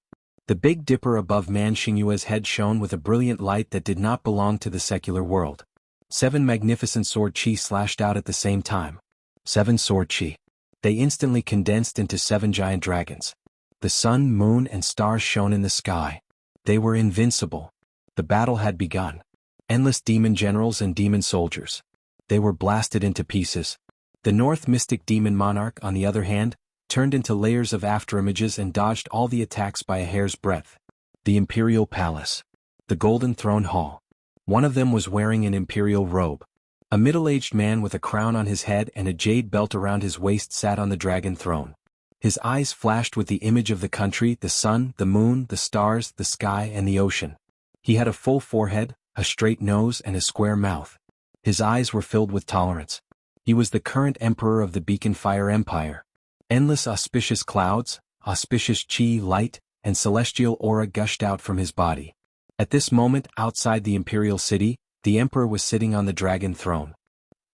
The Big Dipper above Man Xingyue's head shone with a brilliant light that did not belong to the secular world. 7 magnificent sword chi slashed out at the same time. 7 sword chi. They instantly condensed into 7 giant dragons. The sun, moon, and stars shone in the sky. They were invincible. The battle had begun. Endless demon generals and demon soldiers. They were blasted into pieces. The North Mystic Demon Monarch, on the other hand, turned into layers of afterimages and dodged all the attacks by a hair's breadth. The Imperial Palace. The Golden Throne Hall. One of them was wearing an imperial robe. A middle-aged man with a crown on his head and a jade belt around his waist sat on the dragon throne. His eyes flashed with the image of the country, the sun, the moon, the stars, the sky, and the ocean. He had a full forehead, a straight nose, and a square mouth. His eyes were filled with tolerance. He was the current emperor of the Beacon Fire Empire. Endless auspicious clouds, auspicious chi, light, and celestial aura gushed out from his body. At this moment, outside the imperial city, the emperor was sitting on the dragon throne.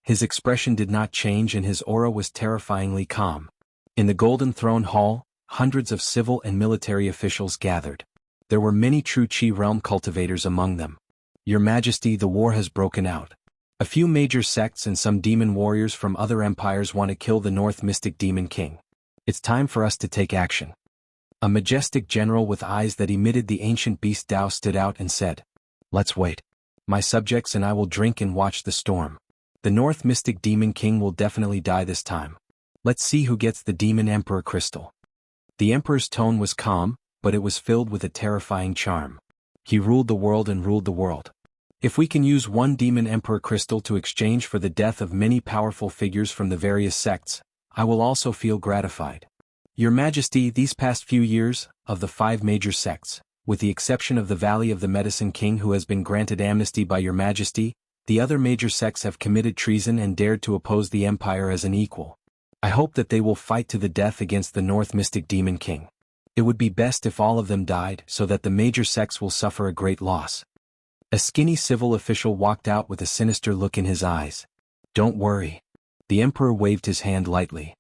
His expression did not change and his aura was terrifyingly calm. In the Golden Throne Hall, hundreds of civil and military officials gathered. There were many true Qi realm cultivators among them. Your Majesty, the war has broken out. A few major sects and some demon warriors from other empires want to kill the North Mystic Demon King. It's time for us to take action. A majestic general with eyes that emitted the ancient beast Tao stood out and said, "Let's wait. My subjects and I will drink and watch the storm. The North Mystic Demon King will definitely die this time. Let's see who gets the Demon Emperor Crystal." The Emperor's tone was calm, but it was filled with a terrifying charm. He ruled the world and ruled the world. If we can use one Demon Emperor Crystal to exchange for the death of many powerful figures from the various sects, I will also feel gratified. Your Majesty, these past few years, of the 5 major sects, with the exception of the Valley of the Medicine King who has been granted amnesty by Your Majesty, the other major sects have committed treason and dared to oppose the Empire as an equal. I hope that they will fight to the death against the North Mystic Demon King. It would be best if all of them died so that the major sects will suffer a great loss. A skinny civil official walked out with a sinister look in his eyes. Don't worry. The Emperor waved his hand lightly.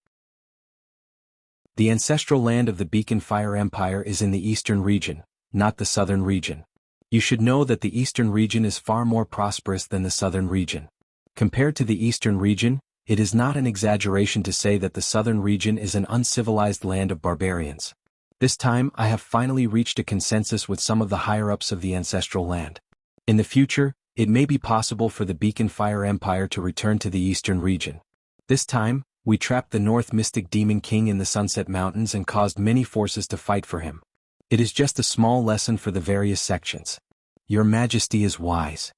The ancestral land of the Beacon Fire Empire is in the eastern region, not the southern region. You should know that the eastern region is far more prosperous than the southern region. Compared to the eastern region, it is not an exaggeration to say that the southern region is an uncivilized land of barbarians. This time I have finally reached a consensus with some of the higher-ups of the ancestral land. In the future, it may be possible for the Beacon Fire Empire to return to the eastern region. This time, we trapped the North Mystic Demon King in the Sunset Mountains and caused many forces to fight for him. It is just a small lesson for the various sections. Your Majesty is wise.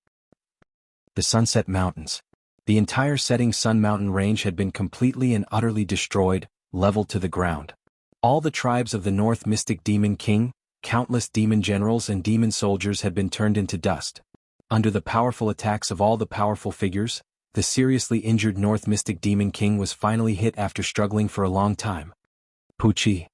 The Sunset Mountains. The entire setting Sun Mountain range had been completely and utterly destroyed, leveled to the ground. All the tribes of the North Mystic Demon King, countless demon generals and demon soldiers had been turned into dust. Under the powerful attacks of all the powerful figures, the seriously injured North Mystic Demon King was finally hit after struggling for a long time. Puqi.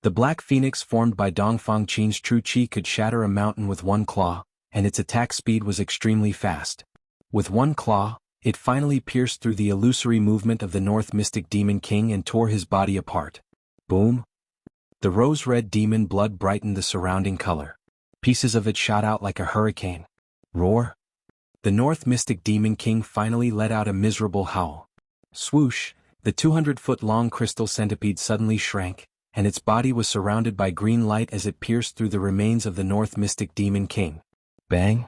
The black phoenix formed by Dongfang Qin's true qi could shatter a mountain with one claw, and its attack speed was extremely fast. With one claw, it finally pierced through the illusory movement of the North Mystic Demon King and tore his body apart. Boom! The rose-red demon blood brightened the surrounding color. Pieces of it shot out like a hurricane. Roar! The North Mystic Demon King finally let out a miserable howl. Swoosh! The 200-foot-long crystal centipede suddenly shrank, and its body was surrounded by green light as it pierced through the remains of the North Mystic Demon King. Bang!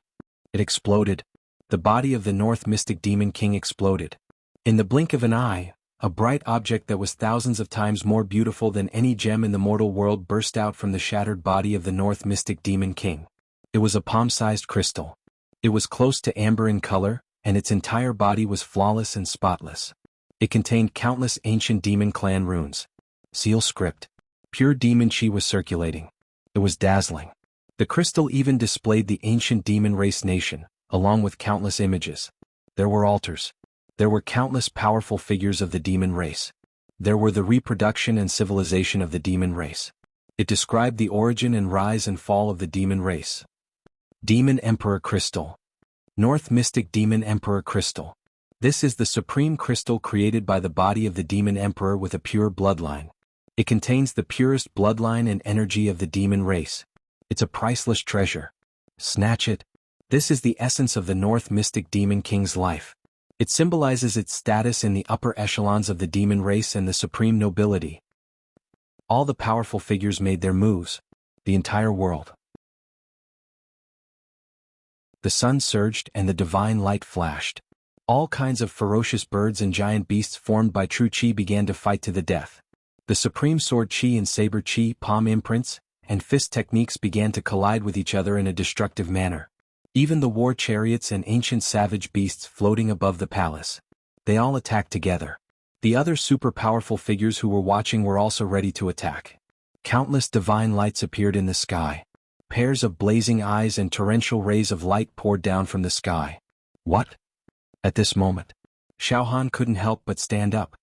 It exploded. The body of the North Mystic Demon King exploded. In the blink of an eye, a bright object that was thousands of times more beautiful than any gem in the mortal world burst out from the shattered body of the North Mystic Demon King. It was a palm-sized crystal. It was close to amber in color, and its entire body was flawless and spotless. It contained countless ancient demon clan runes. Seal script. Pure demon chi was circulating. It was dazzling. The crystal even displayed the ancient demon race nation, along with countless images. There were altars. There were countless powerful figures of the demon race. There were the reproduction and civilization of the demon race. It described the origin and rise and fall of the demon race. Demon Emperor Crystal. North Mystic Demon Emperor Crystal. This is the supreme crystal created by the body of the Demon Emperor with a pure bloodline. It contains the purest bloodline and energy of the demon race. It's a priceless treasure. Snatch it. This is the essence of the North Mystic Demon King's life. It symbolizes its status in the upper echelons of the demon race and the supreme nobility. All the powerful figures made their moves. The entire world. The sun surged and the divine light flashed. All kinds of ferocious birds and giant beasts formed by true chi began to fight to the death. The supreme sword chi and saber chi, palm imprints, and fist techniques began to collide with each other in a destructive manner. Even the war chariots and ancient savage beasts floating above the palace. They all attacked together. The other super powerful figures who were watching were also ready to attack. Countless divine lights appeared in the sky. Pairs of blazing eyes and torrential rays of light poured down from the sky. What? At this moment, Xiao Han couldn't help but stand up.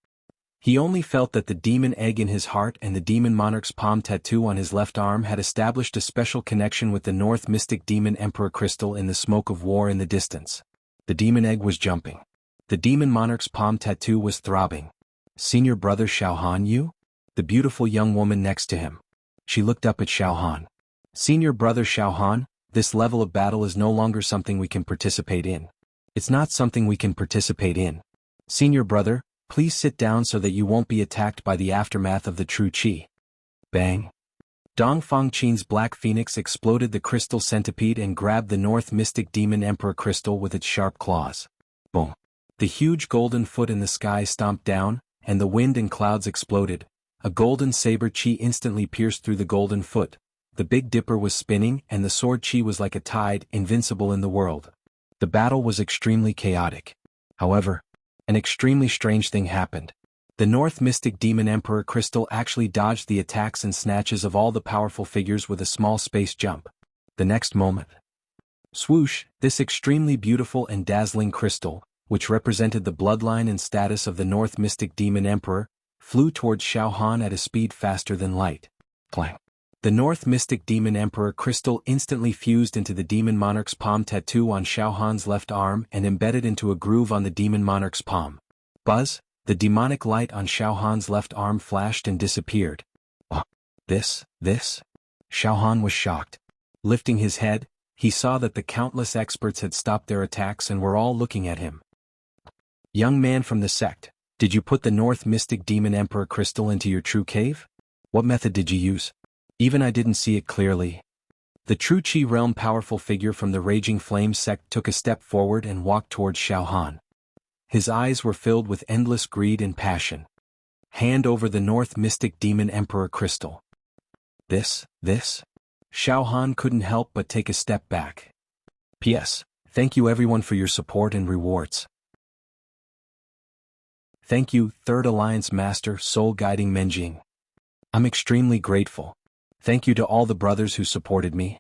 He only felt that the demon egg in his heart and the demon monarch's palm tattoo on his left arm had established a special connection with the North Mystic Demon Emperor crystal in the smoke of war in the distance. The demon egg was jumping. The demon monarch's palm tattoo was throbbing. Senior brother Xiao Han, you? The beautiful young woman next to him. She looked up at Xiao Han. Senior brother Xiao Han, this level of battle is no longer something we can participate in. It's not something we can participate in. Senior brother, please sit down so that you won't be attacked by the aftermath of the true chi. Bang. Dongfang Qin's black phoenix exploded the crystal centipede and grabbed the North Mystic Demon Emperor crystal with its sharp claws. Boom. The huge golden foot in the sky stomped down, and the wind and clouds exploded. A golden saber chi instantly pierced through the golden foot. The Big Dipper was spinning and the sword chi was like a tide, invincible in the world. The battle was extremely chaotic. However, an extremely strange thing happened. The North Mystic Demon Emperor crystal actually dodged the attacks and snatches of all the powerful figures with a small space jump. The next moment. Swoosh, this extremely beautiful and dazzling crystal, which represented the bloodline and status of the North Mystic Demon Emperor, flew towards Xiao Han at a speed faster than light. Clang. The North Mystic Demon Emperor crystal instantly fused into the Demon Monarch's palm tattoo on Xiao Han's left arm and embedded into a groove on the Demon Monarch's palm. Buzz, the demonic light on Xiao Han's left arm flashed and disappeared. This? Xiao Han was shocked. Lifting his head, he saw that the countless experts had stopped their attacks and were all looking at him. Young man from the sect, did you put the North Mystic Demon Emperor crystal into your true cave? What method did you use? Even I didn't see it clearly. The true Qi realm powerful figure from the Raging Flame sect took a step forward and walked towards Xiao Han. His eyes were filled with endless greed and passion. Hand over the North Mystic Demon Emperor crystal. This? Xiao Han couldn't help but take a step back. P.S. Thank you everyone for your support and rewards. Thank you, Third Alliance Master Soul Guiding Menjing. I'm extremely grateful. Thank you to all the brothers who supported me.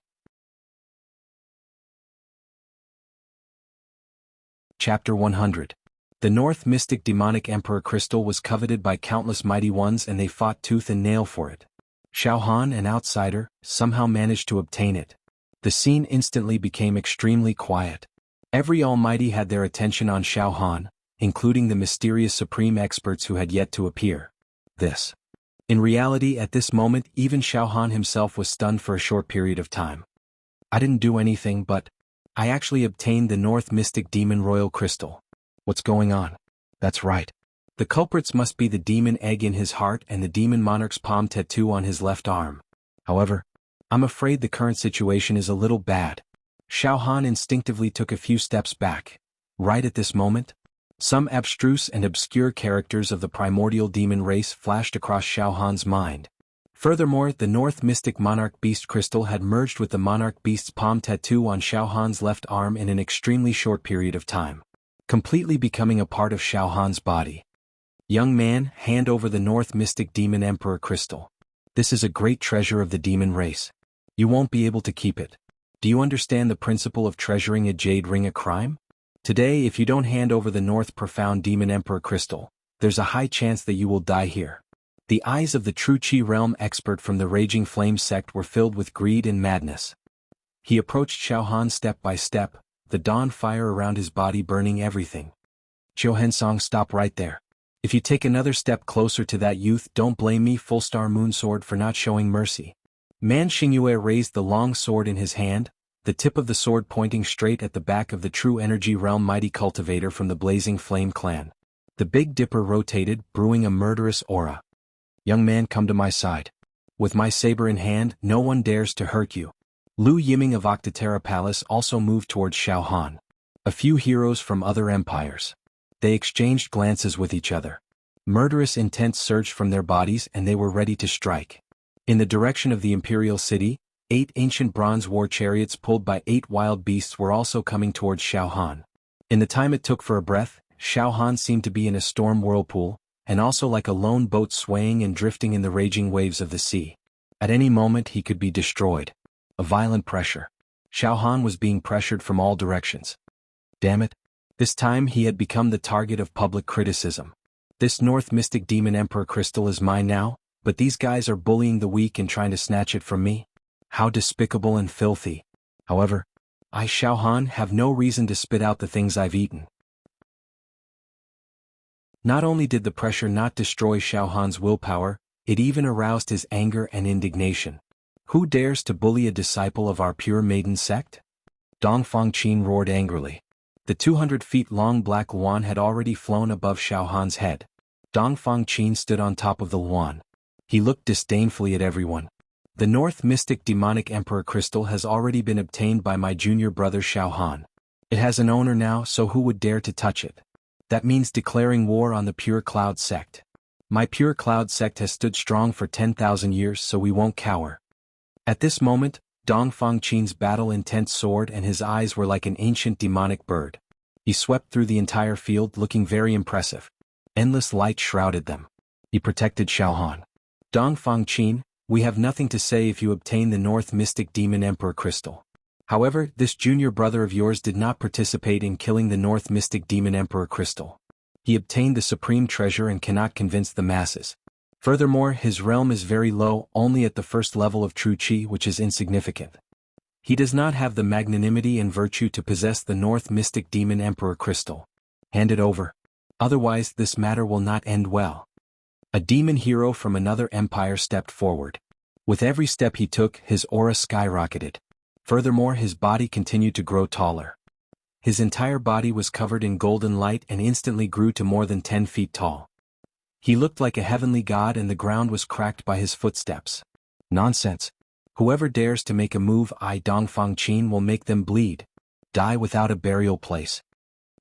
Chapter 100. The North Mystic Demonic Emperor crystal was coveted by countless mighty ones and they fought tooth and nail for it. Xiao Han, an outsider, somehow managed to obtain it. The scene instantly became extremely quiet. Every almighty had their attention on Xiao Han, including the mysterious supreme experts who had yet to appear. In reality, at this moment, even Xiao Han himself was stunned for a short period of time. I didn't do anything, but I actually obtained the North Mystic Demon Royal Crystal. What's going on? That's right. The culprits must be the demon egg in his heart and the demon monarch's palm tattoo on his left arm. However, I'm afraid the current situation is a little bad. Xiao Han instinctively took a few steps back. Right at this moment, some abstruse and obscure characters of the primordial demon race flashed across Xiao Han's mind. Furthermore, the North Mystic Monarch Beast Crystal had merged with the Monarch Beast's palm tattoo on Xiao Han's left arm in an extremely short period of time, completely becoming a part of Xiao Han's body. Young man, hand over the North Mystic Demon Emperor Crystal. This is a great treasure of the demon race. You won't be able to keep it. Do you understand the principle of treasuring a jade ring a crime? Today, if you don't hand over the North Profound Demon Emperor Crystal, there's a high chance that you will die here. The eyes of the true Qi realm expert from the Raging Flame sect were filled with greed and madness. He approached Xiao Han step by step, the dawn fire around his body burning everything. Zhou Hensong, stop right there. If you take another step closer to that youth, don't blame me, Full Star Moon Sword, for not showing mercy. Man Xingyue raised the long sword in his hand, the tip of the sword pointing straight at the back of the true energy realm mighty cultivator from the Blazing Flame clan. The Big Dipper rotated, brewing a murderous aura. Young man, come to my side. With my saber in hand, no one dares to hurt you. Lu Yiming of Octaterra Palace also moved towards Xiao Han. A few heroes from other empires. They exchanged glances with each other. Murderous intent surged from their bodies and they were ready to strike. In the direction of the Imperial City, 8 ancient bronze war chariots pulled by 8 wild beasts were also coming towards Xiao Han. In the time it took for a breath, Xiao Han seemed to be in a storm whirlpool, and also like a lone boat swaying and drifting in the raging waves of the sea. At any moment he could be destroyed. A violent pressure. Xiao Han was being pressured from all directions. Damn it. This time he had become the target of public criticism. This North Mystic Demon Emperor crystal is mine now, but these guys are bullying the weak and trying to snatch it from me. How despicable and filthy. However, I, Xiao Han, have no reason to spit out the things I've eaten. Not only did the pressure not destroy Xiao Han's willpower, it even aroused his anger and indignation. Who dares to bully a disciple of our pure maiden sect? Dongfang Qin roared angrily. The 200 feet long black luan had already flown above Xiao Han's head. Dongfang Qin stood on top of the luan. He looked disdainfully at everyone. The North Mystic Demonic Emperor Crystal has already been obtained by my junior brother Xiao Han. It has an owner now, so who would dare to touch it? That means declaring war on the Pure Cloud sect. My Pure Cloud sect has stood strong for 10,000 years, so we won't cower. At this moment, Dongfang Qin's battle-intent soared and his eyes were like an ancient demonic bird. He swept through the entire field looking very impressive. Endless light shrouded them. He protected Xiao Han. Dongfang Qin, we have nothing to say if you obtain the North Mystic Demon Emperor Crystal. However, this junior brother of yours did not participate in killing the North Mystic Demon Emperor Crystal. He obtained the supreme treasure and cannot convince the masses. Furthermore, his realm is very low, only at the first level of true Qi, which is insignificant. He does not have the magnanimity and virtue to possess the North Mystic Demon Emperor Crystal. Hand it over. Otherwise, this matter will not end well. A demon hero from another empire stepped forward. With every step he took, his aura skyrocketed. Furthermore, his body continued to grow taller. His entire body was covered in golden light and instantly grew to more than 10 feet tall. He looked like a heavenly god and the ground was cracked by his footsteps. Nonsense. Whoever dares to make a move, I Dongfang Qin will make them bleed. Die without a burial place.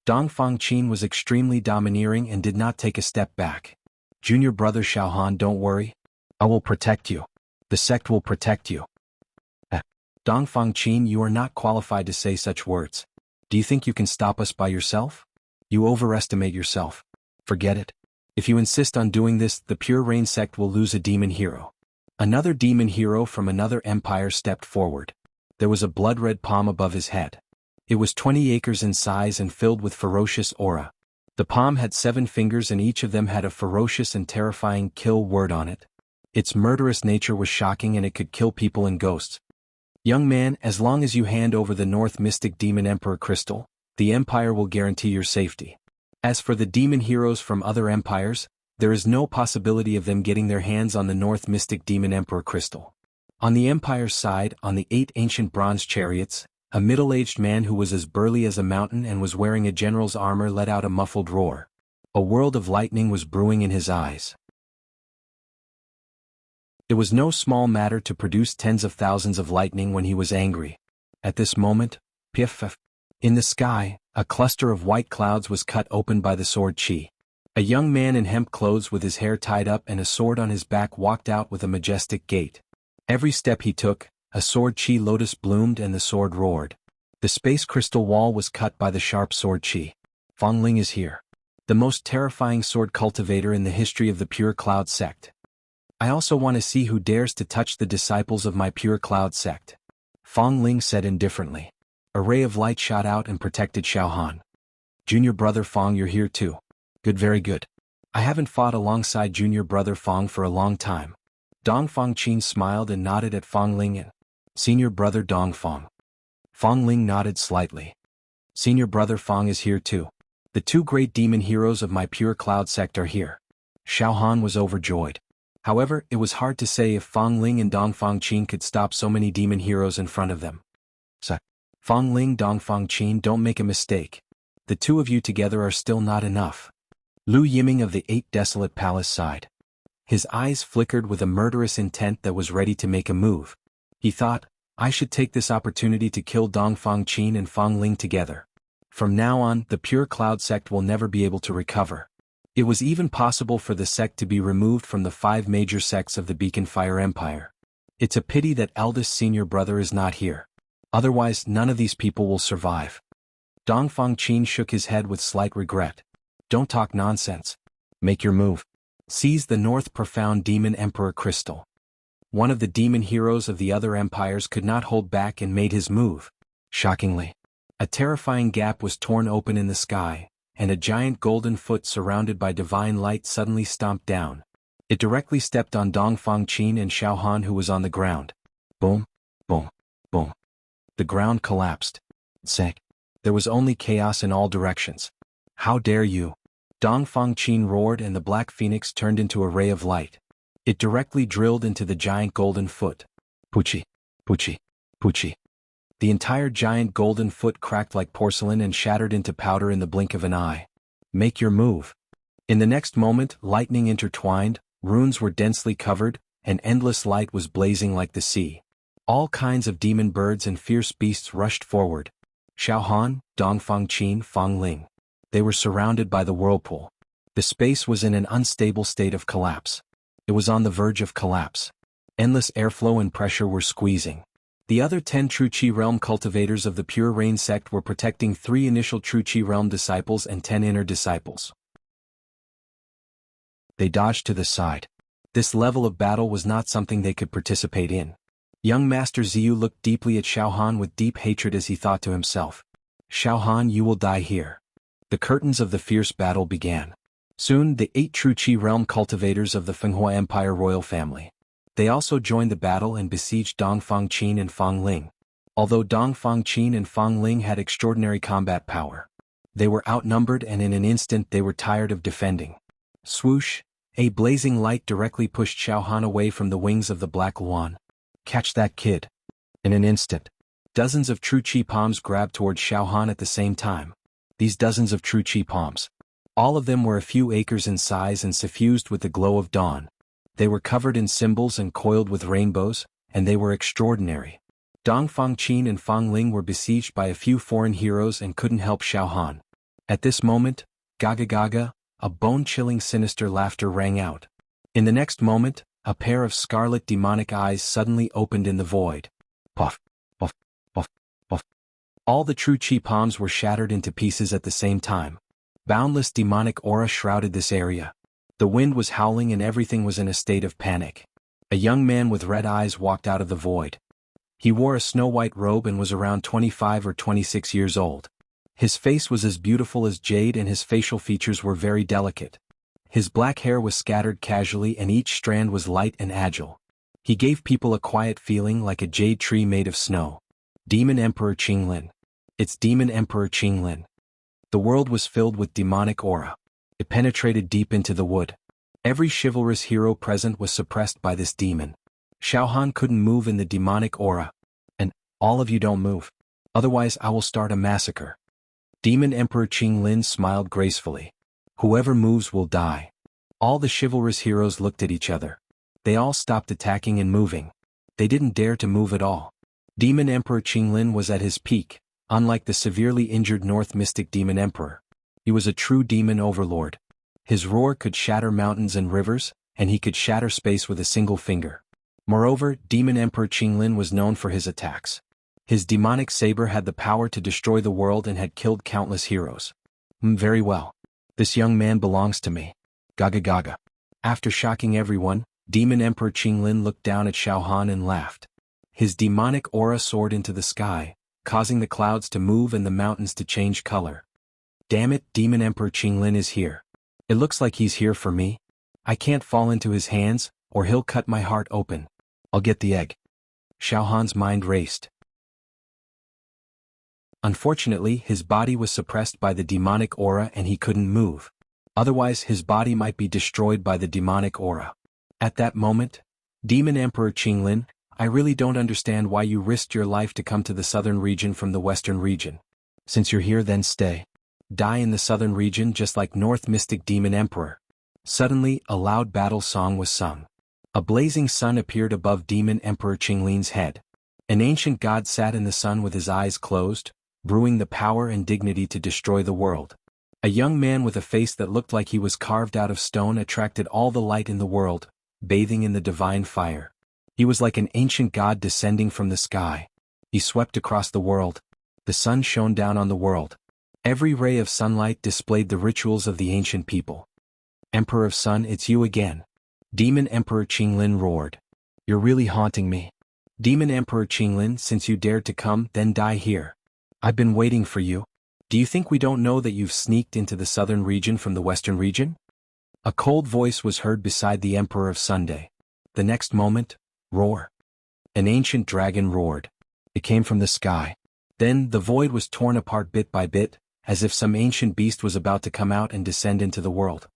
Dongfang Qin was extremely domineering and did not take a step back. Junior brother Xiaohan, don't worry. I will protect you. The sect will protect you. Dongfang Qin, you are not qualified to say such words. Do you think you can stop us by yourself? You overestimate yourself. Forget it. If you insist on doing this, the Pure Rain sect will lose a demon hero. Another demon hero from another empire stepped forward. There was a blood-red palm above his head. It was 20 acres in size and filled with ferocious aura. The palm had 7 fingers and each of them had a ferocious and terrifying kill word on it. Its murderous nature was shocking and it could kill people and ghosts. Young man, as long as you hand over the North Mystic Demon Emperor Crystal, the Empire will guarantee your safety. As for the demon heroes from other empires, there is no possibility of them getting their hands on the North Mystic Demon Emperor Crystal. On the Empire's side, on the 8 ancient bronze chariots, a middle-aged man who was as burly as a mountain and was wearing a general's armor let out a muffled roar. A world of lightning was brewing in his eyes. It was no small matter to produce tens of thousands of lightning when he was angry. At this moment, piff, in the sky, a cluster of white clouds was cut open by the sword Qi. A young man in hemp clothes with his hair tied up and a sword on his back walked out with a majestic gait. Every step he took, a sword Qi lotus bloomed and the sword roared. The space crystal wall was cut by the sharp sword Qi. Fang Ling is here. The most terrifying sword cultivator in the history of the Pure Cloud sect. I also want to see who dares to touch the disciples of my Pure Cloud sect. Fang Ling said indifferently. A ray of light shot out and protected Xiaohan. Junior brother Fang, you're here too. Good, very good. I haven't fought alongside junior brother Fang for a long time. Dongfang Qin smiled and nodded at Fang Ling and senior brother Dongfang. Fang Ling nodded slightly. Senior brother Fang is here too. The 2 great demon heroes of my Pure Cloud sect are here. Xiaohan was overjoyed. However, it was hard to say if Fang Ling and Dongfang Qin could stop so many demon heroes in front of them. Fang Ling, Dongfang Qin, don't make a mistake. The 2 of you together are still not enough. Lu Yiming of the 8 Desolate Palace sighed. His eyes flickered with a murderous intent that was ready to make a move. He thought, I should take this opportunity to kill Dongfang Qin and Fang Ling together. From now on, the Pure Cloud sect will never be able to recover. It was even possible for the sect to be removed from the 5 major sects of the Beacon Fire Empire. It's a pity that eldest senior brother is not here. Otherwise, none of these people will survive. Dongfang Qin shook his head with slight regret. Don't talk nonsense. Make your move. Seize the North Profound Demon Emperor Crystal. One of the demon heroes of the other empires could not hold back and made his move. Shockingly, a terrifying gap was torn open in the sky, and a giant golden foot surrounded by divine light suddenly stomped down. It directly stepped on Dongfang Qin and Xiaohan, who was on the ground. Boom, boom, boom. The ground collapsed. Sank. There was only chaos in all directions. How dare you? Dongfang Qin roared and the black phoenix turned into a ray of light. It directly drilled into the giant golden foot. Poochie, poochie, poochie. The entire giant golden foot cracked like porcelain and shattered into powder in the blink of an eye. Make your move. In the next moment, lightning intertwined, runes were densely covered, and endless light was blazing like the sea. All kinds of demon birds and fierce beasts rushed forward. Xiaohan, Dongfang Qin, Fang Ling. They were surrounded by the whirlpool. The space was in an unstable state of collapse. It was on the verge of collapse. Endless airflow and pressure were squeezing. The other 10 True Qi Realm cultivators of the Pure Rain sect were protecting 3 initial True Qi Realm disciples and 10 inner disciples. They dodged to the side. This level of battle was not something they could participate in. Young Master Ziyu looked deeply at Xiaohan with deep hatred as he thought to himself. Xiaohan, you will die here. The curtains of the fierce battle began. Soon, the 8 True Qi Realm cultivators of the Fenghua Empire royal family. They also joined the battle and besieged Dongfang Qin and Fang Ling. Although Dongfang Qin and Fang Ling had extraordinary combat power, they were outnumbered and in an instant they were tired of defending. Swoosh! A blazing light directly pushed Xiaohan away from the wings of the Black Luan. Catch that kid. In an instant, Dozens of true chi palms grabbed towards Xiaohan at the same time. These dozens of true chi palms. All of them were a few acres in size and suffused with the glow of dawn. They were covered in symbols and coiled with rainbows, and they were extraordinary. Dong Fangqin and Fang Ling were besieged by a few foreign heroes and couldn't help Xiaohan. At this moment, gaga gaga, a bone-chilling sinister laughter rang out. In the next moment, a pair of scarlet demonic eyes suddenly opened in the void. Puff, puff, puff, puff. All the true chi palms were shattered into pieces at the same time. Boundless demonic aura shrouded this area. The wind was howling and everything was in a state of panic. A young man with red eyes walked out of the void. He wore a snow-white robe and was around 25 or 26 years old. His face was as beautiful as jade and his facial features were very delicate. His black hair was scattered casually and each strand was light and agile. He gave people a quiet feeling like a jade tree made of snow. Demon Emperor Qinglin. It's Demon Emperor Qinglin. The world was filled with demonic aura. It penetrated deep into the wood. Every chivalrous hero present was suppressed by this demon. Xiaohan couldn't move in the demonic aura. And, all of you don't move. Otherwise I will start a massacre. Demon Emperor Qinglin smiled gracefully. Whoever moves will die. All the chivalrous heroes looked at each other. They all stopped attacking and moving. They didn't dare to move at all. Demon Emperor Qinglin was at his peak. Unlike the severely injured North Mystic Demon Emperor, he was a true demon overlord. His roar could shatter mountains and rivers, and he could shatter space with a single finger. Moreover, Demon Emperor Qinglin was known for his attacks. His demonic saber had the power to destroy the world and had killed countless heroes. Very well. This young man belongs to me. Gaga gaga. After shocking everyone, Demon Emperor Qinglin looked down at Xiaohan and laughed. His demonic aura soared into the sky, causing the clouds to move and the mountains to change color. Damn it, Demon Emperor Qinglin is here. It looks like he's here for me. I can't fall into his hands, or he'll cut my heart open. I'll get the egg. Xiaohan's mind raced. Unfortunately, his body was suppressed by the demonic aura and he couldn't move. Otherwise, his body might be destroyed by the demonic aura. At that moment, Demon Emperor Qinglin, I really don't understand why you risked your life to come to the southern region from the western region. Since you're here, then stay. Die in the southern region just like North Mystic Demon Emperor. Suddenly, a loud battle song was sung. A blazing sun appeared above Demon Emperor Qinglin's head. An ancient god sat in the sun with his eyes closed, brewing the power and dignity to destroy the world. A young man with a face that looked like he was carved out of stone attracted all the light in the world, bathing in the divine fire. He was like an ancient god descending from the sky. He swept across the world. The sun shone down on the world. Every ray of sunlight displayed the rituals of the ancient people. Emperor of Sun, it's you again. Demon Emperor Qinglin roared. You're really haunting me. Demon Emperor Qinglin, since you dared to come, then die here. I've been waiting for you. Do you think we don't know that you've sneaked into the southern region from the western region? A cold voice was heard beside the Emperor of Sunday. The next moment, roar. An ancient dragon roared. It came from the sky. Then the void was torn apart bit by bit, as if some ancient beast was about to come out and descend into the world.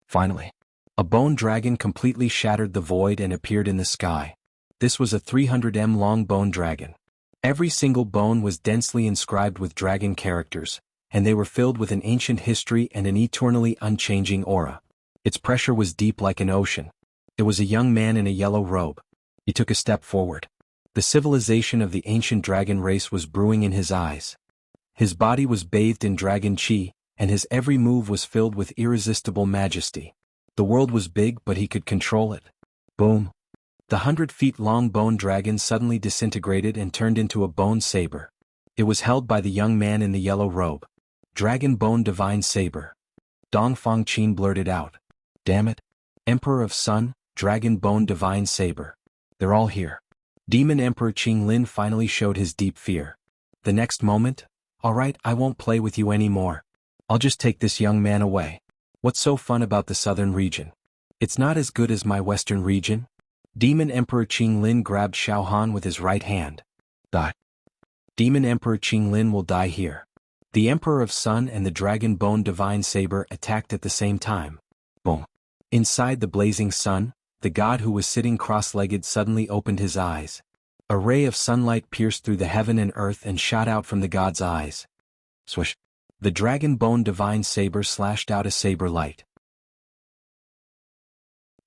Finally, a bone dragon completely shattered the void and appeared in the sky. This was a 300 m long bone dragon. Every single bone was densely inscribed with dragon characters, and they were filled with an ancient history and an eternally unchanging aura. Its pressure was deep like an ocean. It was a young man in a yellow robe. He took a step forward. The civilization of the ancient dragon race was brewing in his eyes. His body was bathed in dragon chi, and his every move was filled with irresistible majesty. The world was big, but he could control it. Boom. The 100-feet-long bone dragon suddenly disintegrated and turned into a bone saber. It was held by the young man in the yellow robe. Dragon Bone Divine Saber. Dong Fangqin blurted out. Damn it. Emperor of Sun, Dragon Bone Divine Saber. They're all here. Demon Emperor Qinglin finally showed his deep fear. The next moment, alright, I won't play with you anymore. I'll just take this young man away. What's so fun about the southern region? It's not as good as my western region. Demon Emperor Qinglin grabbed Xiaohan with his right hand. Die. Demon Emperor Qinglin will die here. The Emperor of Sun and the Dragon Bone Divine Saber attacked at the same time. Boom. Inside the blazing sun, the god who was sitting cross-legged suddenly opened his eyes. A ray of sunlight pierced through the heaven and earth and shot out from the god's eyes. Swish! The dragon bone divine saber slashed out a saber light.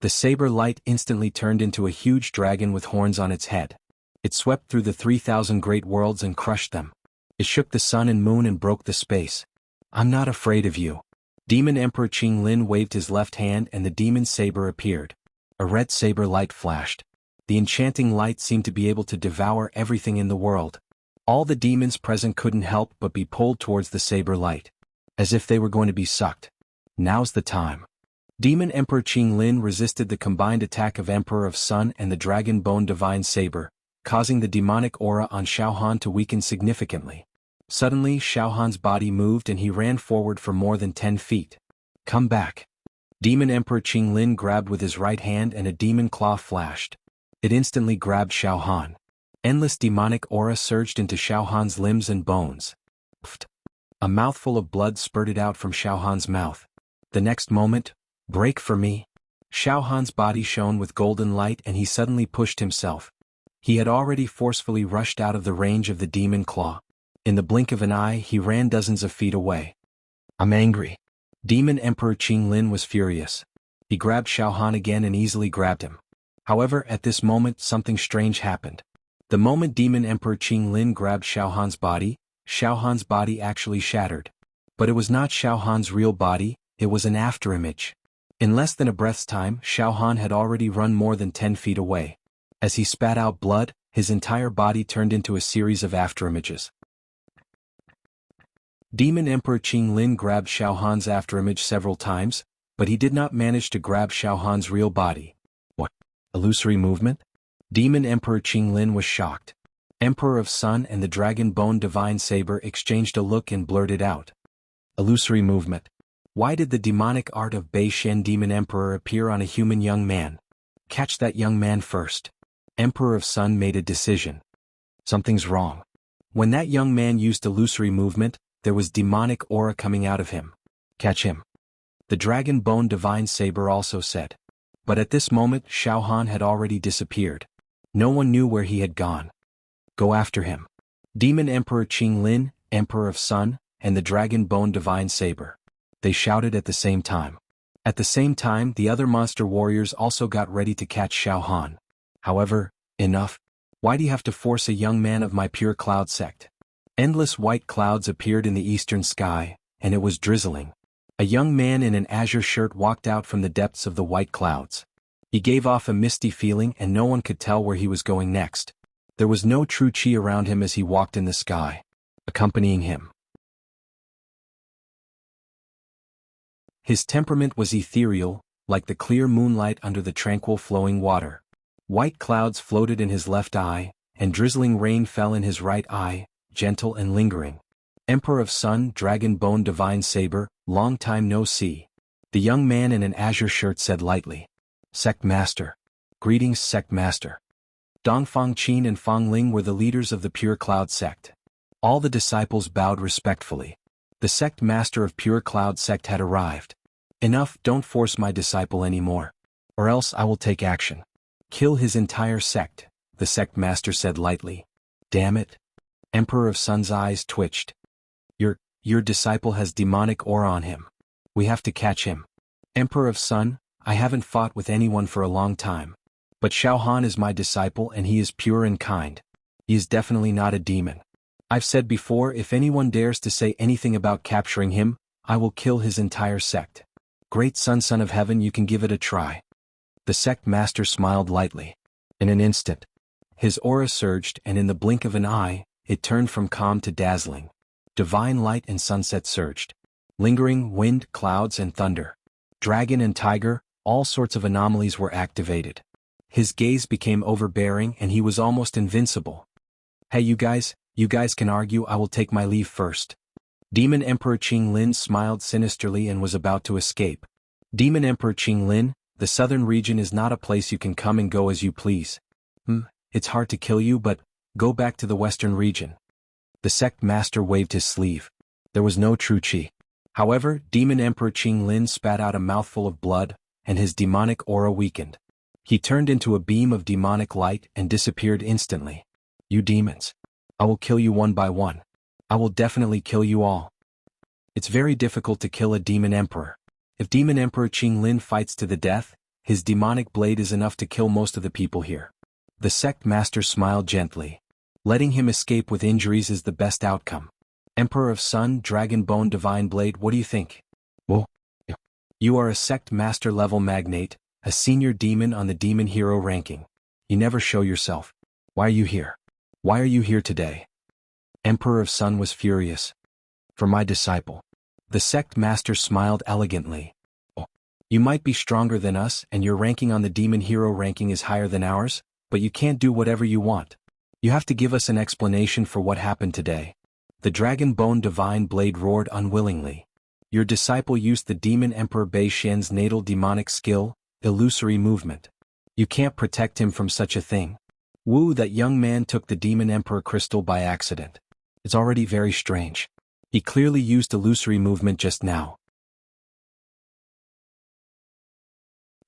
The saber light instantly turned into a huge dragon with horns on its head. It swept through the 3,000 great worlds and crushed them. It shook the sun and moon and broke the space. I'm not afraid of you. Demon Emperor Qing Lin waved his left hand and the demon saber appeared. A red saber light flashed. The enchanting light seemed to be able to devour everything in the world. All the demons present couldn't help but be pulled towards the saber light, as if they were going to be sucked. Now's the time. Demon Emperor Qing Lin resisted the combined attack of Emperor of Sun and the Dragon Bone Divine Saber, causing the demonic aura on Xiao Han to weaken significantly. Suddenly Xiao Han's body moved and he ran forward for more than 10 feet. Come back. Demon Emperor Qing Lin grabbed with his right hand and a demon claw flashed. It instantly grabbed Xiao Han. Endless demonic aura surged into Xiao Han's limbs and bones. Pfft. A mouthful of blood spurted out from Xiao Han's mouth. The next moment, break for me. Xiao Han's body shone with golden light and he suddenly pushed himself. He had already forcefully rushed out of the range of the demon claw. In the blink of an eye he ran dozens of feet away. I'm angry. Demon Emperor Qing Lin was furious. He grabbed Xiao Han again and easily grabbed him. However, at this moment something strange happened. The moment Demon Emperor Qing Lin grabbed Xiao Han's body actually shattered. But it was not Xiao Han's real body, it was an afterimage. In less than a breath's time, Xiao Han had already run more than 10 feet away. As he spat out blood, his entire body turned into a series of afterimages. Demon Emperor Qing Lin grabbed Xiao Han's afterimage several times, but he did not manage to grab Xiao Han's real body. What? Illusory movement? Demon Emperor Qing Lin was shocked. Emperor of Sun and the Dragon Bone Divine Saber exchanged a look and blurted out. Illusory movement. Why did the demonic art of Bei Shen Demon Emperor appear on a human young man? Catch that young man first. Emperor of Sun made a decision. Something's wrong. When that young man used illusory movement, there was demonic aura coming out of him. Catch him. The Dragon Bone Divine Saber also said. But at this moment Xiao Han had already disappeared. No one knew where he had gone. Go after him. Demon Emperor Qing Lin, Emperor of Sun, and the Dragon Bone Divine Saber. They shouted at the same time. At the same time the other monster warriors also got ready to catch Xiao Han. However, enough. Why do you have to force a young man of my pure cloud sect? Endless white clouds appeared in the eastern sky, and it was drizzling. A young man in an azure shirt walked out from the depths of the white clouds. He gave off a misty feeling and no one could tell where he was going next. There was no true chi around him as he walked in the sky. Accompanying him. His temperament was ethereal, like the clear moonlight under the tranquil flowing water. White clouds floated in his left eye, and drizzling rain fell in his right eye, gentle and lingering. Emperor of Sun, Dragon Bone Divine Saber, long time no see. The young man in an azure shirt said lightly. Sect Master. Greetings, Sect Master. Dongfang Qin and Fang Ling were the leaders of the Pure Cloud sect. All the disciples bowed respectfully. The Sect Master of Pure Cloud sect had arrived. Enough, don't force my disciple anymore. Or else I will take action. Kill his entire sect, the Sect Master said lightly. Damn it. Emperor of Sun's eyes twitched. Your disciple has demonic aura on him. We have to catch him. Emperor of Sun, I haven't fought with anyone for a long time. But Xiao Han is my disciple and he is pure and kind. He is definitely not a demon. I've said before, if anyone dares to say anything about capturing him, I will kill his entire sect. Great Son of Heaven, you can give it a try. The Sect Master smiled lightly. In an instant, his aura surged and in the blink of an eye, it turned from calm to dazzling. Divine light and sunset surged. Lingering wind, clouds and thunder. Dragon and tiger, all sorts of anomalies were activated. His gaze became overbearing and he was almost invincible. Hey you guys can argue, I will take my leave first. Demon Emperor Qing Lin smiled sinisterly and was about to escape. Demon Emperor Qing Lin, the southern region is not a place you can come and go as you please. It's hard to kill you, but go back to the western region. The Sect Master waved his sleeve. There was no true chi. However, Demon Emperor Qing Lin spat out a mouthful of blood, and his demonic aura weakened. He turned into a beam of demonic light and disappeared instantly. You demons. I will kill you one by one. I will definitely kill you all. It's very difficult to kill a demon emperor. If Demon Emperor Qing Lin fights to the death, his demonic blade is enough to kill most of the people here. The sect master smiled gently. Letting him escape with injuries is the best outcome. Emperor of Sun, Dragon Bone Divine Blade, what do you think? Well, you are a sect master level magnate, a senior demon on the demon hero ranking. You never show yourself. Why are you here? Why are you here today? Emperor of Sun was furious. For my disciple. The sect master smiled elegantly. Oh, you might be stronger than us and your ranking on the demon hero ranking is higher than ours, but you can't do whatever you want. You have to give us an explanation for what happened today. The Dragon Bone Divine Blade roared unwillingly. Your disciple used the Demon Emperor Bei Xian's natal demonic skill, illusory movement. You can't protect him from such a thing. Wu, that young man took the Demon Emperor crystal by accident. It's already very strange. He clearly used illusory movement just now.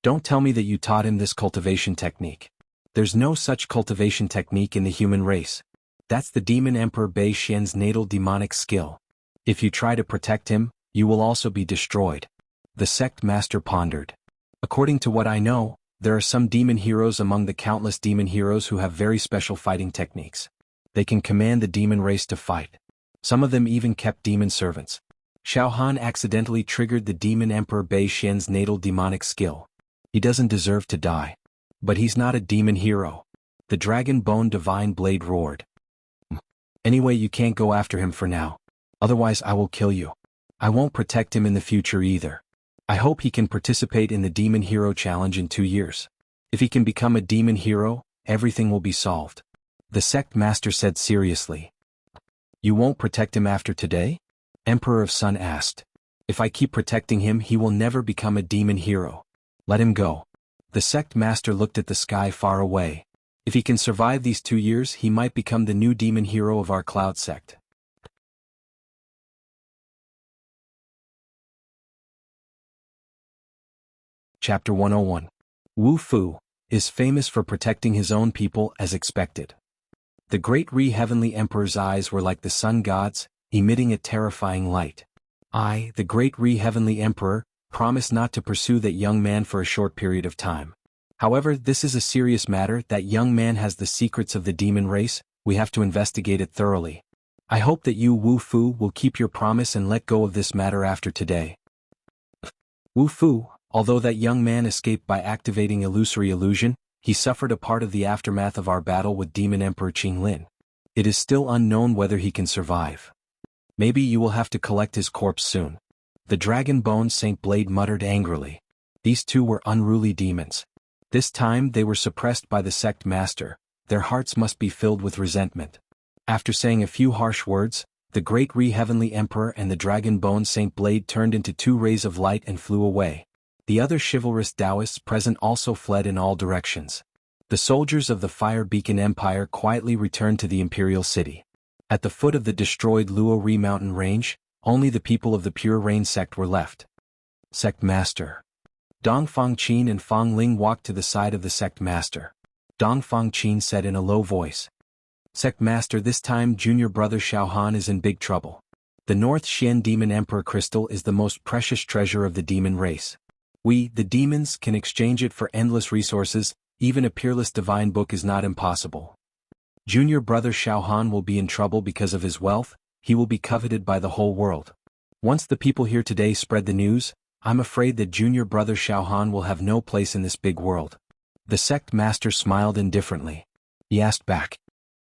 Don't tell me that you taught him this cultivation technique. There's no such cultivation technique in the human race. That's the Demon Emperor Bei Xian's natal demonic skill. If you try to protect him, you will also be destroyed. The sect master pondered. According to what I know, there are some demon heroes among the countless demon heroes who have very special fighting techniques. They can command the demon race to fight. Some of them even kept demon servants. Xiao Han accidentally triggered the Demon Emperor Bei Xian's natal demonic skill. He doesn't deserve to die. But he's not a demon hero. The Dragon Bone Divine Blade roared. Anyway, you can't go after him for now. Otherwise I will kill you. I won't protect him in the future either. I hope he can participate in the Demon Hero Challenge in 2 years. If he can become a demon hero, everything will be solved. The sect master said seriously. You won't protect him after today? Emperor of Sun asked. If I keep protecting him, he will never become a demon hero. Let him go. The sect master looked at the sky far away. If he can survive these 2 years, he might become the new demon hero of our cloud sect. Chapter 101. Wu Fu is famous for protecting his own people as expected. The great Heavenly Emperor's eyes were like the sun god's, emitting a terrifying light. I, the great Heavenly Emperor, promise not to pursue that young man for a short period of time. However, this is a serious matter. That young man has the secrets of the demon race. We have to investigate it thoroughly. I hope that you, Wu Fu, will keep your promise and let go of this matter after today. Wu Fu, although that young man escaped by activating illusory illusion, he suffered a part of the aftermath of our battle with Demon Emperor Qing Lin. It is still unknown whether he can survive. Maybe you will have to collect his corpse soon. The Dragon Bone Saint Blade muttered angrily. These two were unruly demons. This time they were suppressed by the sect master. Their hearts must be filled with resentment. After saying a few harsh words, the great Heavenly Emperor and the Dragon Bone Saint Blade turned into 2 rays of light and flew away. The other chivalrous Taoists present also fled in all directions. The soldiers of the Fire Beacon Empire quietly returned to the Imperial City. At the foot of the destroyed Luo Ri mountain range, only the people of the Pure Rain sect were left. Sect Master. Dong Fangqin and Fang Ling walked to the side of the sect master. Dong Fangqin said in a low voice. Sect Master, this time junior brother Xiao Han is in big trouble. The North Xian Demon Emperor Crystal is the most precious treasure of the demon race. We, the demons, can exchange it for endless resources. Even a peerless divine book is not impossible. Junior brother Xiao Han will be in trouble because of his wealth. He will be coveted by the whole world. Once the people here today spread the news, I'm afraid that junior brother Xiao Han will have no place in this big world. The sect master smiled indifferently. He asked back.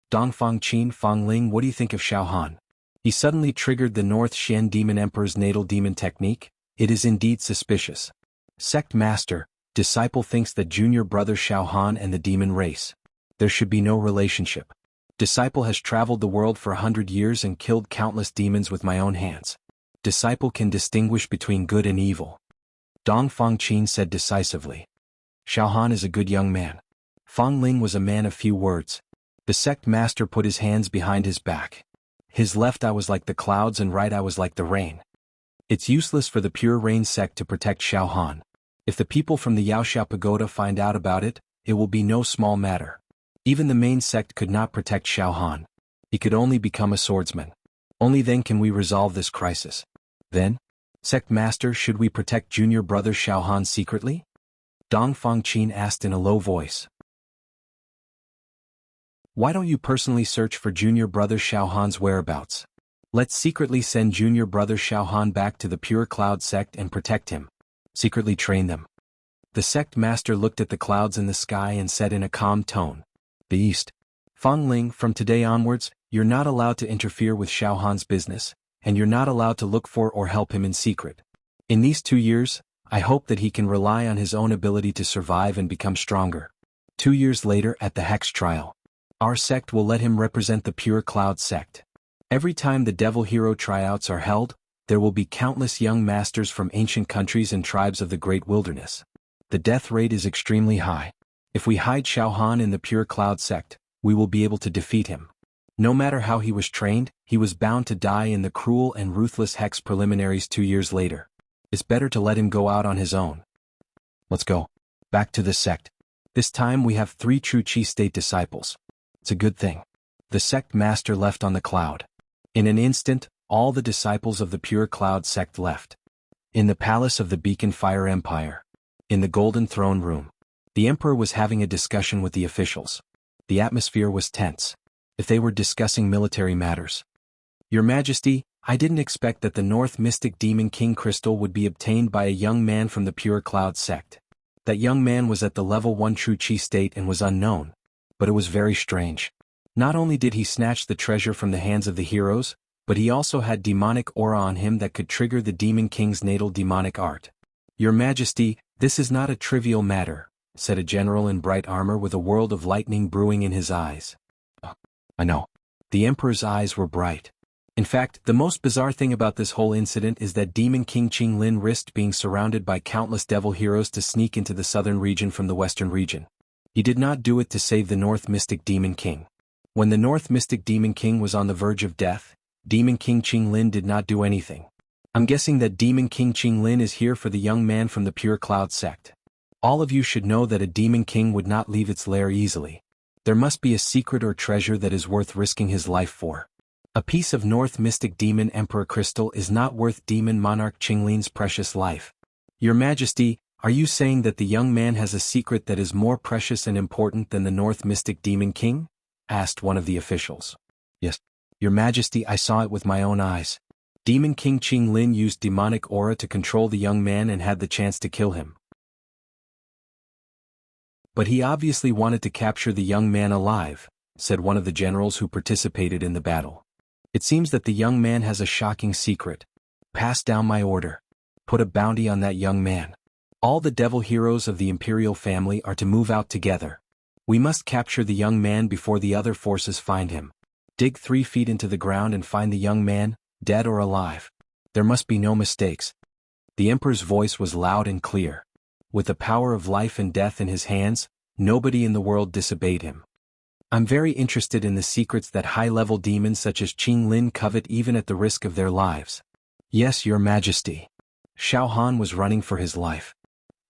Dong Fangqin, Fang Ling, what do you think of Xiao Han? He suddenly triggered the North Xian Demon Emperor's natal demon technique. It is indeed suspicious. Sect Master, disciple thinks that junior brother Xiao Han and the demon race. There should be no relationship. Disciple has traveled the world for 100 years and killed countless demons with my own hands. Disciple can distinguish between good and evil. Dong Fangqin said decisively. Xiao Han is a good young man. Fang Ling was a man of few words. The sect master put his hands behind his back. His left eye was like the clouds and right eye was like the rain. It's useless for the Pure Rain sect to protect Xiao Han. If the people from the Yaoxiao Pagoda find out about it, it will be no small matter. Even the main sect could not protect Xiao Han. He could only become a swordsman. Only then can we resolve this crisis. Then? Sect Master, should we protect junior brother Xiao Han secretly? Dong Fangqin asked in a low voice. Why don't you personally search for junior brother Xiao Han's whereabouts? Let's secretly send junior brother Xiao Han back to the Pure Cloud sect and protect him. Secretly train them. The sect master looked at the clouds in the sky and said in a calm tone. The East. Fang Ling, from today onwards, you're not allowed to interfere with Xiao Han's business, and you're not allowed to look for or help him in secret. In these 2 years, I hope that he can rely on his own ability to survive and become stronger. 2 years later at the Hex trial, our sect will let him represent the Pure Cloud sect. Every time the Devil Hero tryouts are held, there will be countless young masters from ancient countries and tribes of the Great Wilderness. The death rate is extremely high. If we hide Xiao Han in the Pure Cloud sect, we will be able to defeat him. No matter how he was trained, he was bound to die in the cruel and ruthless Hex preliminaries 2 years later. It's better to let him go out on his own. Let's go. Back to the sect. This time we have 3 true Chi State disciples. It's a good thing. The sect master left on the cloud. In an instant, all the disciples of the Pure Cloud sect left. In the palace of the Beacon Fire Empire. In the Golden Throne Room. The Emperor was having a discussion with the officials. The atmosphere was tense. If they were discussing military matters. Your Majesty, I didn't expect that the North Mystic Demon King Crystal would be obtained by a young man from the Pure Cloud sect. That young man was at the level 1 true Chi state and was unknown. But it was very strange. Not only did he snatch the treasure from the hands of the heroes, but he also had demonic aura on him that could trigger the Demon King's natal demonic art. Your Majesty, this is not a trivial matter, said a general in bright armor with a world of lightning brewing in his eyes. I know. The Emperor's eyes were bright. In fact, the most bizarre thing about this whole incident is that Demon King Qinglin risked being surrounded by countless devil heroes to sneak into the southern region from the western region. He did not do it to save the North Mystic Demon King. When the North Mystic Demon King was on the verge of death, Demon King Qinglin did not do anything. I'm guessing that Demon King Qinglin is here for the young man from the Pure Cloud sect. All of you should know that a Demon King would not leave its lair easily. There must be a secret or treasure that is worth risking his life for. A piece of North Mystic Demon Emperor Crystal is not worth Demon Monarch Qinglin's precious life. Your Majesty, are you saying that the young man has a secret that is more precious and important than the North Mystic Demon King? Asked one of the officials. Yes, Your Majesty, I saw it with my own eyes. Demon King Qinglin used demonic aura to control the young man and had the chance to kill him. But he obviously wanted to capture the young man alive, said one of the generals who participated in the battle. It seems that the young man has a shocking secret. Pass down my order. Put a bounty on that young man. All the devil heroes of the imperial family are to move out together. We must capture the young man before the other forces find him. Dig 3 feet into the ground and find the young man, dead or alive. There must be no mistakes. The Emperor's voice was loud and clear. With the power of life and death in his hands, nobody in the world disobeyed him. I'm very interested in the secrets that high-level demons such as Qinglin covet even at the risk of their lives. Yes, Your Majesty. Xiao Han was running for his life.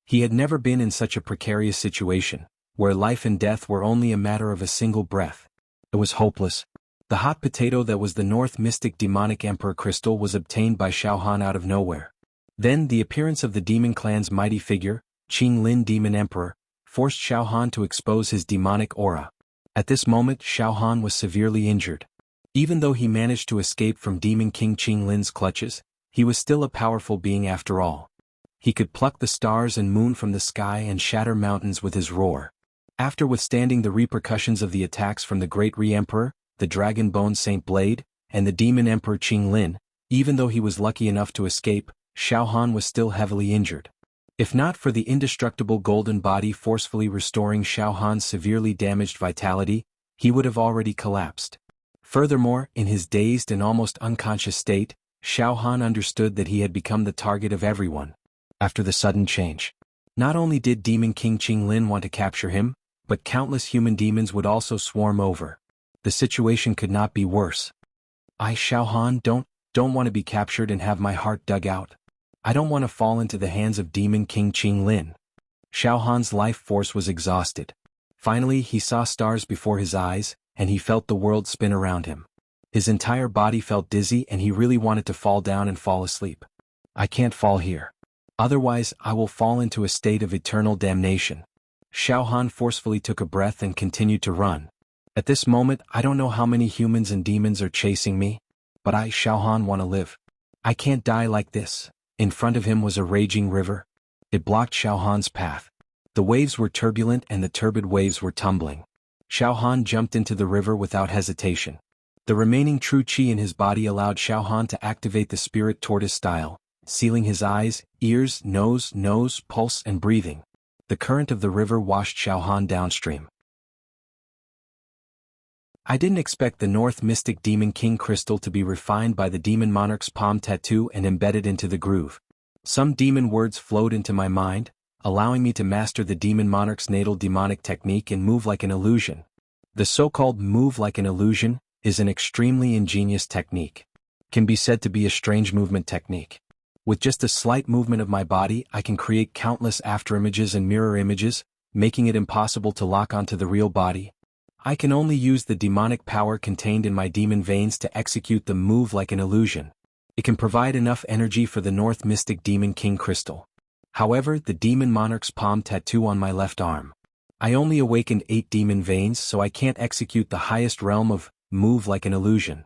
He had never been in such a precarious situation, where life and death were only a matter of a single breath. It was hopeless. The hot potato that was the North Mystic Demonic Emperor Crystal was obtained by Xiao Han out of nowhere. Then the appearance of the Demon Clan's mighty figure, Qinglin Demon Emperor, forced Xiao Han to expose his demonic aura. At this moment Xiao Han was severely injured. Even though he managed to escape from Demon King Qinglin's clutches, he was still a powerful being after all. He could pluck the stars and moon from the sky and shatter mountains with his roar. After withstanding the repercussions of the attacks from the Great Re-Emperor, the Dragon Bone Saint Blade, and the Demon Emperor Qinglin, even though he was lucky enough to escape, Xiao Han was still heavily injured. If not for the indestructible golden body forcefully restoring Xiao Han's severely damaged vitality, he would have already collapsed. Furthermore, in his dazed and almost unconscious state, Xiao Han understood that he had become the target of everyone. After the sudden change, not only did Demon King Qinglin want to capture him, but countless human demons would also swarm over. The situation could not be worse. I, Xiao Han, don't want to be captured and have my heart dug out. I don't want to fall into the hands of Demon King Qinglin. Xiao Han's life force was exhausted. Finally he saw stars before his eyes, and he felt the world spin around him. His entire body felt dizzy and he really wanted to fall down and fall asleep. I can't fall here. Otherwise I will fall into a state of eternal damnation. Xiao Han forcefully took a breath and continued to run. At this moment I don't know how many humans and demons are chasing me, but I, Xiao Han, want to live. I can't die like this. In front of him was a raging river. It blocked Xiao Han's path. The waves were turbulent and the turbid waves were tumbling. Xiao Han jumped into the river without hesitation. The remaining true qi in his body allowed Xiao Han to activate the spirit tortoise style, sealing his eyes, ears, nose, pulse and breathing. The current of the river washed Xiao Han downstream. I didn't expect the North Mystic Demon King crystal to be refined by the demon monarch's palm tattoo and embedded into the groove. Some demon words flowed into my mind, allowing me to master the demon monarch's natal demonic technique and move like an illusion. The so-called move like an illusion is an extremely ingenious technique. Can be said to be a strange movement technique. With just a slight movement of my body I can create countless afterimages and mirror images, making it impossible to lock onto the real body. I can only use the demonic power contained in my demon veins to execute the move like an illusion. It can provide enough energy for the North Mystic Demon King crystal. However, the demon monarch's palm tattoo on my left arm. I only awakened 8 demon veins, so I can't execute the highest realm of move like an illusion.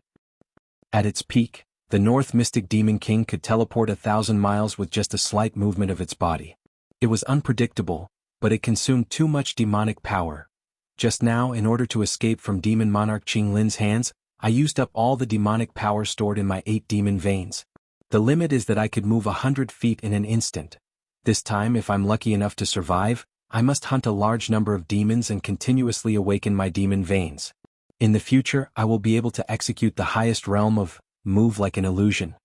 At its peak, the North Mystic Demon King could teleport 1,000 miles with just a slight movement of its body. It was unpredictable, but it consumed too much demonic power. Just now, in order to escape from Demon Monarch Qing Lin's hands, I used up all the demonic power stored in my 8 demon veins. The limit is that I could move 100 feet in an instant. This time, if I'm lucky enough to survive, I must hunt a large number of demons and continuously awaken my demon veins. In the future, I will be able to execute the highest realm of move like an illusion.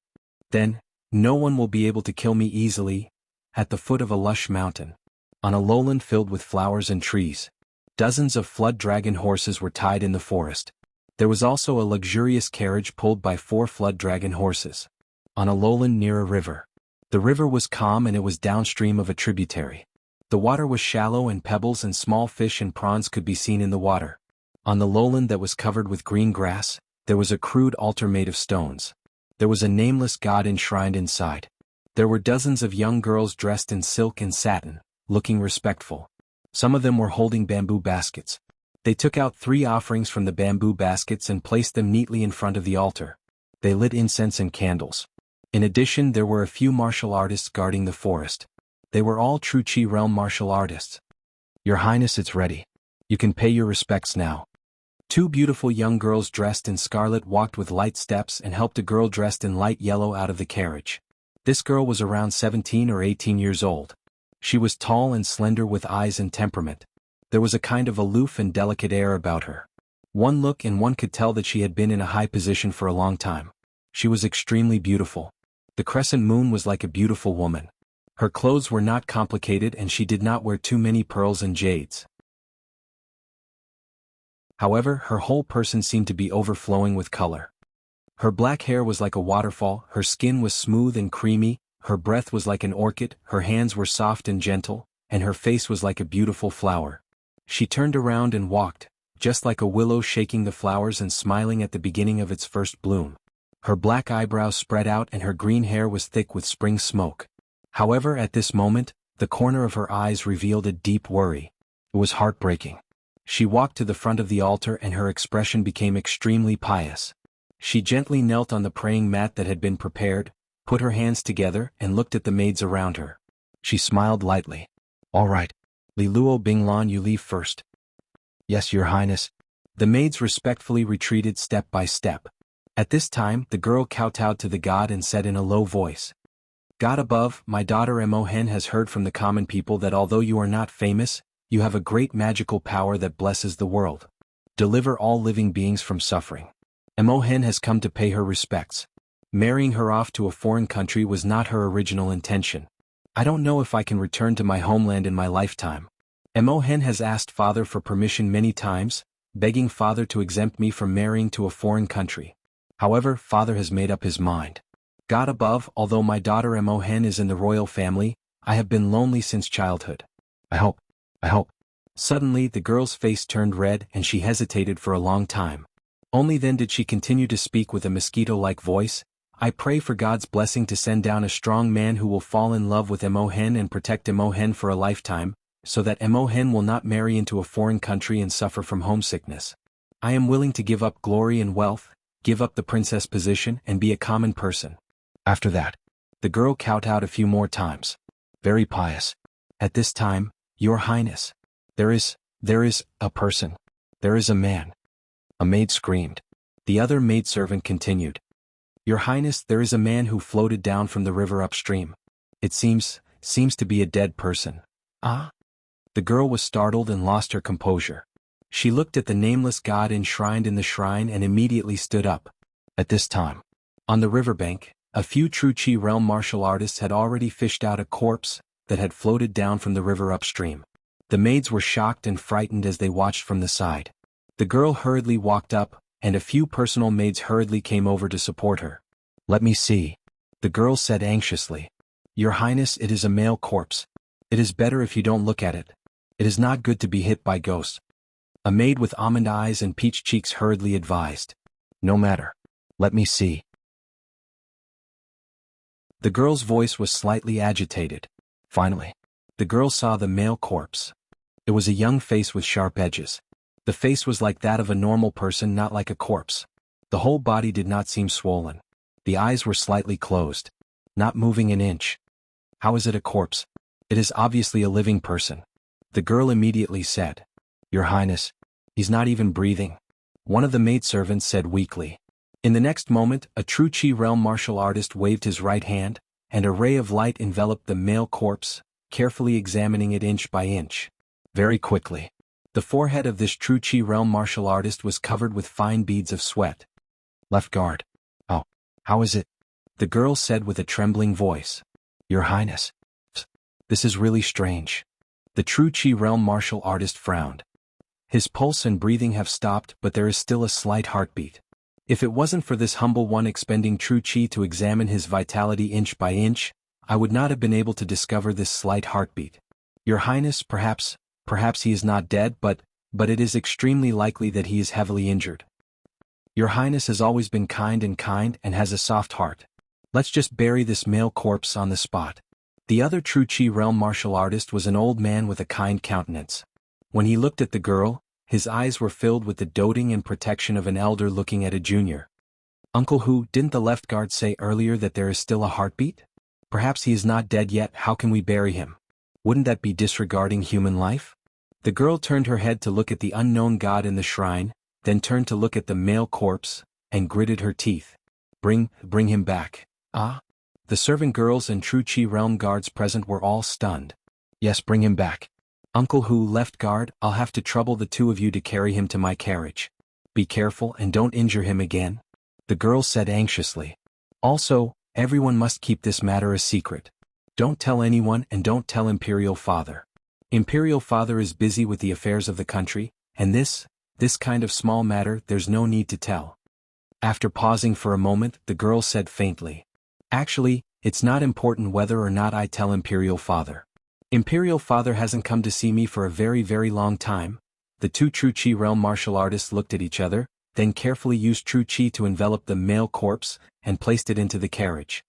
Then, no one will be able to kill me easily. At the foot of a lush mountain, on a lowland filled with flowers and trees, dozens of flood dragon horses were tied in the forest. There was also a luxurious carriage pulled by 4 flood dragon horses. On a lowland near a river. The river was calm and it was downstream of a tributary. The water was shallow and pebbles and small fish and prawns could be seen in the water. On the lowland that was covered with green grass, there was a crude altar made of stones. There was a nameless god enshrined inside. There were dozens of young girls dressed in silk and satin, looking respectful. Some of them were holding bamboo baskets. They took out 3 offerings from the bamboo baskets and placed them neatly in front of the altar. They lit incense and candles. In addition, there were a few martial artists guarding the forest. They were all true Qi realm martial artists. Your Highness, it's ready. You can pay your respects now. 2 beautiful young girls dressed in scarlet walked with light steps and helped a girl dressed in light yellow out of the carriage. This girl was around 17 or 18 years old. She was tall and slender with eyes and temperament. There was a kind of aloof and delicate air about her. One look and one could tell that she had been in a high position for a long time. She was extremely beautiful. The crescent moon was like a beautiful woman. Her clothes were not complicated and she did not wear too many pearls and jades. However, her whole person seemed to be overflowing with color. Her black hair was like a waterfall, her skin was smooth and creamy, her breath was like an orchid, her hands were soft and gentle, and her face was like a beautiful flower. She turned around and walked, just like a willow shaking the flowers and smiling at the beginning of its first bloom. Her black eyebrows spread out and her green hair was thick with spring smoke. However, at this moment, the corner of her eyes revealed a deep worry. It was heartbreaking. She walked to the front of the altar and her expression became extremely pious. She gently knelt on the praying mat that had been prepared, put her hands together and looked at the maids around her. She smiled lightly. All right. Li Luo Binglan, you leave first. Yes, Your Highness. The maids respectfully retreated step by step. At this time, the girl kowtowed to the god and said in a low voice, God above, my daughter Mo Hen has heard from the common people that although you are not famous, you have a great magical power that blesses the world. Deliver all living beings from suffering. Mo Hen has come to pay her respects. Marrying her off to a foreign country was not her original intention. I don't know if I can return to my homeland in my lifetime. Mo Hen has asked Father for permission many times, begging Father to exempt me from marrying to a foreign country. However, Father has made up his mind. God above, although my daughter Mo Hen is in the royal family, I have been lonely since childhood. I hope Suddenly the girl's face turned red and she hesitated for a long time. Only then did she continue to speak with a mosquito-like voice. I pray for God's blessing to send down a strong man who will fall in love with Emohen and protect Emohen for a lifetime, so that Emohen will not marry into a foreign country and suffer from homesickness. I am willing to give up glory and wealth, give up the princess position and be a common person. After that, the girl kowtowed a few more times. Very pious. At this time, Your Highness, there is a person. There is a man. A maid screamed. The other maidservant continued. Your Highness, there is a man who floated down from the river upstream. It seems to be a dead person. Ah? The girl was startled and lost her composure. She looked at the nameless god enshrined in the shrine and immediately stood up. At this time, on the riverbank, a few True Chi realm martial artists had already fished out a corpse that had floated down from the river upstream. The maids were shocked and frightened as they watched from the side. The girl hurriedly walked up, and a few personal maids hurriedly came over to support her. Let me see. The girl said anxiously. Your Highness, it is a male corpse. It is better if you don't look at it. It is not good to be hit by ghosts. A maid with almond eyes and peach cheeks hurriedly advised. No matter. Let me see. The girl's voice was slightly agitated. Finally, the girl saw the male corpse. It was a young face with sharp edges. The face was like that of a normal person, not like a corpse. The whole body did not seem swollen. The eyes were slightly closed, not moving an inch. How is it a corpse? It is obviously a living person. The girl immediately said. Your Highness, he's not even breathing. One of the maidservants said weakly. In the next moment, a True Chi realm martial artist waved his right hand, and a ray of light enveloped the male corpse, carefully examining it inch by inch. Very quickly, the forehead of this True Chi realm martial artist was covered with fine beads of sweat. Left guard. Oh, how is it? The girl said with a trembling voice. Your Highness. This is really strange. The True Chi realm martial artist frowned. His pulse and breathing have stopped, but there is still a slight heartbeat. If it wasn't for this humble one expending True Chi to examine his vitality inch by inch, I would not have been able to discover this slight heartbeat. Your Highness, perhaps he is not dead, but it is extremely likely that he is heavily injured. Your Highness has always been kind and has a soft heart. Let's just bury this male corpse on the spot. The other True Chi realm martial artist was an old man with a kind countenance. When he looked at the girl, his eyes were filled with the doting and protection of an elder looking at a junior. Uncle Hu, didn't the left guard say earlier that there is still a heartbeat? Perhaps he is not dead yet. How can we bury him? Wouldn't that be disregarding human life? The girl turned her head to look at the unknown god in the shrine, then turned to look at the male corpse, and gritted her teeth. Bring him back. Ah? The servant girls and True Chi realm guards present were all stunned. Yes, bring him back. Uncle Hu, left guard, I'll have to trouble the two of you to carry him to my carriage. Be careful and don't injure him again. The girl said anxiously. Also, everyone must keep this matter a secret. Don't tell anyone and don't tell Imperial Father. Imperial Father is busy with the affairs of the country, and this kind of small matter there's no need to tell. After pausing for a moment, the girl said faintly. Actually, it's not important whether or not I tell Imperial Father. Imperial Father hasn't come to see me for a very, very long time. The two True Chi realm martial artists looked at each other, then carefully used True Chi to envelop the male corpse, and placed it into the carriage.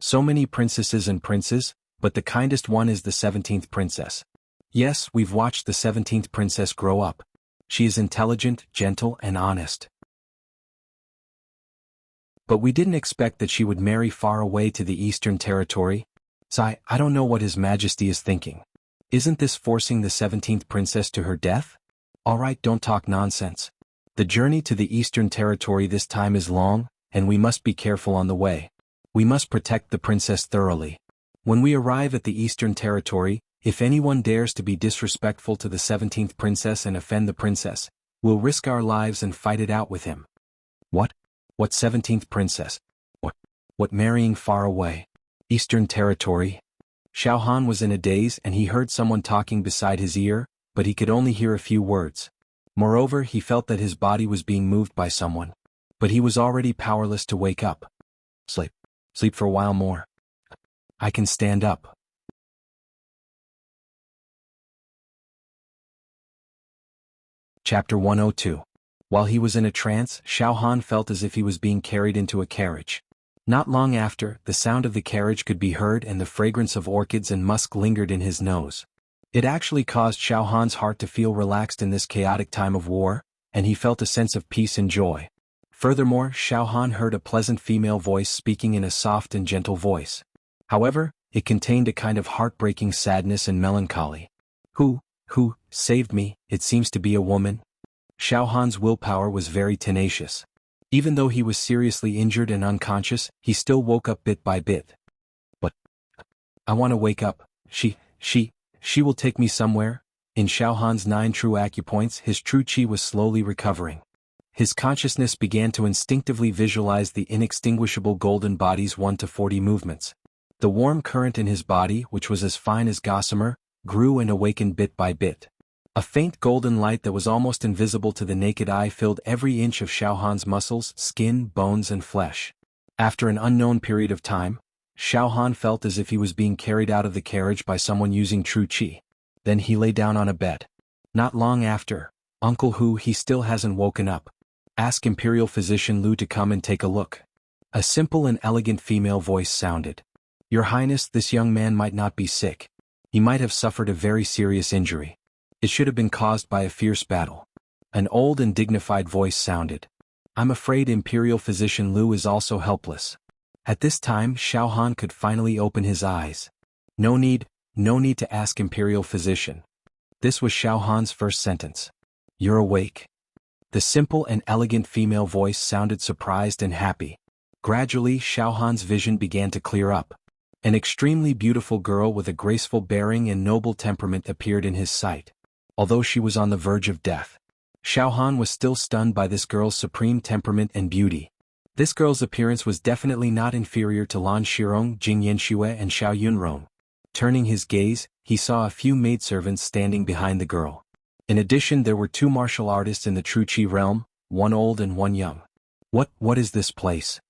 So many princesses and princes, but the kindest one is the 17th princess. Yes, we've watched the 17th princess grow up. She is intelligent, gentle, and honest. But we didn't expect that she would marry far away to the Eastern Territory. I don't know what His Majesty is thinking. Isn't this forcing the 17th princess to her death? Alright, don't talk nonsense. The journey to the Eastern Territory this time is long, and we must be careful on the way. We must protect the princess thoroughly. When we arrive at the Eastern Territory, if anyone dares to be disrespectful to the 17th princess and offend the princess, we'll risk our lives and fight it out with him. What? What 17th princess? What marrying far away? Eastern Territory? Xiao Han was in a daze and he heard someone talking beside his ear, but he could only hear a few words. Moreover, he felt that his body was being moved by someone. But he was already powerless to wake up. Sleep for a while more. I can stand up. Chapter 102. While he was in a trance, Xiao Han felt as if he was being carried into a carriage. Not long after, the sound of the carriage could be heard and the fragrance of orchids and musk lingered in his nose. It actually caused Xiao Han's heart to feel relaxed in this chaotic time of war, and he felt a sense of peace and joy. Furthermore, Xiao Han heard a pleasant female voice speaking in a soft and gentle voice. However, it contained a kind of heartbreaking sadness and melancholy. Who saved me? It seems to be a woman. Xiao Han's willpower was very tenacious. Even though he was seriously injured and unconscious, he still woke up bit by bit. But I want to wake up. She will take me somewhere. In Xiao Han's 9 true acupoints, his true qi was slowly recovering. His consciousness began to instinctively visualize the inextinguishable golden body's 1 to 40 movements. The warm current in his body, which was as fine as gossamer, grew and awakened bit by bit. A faint golden light that was almost invisible to the naked eye filled every inch of Xiao Han's muscles, skin, bones and flesh. After an unknown period of time, Xiao Han felt as if he was being carried out of the carriage by someone using true qi. Then he lay down on a bed. Not long after, Uncle Hu, he still hasn't woken up. Ask Imperial Physician Lu to come and take a look. A simple and elegant female voice sounded. Your Highness, this young man might not be sick. He might have suffered a very serious injury. It should have been caused by a fierce battle. An old and dignified voice sounded. I'm afraid Imperial Physician Lu is also helpless. At this time, Xiao Han could finally open his eyes. No need to ask Imperial Physician. This was Xiao Han's first sentence. You're awake. The simple and elegant female voice sounded surprised and happy. Gradually, Xiao Han's vision began to clear up. An extremely beautiful girl with a graceful bearing and noble temperament appeared in his sight. Although she was on the verge of death, Xiao Han was still stunned by this girl's supreme temperament and beauty. This girl's appearance was definitely not inferior to Lan Shirong, Jing Yanxue and Xiao Yunrong. Turning his gaze, he saw a few maidservants standing behind the girl. In addition, there were 2 martial artists in the true qi realm, one old and one young. What is this place?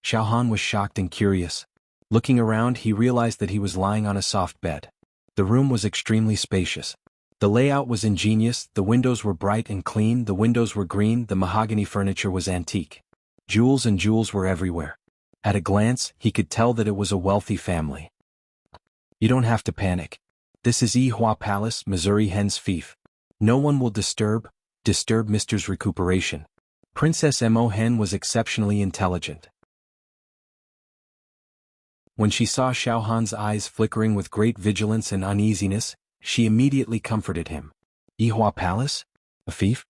Xiao Han was shocked and curious. Looking around, he realized that he was lying on a soft bed. The room was extremely spacious. The layout was ingenious, the windows were bright and clean, the windows were green, the mahogany furniture was antique. Jewels were everywhere. At a glance, he could tell that it was a wealthy family. You don't have to panic. This is Yihua Palace, Missouri Hen's fief. No one will disturb Mister's recuperation. Princess Mo Hen was exceptionally intelligent. When she saw Xiao Han's eyes flickering with great vigilance and uneasiness, she immediately comforted him. Yihua Palace? A fief?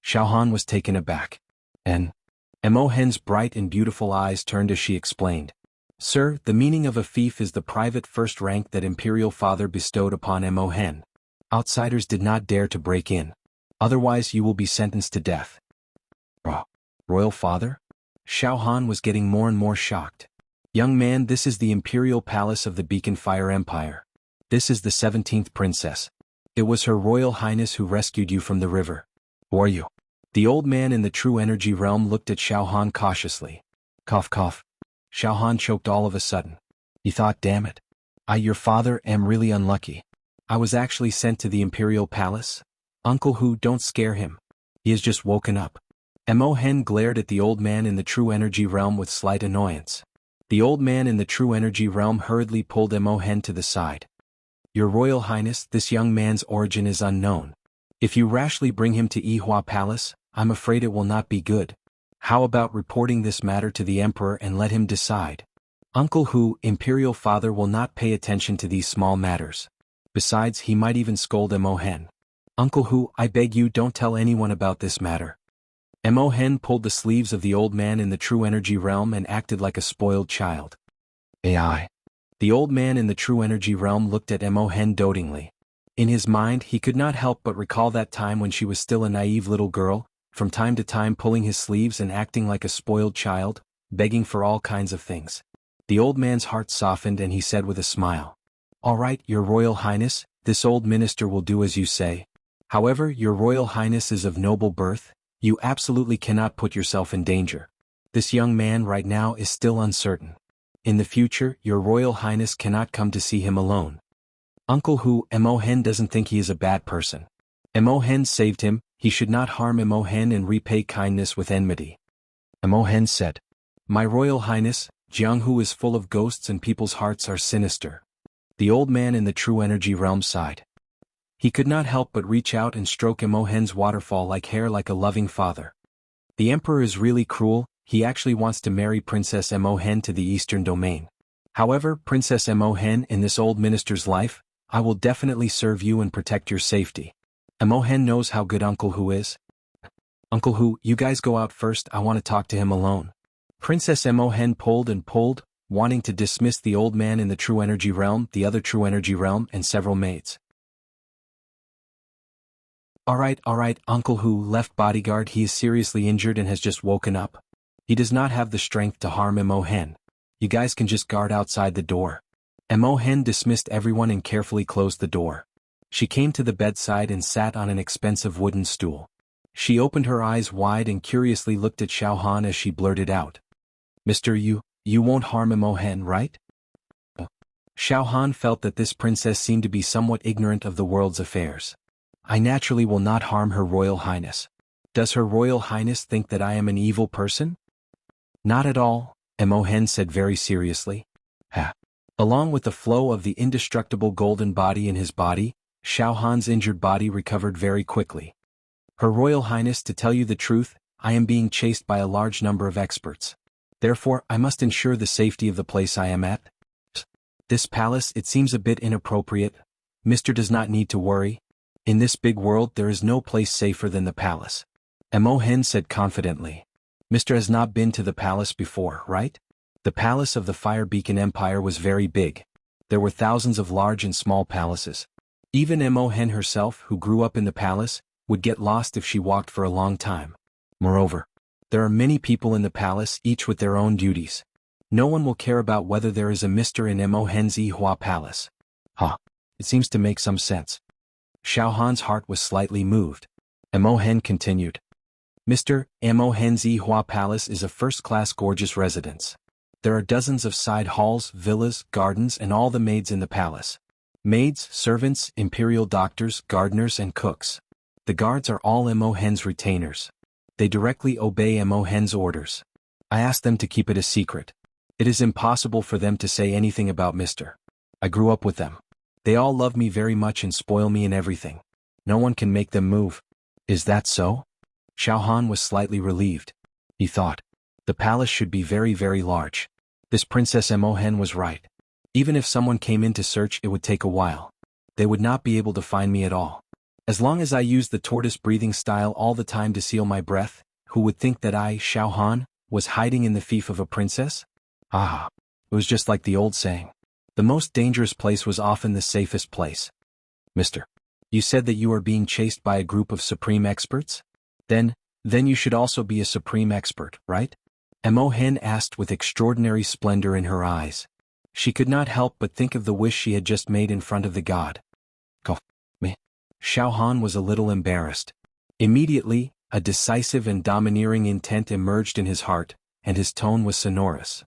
Xiao Han was taken aback. Mo Hen's bright and beautiful eyes turned as she explained. Sir, the meaning of a fief is the private first rank that Imperial Father bestowed upon Mo Hen. Outsiders did not dare to break in. Otherwise you will be sentenced to death. Royal Father? Xiao Han was getting more and more shocked. Young man, this is the Imperial Palace of the Beacon Fire Empire. This is the 17th princess. It was Her Royal Highness who rescued you from the river. Who are you? The old man in the true energy realm looked at Xiao Han cautiously. Cough cough. Xiao Han choked all of a sudden. He thought, damn it. Your father, am really unlucky. I was actually sent to the Imperial Palace. Uncle Hu, don't scare him. He has just woken up. Mo Hen glared at the old man in the true energy realm with slight annoyance. The old man in the true energy realm hurriedly pulled Mo Hen to the side. Your Royal Highness, this young man's origin is unknown. If you rashly bring him to Yihua Palace, I'm afraid it will not be good. How about reporting this matter to the Emperor and let him decide? Uncle Hu, Imperial Father will not pay attention to these small matters. Besides, he might even scold Mo Hen. Uncle Hu, I beg you don't tell anyone about this matter. Mo Hen pulled the sleeves of the old man in the true energy realm and acted like a spoiled child. AI. The old man in the true energy realm looked at Mo Hen dotingly. In his mind, he could not help but recall that time when she was still a naive little girl, from time to time pulling his sleeves and acting like a spoiled child, begging for all kinds of things. The old man's heart softened and he said with a smile. All right, Your Royal Highness, this old minister will do as you say. However, Your Royal Highness is of noble birth, you absolutely cannot put yourself in danger. This young man right now is still uncertain. In the future, Your Royal Highness cannot come to see him alone. Uncle Hu, Mo Hen doesn't think he is a bad person. Mo Hen saved him, he should not harm Imohen and repay kindness with enmity. Imohen said, "My Royal Highness, Jianghu is full of ghosts and people's hearts are sinister." The old man in the true energy realm sighed. He could not help but reach out and stroke Imohen's waterfall-like hair like a loving father. The emperor is really cruel, he actually wants to marry Princess Imohen to the eastern domain. However, Princess Imohen, in this old minister's life, I will definitely serve you and protect your safety. Imohen knows how good Uncle Hu is. Uncle Hu, you guys go out first, I want to talk to him alone. Princess Imohen pulled and pulled, wanting to dismiss the old man in the true energy realm, the other true energy realm, and several maids. Alright, Uncle Hu, left bodyguard, he is seriously injured and has just woken up. He does not have the strength to harm Imohen. You guys can just guard outside the door. Imohen dismissed everyone and carefully closed the door. She came to the bedside and sat on an expensive wooden stool. She opened her eyes wide and curiously looked at Xiaohan as she blurted out. Mister, you won't harm Imohen, right? Xiaohan felt that this princess seemed to be somewhat ignorant of the world's affairs. I naturally will not harm Her Royal Highness. Does Her Royal Highness think that I am an evil person? Not at all, Imohen said very seriously. Along with the flow of the indestructible golden body in his body, Xiaohan's injured body recovered very quickly. Her Royal Highness, to tell you the truth, I am being chased by a large number of experts. Therefore, I must ensure the safety of the place I am at. This palace, it seems a bit inappropriate. Mister does not need to worry. In this big world there is no place safer than the palace. Imohen said confidently. Mister has not been to the palace before, right? The palace of the Fire Beacon Empire was very big. There were thousands of large and small palaces. Even Imohen herself, who grew up in the palace, would get lost if she walked for a long time. Moreover, there are many people in the palace, each with their own duties. No one will care about whether there is a Mister in Imohen's Yihua Palace. It seems to make some sense. Xiaohan's heart was slightly moved. Imohen continued. Mister, Imohen's Yihua Palace is a first-class gorgeous residence. There are dozens of side halls, villas, gardens, and all the maids in the palace. Maids, servants, imperial doctors, gardeners, and cooks. The guards are all Imohen's retainers. They directly obey Imohen's orders. I asked them to keep it a secret. It is impossible for them to say anything about Mister. I grew up with them. They all love me very much and spoil me in everything. No one can make them move. Is that so? Xiaohan was slightly relieved. He thought, the palace should be very, very large. This Princess Imohen was right. Even if someone came in to search, it would take a while. They would not be able to find me at all. As long as I used the tortoise breathing style all the time to seal my breath, who would think that I, Xiaohan, was hiding in the fief of a princess? It was just like the old saying. The most dangerous place was often the safest place. Mister, you said that you are being chased by a group of supreme experts? Then you should also be a supreme expert, right? Imohen asked with extraordinary splendor in her eyes. She could not help but think of the wish she had just made in front of the god. Me. Xiaohan was a little embarrassed. Immediately, a decisive and domineering intent emerged in his heart, and his tone was sonorous.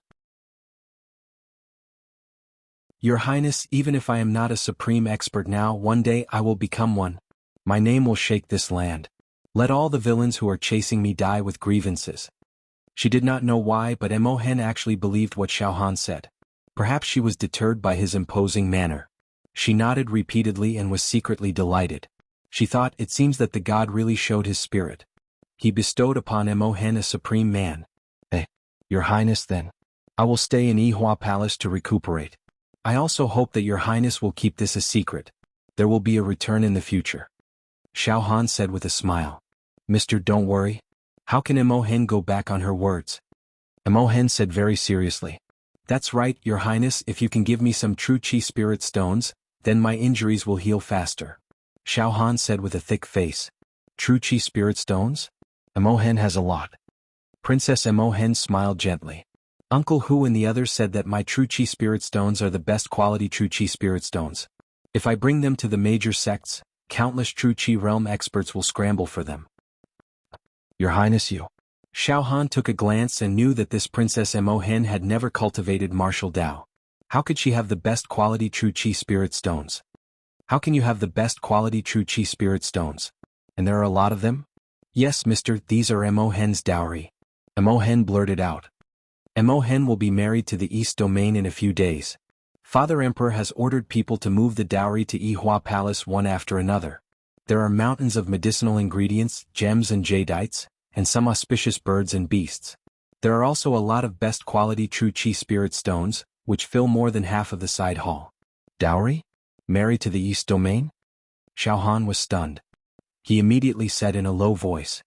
Your Highness, even if I am not a supreme expert now, one day I will become one. My name will shake this land. Let all the villains who are chasing me die with grievances. She did not know why, but Imohen actually believed what Xiaohan said. Perhaps she was deterred by his imposing manner. She nodded repeatedly and was secretly delighted. She thought, it seems that the god really showed his spirit. He bestowed upon Imohen a supreme man. Your Highness, then. I will stay in Yihua Palace to recuperate. I also hope that your Highness will keep this a secret. There will be a return in the future. Xiaohan said with a smile. Mister, don't worry. How can Imohen go back on her words? Imohen said very seriously. That's right, your Highness, if you can give me some true Qi spirit stones, then my injuries will heal faster. Xiaohan said with a thick face. True Qi spirit stones? Imohen has a lot. Princess Imohen smiled gently. Uncle Hu and the others said that my true Qi spirit stones are the best quality true Qi spirit stones. If I bring them to the major sects, countless true Qi realm experts will scramble for them. Your Highness, you. Xiaohan took a glance and knew that this Princess Imohen had never cultivated martial Dao. How could she have the best quality true Qi spirit stones? How can you have the best quality true Qi spirit stones? And there are a lot of them? Yes, mister, these are Mo Hen's dowry. Mo Hen blurted out. Mo Hen will be married to the East Domain in a few days. Father Emperor has ordered people to move the dowry to Yihua Palace one after another. There are mountains of medicinal ingredients, gems and jadites, and some auspicious birds and beasts. There are also a lot of best quality true chi spirit stones, which fill more than half of the side hall. Dowry? Married to the East Domain? Xiao Han was stunned. He immediately said in a low voice.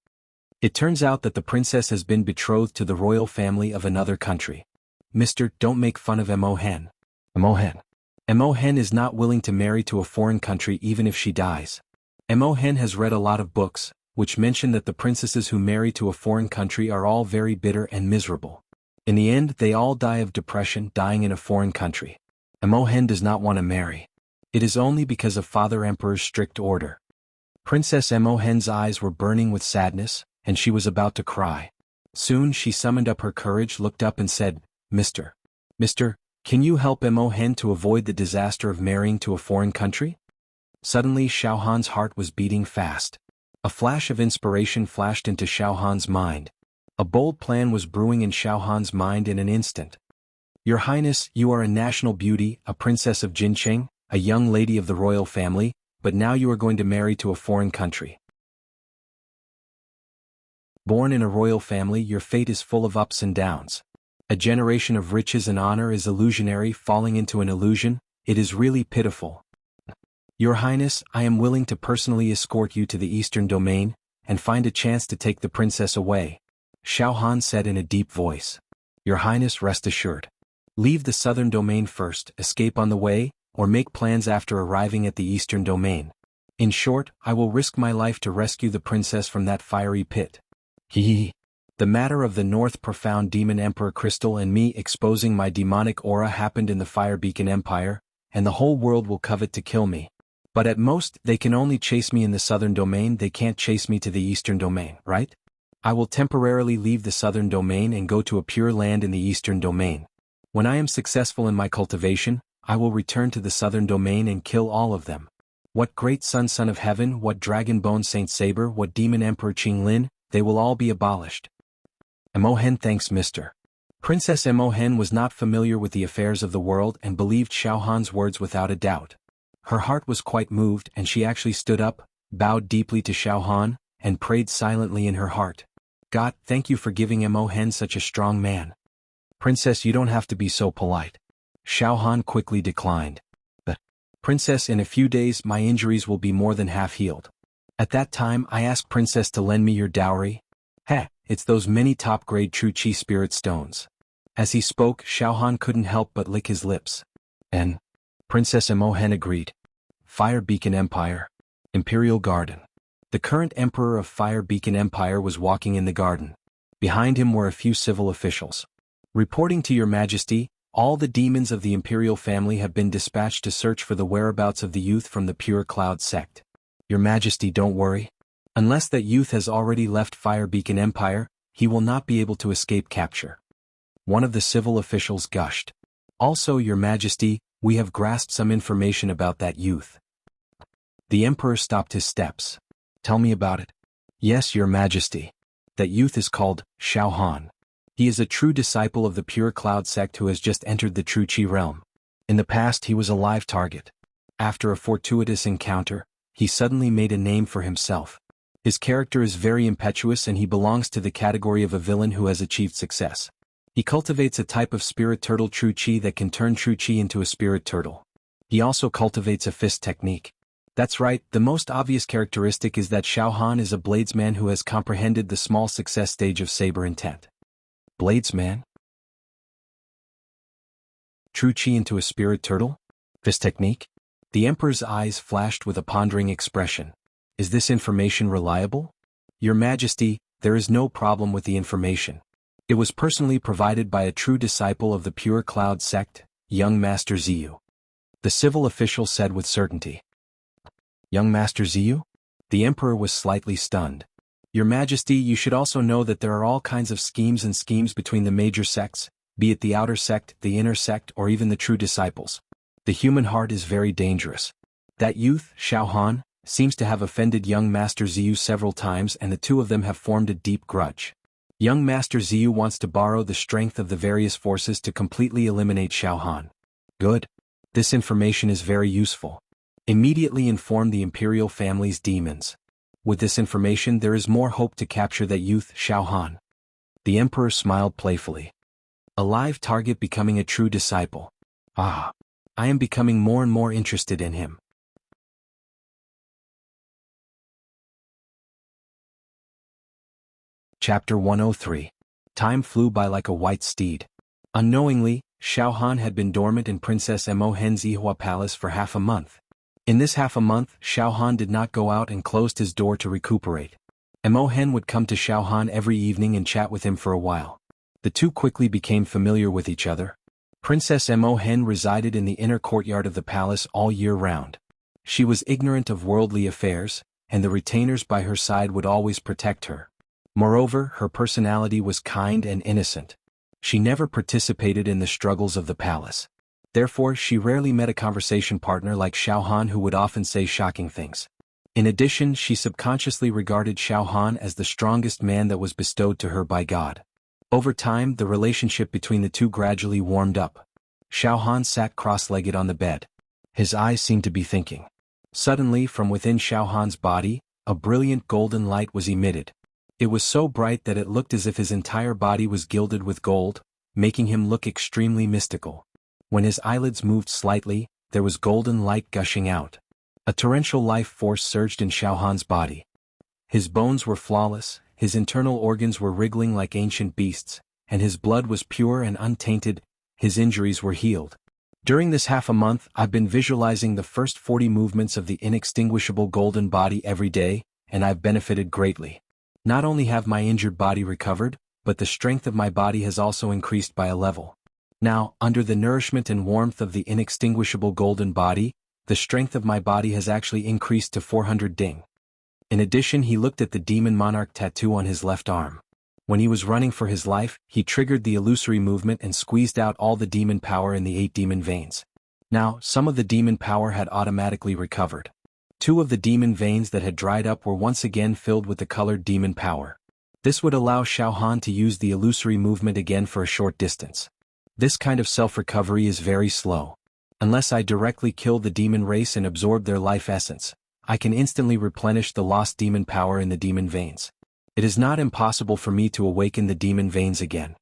It turns out that the princess has been betrothed to the royal family of another country. Mister, don't make fun of Mo Hen. Mo Hen. Mo Hen is not willing to marry to a foreign country even if she dies. Mo Hen has read a lot of books, which mention that the princesses who marry to a foreign country are all very bitter and miserable. In the end, they all die of depression dying in a foreign country. Mo Hen does not want to marry. It is only because of Father Emperor's strict order. Princess Mo Hen's eyes were burning with sadness, and she was about to cry. Soon she summoned up her courage, looked up and said, Mister, can you help Mo Hen to avoid the disaster of marrying to a foreign country? Suddenly Xiao Han's heart was beating fast. A flash of inspiration flashed into Xiao Han's mind. A bold plan was brewing in Xiao Han's mind in an instant. Your Highness, you are a national beauty, a princess of Jincheng, a young lady of the royal family, but now you are going to marry to a foreign country. Born in a royal family, your fate is full of ups and downs. A generation of riches and honor is illusionary, falling into an illusion. It is really pitiful. Your Highness, I am willing to personally escort you to the Eastern Domain, and find a chance to take the princess away. Xiao Han said in a deep voice. Your Highness, rest assured. Leave the Southern Domain first, escape on the way, or make plans after arriving at the Eastern Domain. In short, I will risk my life to rescue the princess from that fiery pit. Hee. The matter of the North Profound Demon Emperor Crystal and me exposing my demonic aura happened in the Fire Beacon Empire, and the whole world will covet to kill me. But at most, they can only chase me in the Southern Domain, they can't chase me to the Eastern Domain, right? I will temporarily leave the Southern Domain and go to a pure land in the Eastern Domain. When I am successful in my cultivation, I will return to the Southern Domain and kill all of them. What great Son of Heaven, what Dragon Bone Saint Saber, what Demon Emperor Qing Lin, they will all be abolished. Mo Hen thanks Mr. Princess Mo Hen was not familiar with the affairs of the world and believed Xiao Han's words without a doubt. Her heart was quite moved and she actually stood up, bowed deeply to Xiao Han, and prayed silently in her heart. God, thank you for giving Mo Hen such a strong man. Princess, you don't have to be so polite. Xiao Han quickly declined. But, Princess, in a few days my injuries will be more than half healed. At that time I ask Princess to lend me your dowry. Heh, it's those many top-grade true chi spirit stones. As he spoke, Xiao Han couldn't help but lick his lips. And Princess Mo Hen agreed. Fire Beacon Empire. Imperial Garden. The current Emperor of Fire Beacon Empire was walking in the garden. Behind him were a few civil officials. Reporting to your Majesty, all the demons of the Imperial family have been dispatched to search for the whereabouts of the youth from the Pure Cloud sect. Your Majesty, don't worry. Unless that youth has already left Fire Beacon Empire, he will not be able to escape capture. One of the civil officials gushed. Also, Your Majesty, we have grasped some information about that youth. The Emperor stopped his steps. Tell me about it. Yes, Your Majesty. That youth is called Xiao Han. He is a true disciple of the Pure Cloud sect who has just entered the True Chi realm. In the past he was a live target. After a fortuitous encounter, he suddenly made a name for himself. His character is very impetuous and he belongs to the category of a villain who has achieved success. He cultivates a type of spirit turtle true chi that can turn true chi into a spirit turtle. He also cultivates a fist technique. That's right, the most obvious characteristic is that Xiao Han is a bladesman who has comprehended the small success stage of saber intent. Bladesman? True chi into a spirit turtle? Fist technique? The Emperor's eyes flashed with a pondering expression. Is this information reliable? Your Majesty, there is no problem with the information. It was personally provided by a true disciple of the Pure Cloud sect, young Master Ziyu. The civil official said with certainty. Young Master Ziyu? The Emperor was slightly stunned. Your Majesty, you should also know that there are all kinds of schemes between the major sects, be it the outer sect, the inner sect, or even the true disciples. The human heart is very dangerous. That youth, Xiao Han, seems to have offended young Master Ziyu several times, and the two of them have formed a deep grudge. Young Master Ziyu wants to borrow the strength of the various forces to completely eliminate Xiao Han. Good. This information is very useful. Immediately inform the imperial family's demons. With this information there is more hope to capture that youth Xiao Han. The emperor smiled playfully. A live target becoming a true disciple. Ah. I am becoming more and more interested in him. Chapter 103. Time flew by like a white steed. Unknowingly, Xiao Han had been dormant in Princess Mo Hen's Yihua Palace for half a month. In this half a month, Xiao Han did not go out and closed his door to recuperate. Mo Hen would come to Xiao Han every evening and chat with him for a while. The two quickly became familiar with each other. Princess Mo Hen resided in the inner courtyard of the palace all year round. She was ignorant of worldly affairs, and the retainers by her side would always protect her. Moreover, her personality was kind and innocent. She never participated in the struggles of the palace. Therefore, she rarely met a conversation partner like Xiao Han who would often say shocking things. In addition, she subconsciously regarded Xiao Han as the strongest man that was bestowed to her by God. Over time, the relationship between the two gradually warmed up. Xiao Han sat cross-legged on the bed. His eyes seemed to be thinking. Suddenly, from within Xiao Han's body, a brilliant golden light was emitted. It was so bright that it looked as if his entire body was gilded with gold, making him look extremely mystical. When his eyelids moved slightly, there was golden light gushing out. A torrential life force surged in Xiao Han's body. His bones were flawless, his internal organs were wriggling like ancient beasts, and his blood was pure and untainted, his injuries were healed. During this half a month, I've been visualizing the first 40 movements of the inextinguishable golden body every day, and I've benefited greatly. Not only have my injured body recovered, but the strength of my body has also increased by a level. Now, under the nourishment and warmth of the inextinguishable golden body, the strength of my body has actually increased to 400 ding. In addition, he looked at the demon monarch tattoo on his left arm. When he was running for his life, he triggered the illusory movement and squeezed out all the demon power in the 8 demon veins. Now, some of the demon power had automatically recovered. 2 of the demon veins that had dried up were once again filled with the colored demon power. This would allow Xiao Han to use the illusory movement again for a short distance. This kind of self-recovery is very slow. Unless I directly kill the demon race and absorb their life essence, I can instantly replenish the lost demon power in the demon veins. It is not impossible for me to awaken the demon veins again.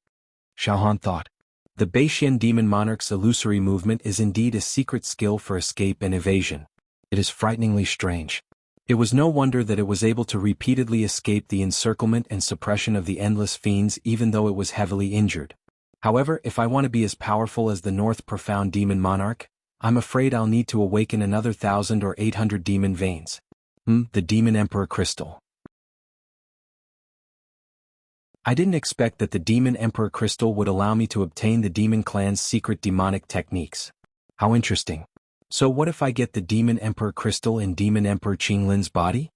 Xiao Han thought. The Beixian demon monarch's illusory movement is indeed a secret skill for escape and evasion. It is frighteningly strange. It was no wonder that it was able to repeatedly escape the encirclement and suppression of the endless fiends even though it was heavily injured. However, if I want to be as powerful as the North Profound Demon Monarch, I'm afraid I'll need to awaken another 1,000 or 800 demon veins. The Demon Emperor Crystal. I didn't expect that the Demon Emperor Crystal would allow me to obtain the Demon Clan's secret demonic techniques. How interesting. So what if I get the Demon Emperor Crystal in Demon Emperor Qinglin's body?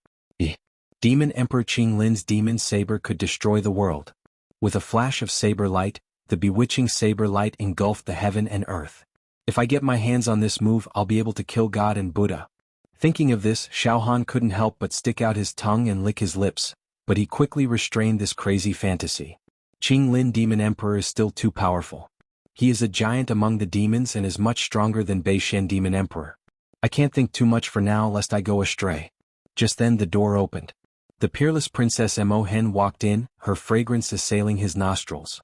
Demon Emperor Qinglin's demon saber could destroy the world. With a flash of saber light, the bewitching saber light engulfed the heaven and earth. If I get my hands on this move, I'll be able to kill God and Buddha. Thinking of this, Xiao Han couldn't help but stick out his tongue and lick his lips, but he quickly restrained this crazy fantasy. Qinglin Demon Emperor is still too powerful. He is a giant among the demons and is much stronger than Beixian Demon Emperor. I can't think too much for now lest I go astray. Just then the door opened. The peerless Princess Mo Hen walked in, her fragrance assailing his nostrils.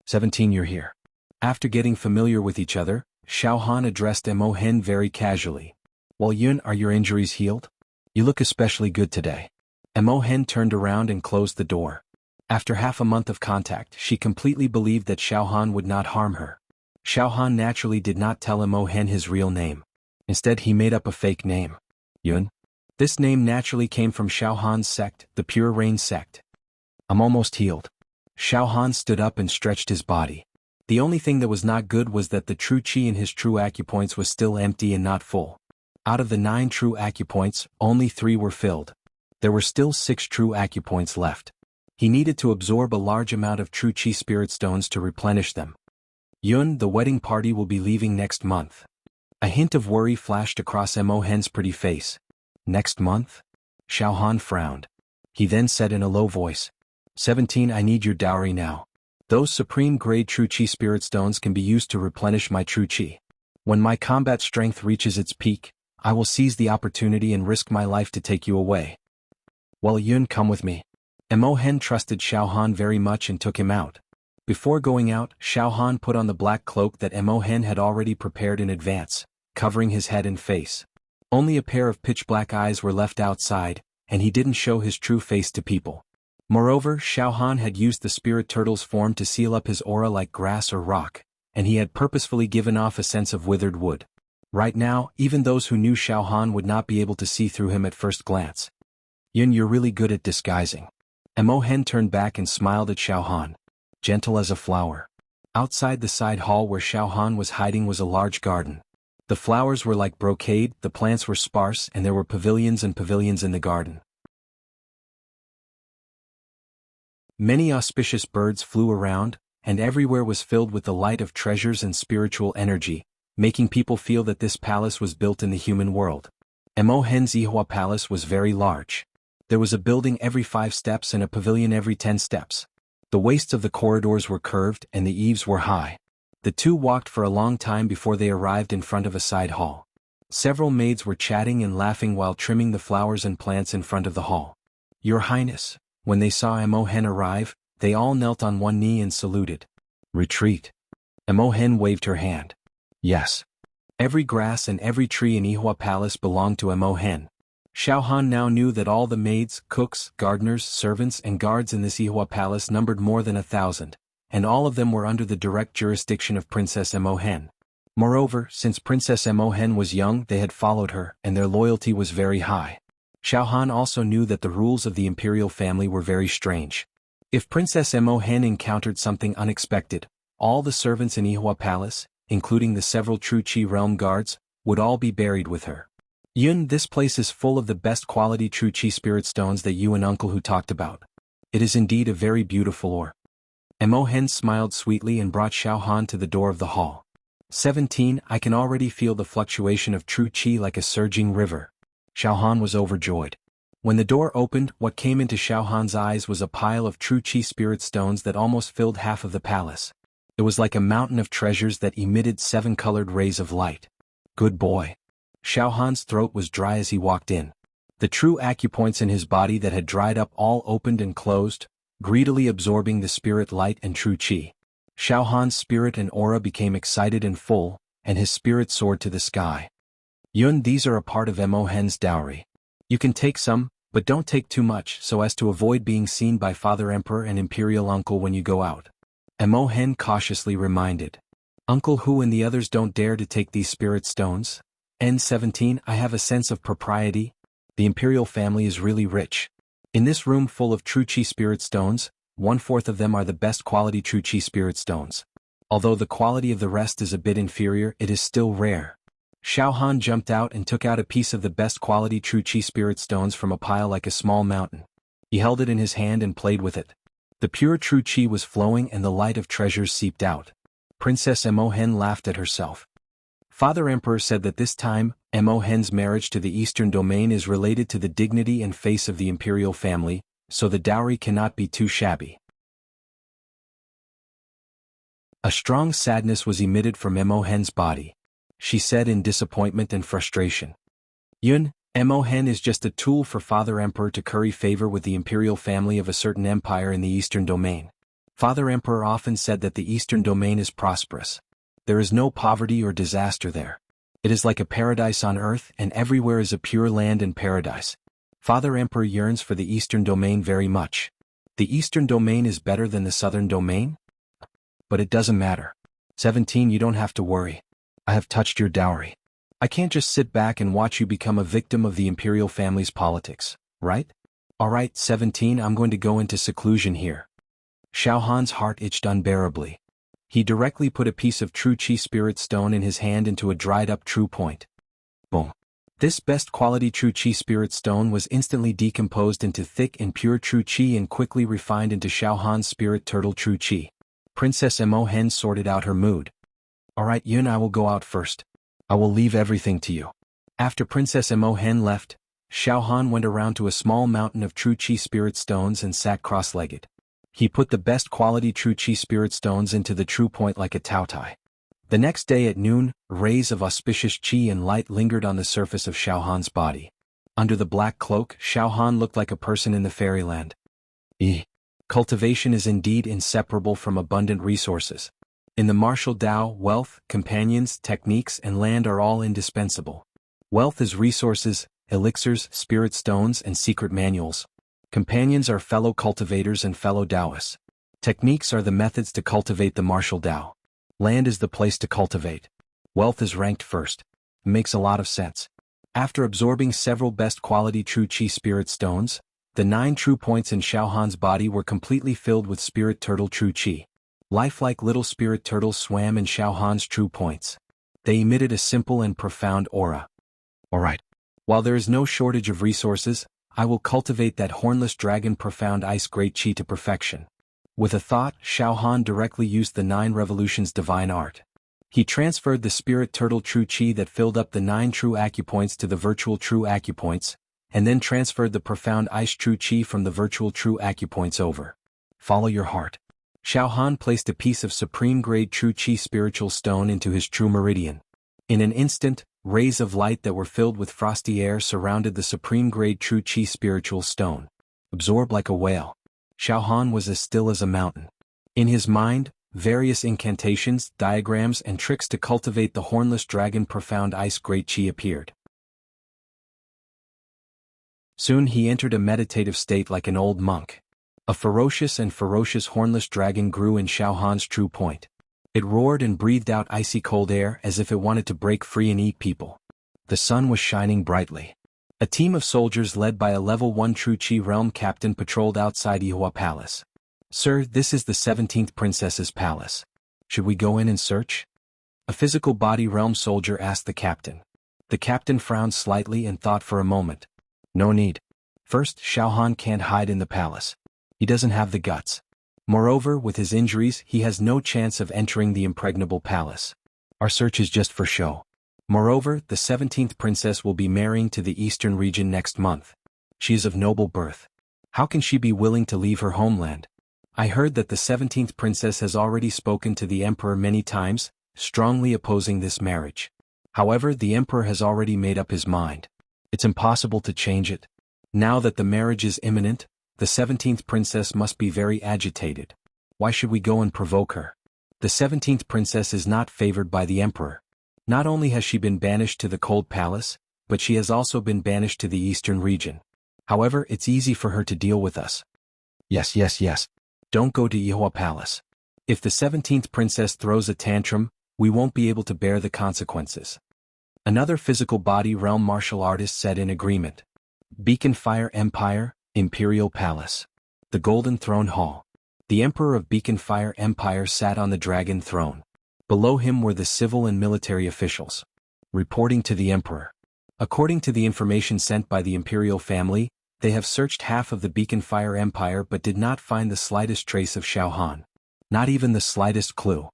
17, you're here. After getting familiar with each other, Xiao Han addressed Mo Hen very casually. Well, Yun, are your injuries healed? You look especially good today. Mo Hen turned around and closed the door. After half a month of contact, she completely believed that Xiao Han would not harm her. Xiao Han naturally did not tell Mo Hen his real name. Instead, he made up a fake name. Yun. This name naturally came from Xiao Han's sect, the Pure Rain sect. I'm almost healed. Xiao Han stood up and stretched his body. The only thing that was not good was that the true chi in his true acupoints was still empty and not full. Out of the 9 true acupoints, only 3 were filled. There were still 6 true acupoints left. He needed to absorb a large amount of true chi spirit stones to replenish them. Yun, the wedding party will be leaving next month. A hint of worry flashed across Mo Hen's pretty face. Next month? Xiao Han frowned. He then said in a low voice, 17 I need your dowry now. Those supreme-grade true Qi spirit stones can be used to replenish my true Qi. When my combat strength reaches its peak, I will seize the opportunity and risk my life to take you away. Well, Yun, come with me. Mo Hen trusted Xiao Han very much and took him out. Before going out, Xiao Han put on the black cloak that Mo Hen had already prepared in advance, covering his head and face. Only a pair of pitch-black eyes were left outside, and he didn't show his true face to people. Moreover, Xiao Han had used the spirit turtle's form to seal up his aura like grass or rock, and he had purposefully given off a sense of withered wood. Right now, even those who knew Xiao Han would not be able to see through him at first glance. Yun, you're really good at disguising. Mo Hen turned back and smiled at Xiao Han. Gentle as a flower. Outside the side hall where Xiao Han was hiding was a large garden. The flowers were like brocade, the plants were sparse, and there were pavilions and pavilions in the garden. Many auspicious birds flew around, and everywhere was filled with the light of treasures and spiritual energy, making people feel that this palace was built in the human world. Mo Hen's Ihua Palace was very large. There was a building every 5 steps and a pavilion every 10 steps. The waists of the corridors were curved and the eaves were high. The two walked for a long time before they arrived in front of a side hall. Several maids were chatting and laughing while trimming the flowers and plants in front of the hall. Your Highness, when they saw Mo Hen arrive, they all knelt on one knee and saluted. Retreat. Mo Hen waved her hand. Yes. Every grass and every tree in Ihua Palace belonged to Mo Hen. Xiao Han now knew that all the maids, cooks, gardeners, servants and guards in this Ihua Palace numbered more than 1,000, and all of them were under the direct jurisdiction of Princess Mo Hen. Moreover, since Princess Mo Hen was young, they had followed her, and their loyalty was very high. Xiao Han also knew that the rules of the imperial family were very strange. If Princess Mo Hen encountered something unexpected, all the servants in Ihua Palace, including the several true Qi realm guards, would all be buried with her. Yun, this place is full of the best quality true Qi spirit stones that you and Uncle Hu talked about. It is indeed a very beautiful ore. Mo Hen smiled sweetly and brought Xiao Han to the door of the hall. 17 I can already feel the fluctuation of true Qi like a surging river. Xiao Han was overjoyed. When the door opened, what came into Xiao Han's eyes was a pile of true Qi spirit stones that almost filled half of the palace. It was like a mountain of treasures that emitted 7-colored rays of light. Good boy. Xiao Han's throat was dry as he walked in. The true acupoints in his body that had dried up all opened and closed, greedily absorbing the spirit light and true Qi. Xiao Han's spirit and aura became excited and full, and his spirit soared to the sky. Yun, these are a part of Mo Hen's dowry. You can take some, but don't take too much so as to avoid being seen by Father Emperor and Imperial Uncle when you go out. Mo Hen cautiously reminded. Uncle Hu and the others don't dare to take these spirit stones. N17 I have a sense of propriety. The Imperial family is really rich. In this room full of true Qi spirit stones, 1/4 of them are the best quality true Qi spirit stones. Although the quality of the rest is a bit inferior, it is still rare. Xiao Han jumped out and took out a piece of the best quality true Qi spirit stones from a pile like a small mountain. He held it in his hand and played with it. The pure true Qi was flowing and the light of treasures seeped out. Princess Mo Hen laughed at herself. Father Emperor said that this time, Mo Hen's marriage to the Eastern Domain is related to the dignity and face of the imperial family, so the dowry cannot be too shabby. A strong sadness was emitted from Mo Hen's body. She said in disappointment and frustration. Yun, Mo Hen is just a tool for Father Emperor to curry favor with the imperial family of a certain empire in the Eastern Domain. Father Emperor often said that the Eastern Domain is prosperous. There is no poverty or disaster there. It is like a paradise on earth, and everywhere is a pure land and paradise. Father Emperor yearns for the Eastern Domain very much. The Eastern Domain is better than the Southern Domain? But it doesn't matter. 17 You don't have to worry. I have touched your dowry. I can't just sit back and watch you become a victim of the imperial family's politics, right? Alright 17 I'm going to go into seclusion here. Xiao Han's heart itched unbearably. He directly put a piece of true Qi spirit stone in his hand into a dried-up true point. Boom. This best quality true Qi spirit stone was instantly decomposed into thick and pure true Qi and quickly refined into Xiao Han's spirit turtle true Qi. Princess Mo Hen sorted out her mood. Alright Yun, I will go out first. I will leave everything to you. After Princess Mo Hen left, Xiao Han went around to a small mountain of true Qi spirit stones and sat cross-legged. He put the best quality true Qi spirit stones into the true point like a taotai. The next day at noon, rays of auspicious Qi and light lingered on the surface of Xiao Han's body. Under the black cloak, Xiao Han looked like a person in the fairyland. Cultivation is indeed inseparable from abundant resources. In the martial Tao, wealth, companions, techniques, and land are all indispensable. Wealth is resources, elixirs, spirit stones, and secret manuals. Companions are fellow cultivators and fellow Taoists. Techniques are the methods to cultivate the martial Tao. Land is the place to cultivate. Wealth is ranked first. It makes a lot of sense. After absorbing several best quality true Qi spirit stones, the 9 true points in Xiao Han's body were completely filled with spirit turtle true Qi. Lifelike little spirit turtles swam in Xiao Han's true points. They emitted a simple and profound aura. Alright. While there is no shortage of resources, I will cultivate that hornless dragon profound ice great Qi to perfection. With a thought, Xiao Han directly used the 9 revolutions divine art. He transferred the spirit turtle true Qi that filled up the 9 true acupoints to the virtual true acupoints, and then transferred the profound ice true Qi from the virtual true acupoints over. Follow your heart. Xiao Han placed a piece of supreme grade true Qi spiritual stone into his true meridian. In an instant, rays of light that were filled with frosty air surrounded the supreme grade true Qi spiritual stone. Absorbed like a whale, Xiao Han was as still as a mountain. In his mind, various incantations, diagrams, and tricks to cultivate the hornless dragon profound ice great Qi appeared. Soon he entered a meditative state like an old monk. A ferocious hornless dragon grew in Xiao Han's true point. It roared and breathed out icy cold air as if it wanted to break free and eat people. The sun was shining brightly. A team of soldiers led by a level 1 true Qi realm captain patrolled outside Ihua Palace. Sir, this is the 17th princess's palace. Should we go in and search? A physical body realm soldier asked the captain. The captain frowned slightly and thought for a moment. No need. First, Xiao Han can't hide in the palace. He doesn't have the guts. Moreover, with his injuries, he has no chance of entering the impregnable palace. Our search is just for show. Moreover, the 17th princess will be marrying to the eastern region next month. She is of noble birth. How can she be willing to leave her homeland? I heard that the 17th princess has already spoken to the emperor many times, strongly opposing this marriage. However, the emperor has already made up his mind. It's impossible to change it. Now that the marriage is imminent, the 17th princess must be very agitated. Why should we go and provoke her? The 17th princess is not favored by the emperor. Not only has she been banished to the cold palace, but she has also been banished to the eastern region. However, it's easy for her to deal with us. Yes. Don't go to Ihua Palace. If the 17th princess throws a tantrum, we won't be able to bear the consequences. Another physical body realm martial artist said in agreement. Beacon Fire Empire, Imperial Palace. The Golden Throne Hall. The Emperor of Beacon Fire Empire sat on the dragon throne. Below him were the civil and military officials. Reporting to the Emperor. According to the information sent by the Imperial family, they have searched half of the Beacon Fire Empire but did not find the slightest trace of Xiao Han. Not even the slightest clue.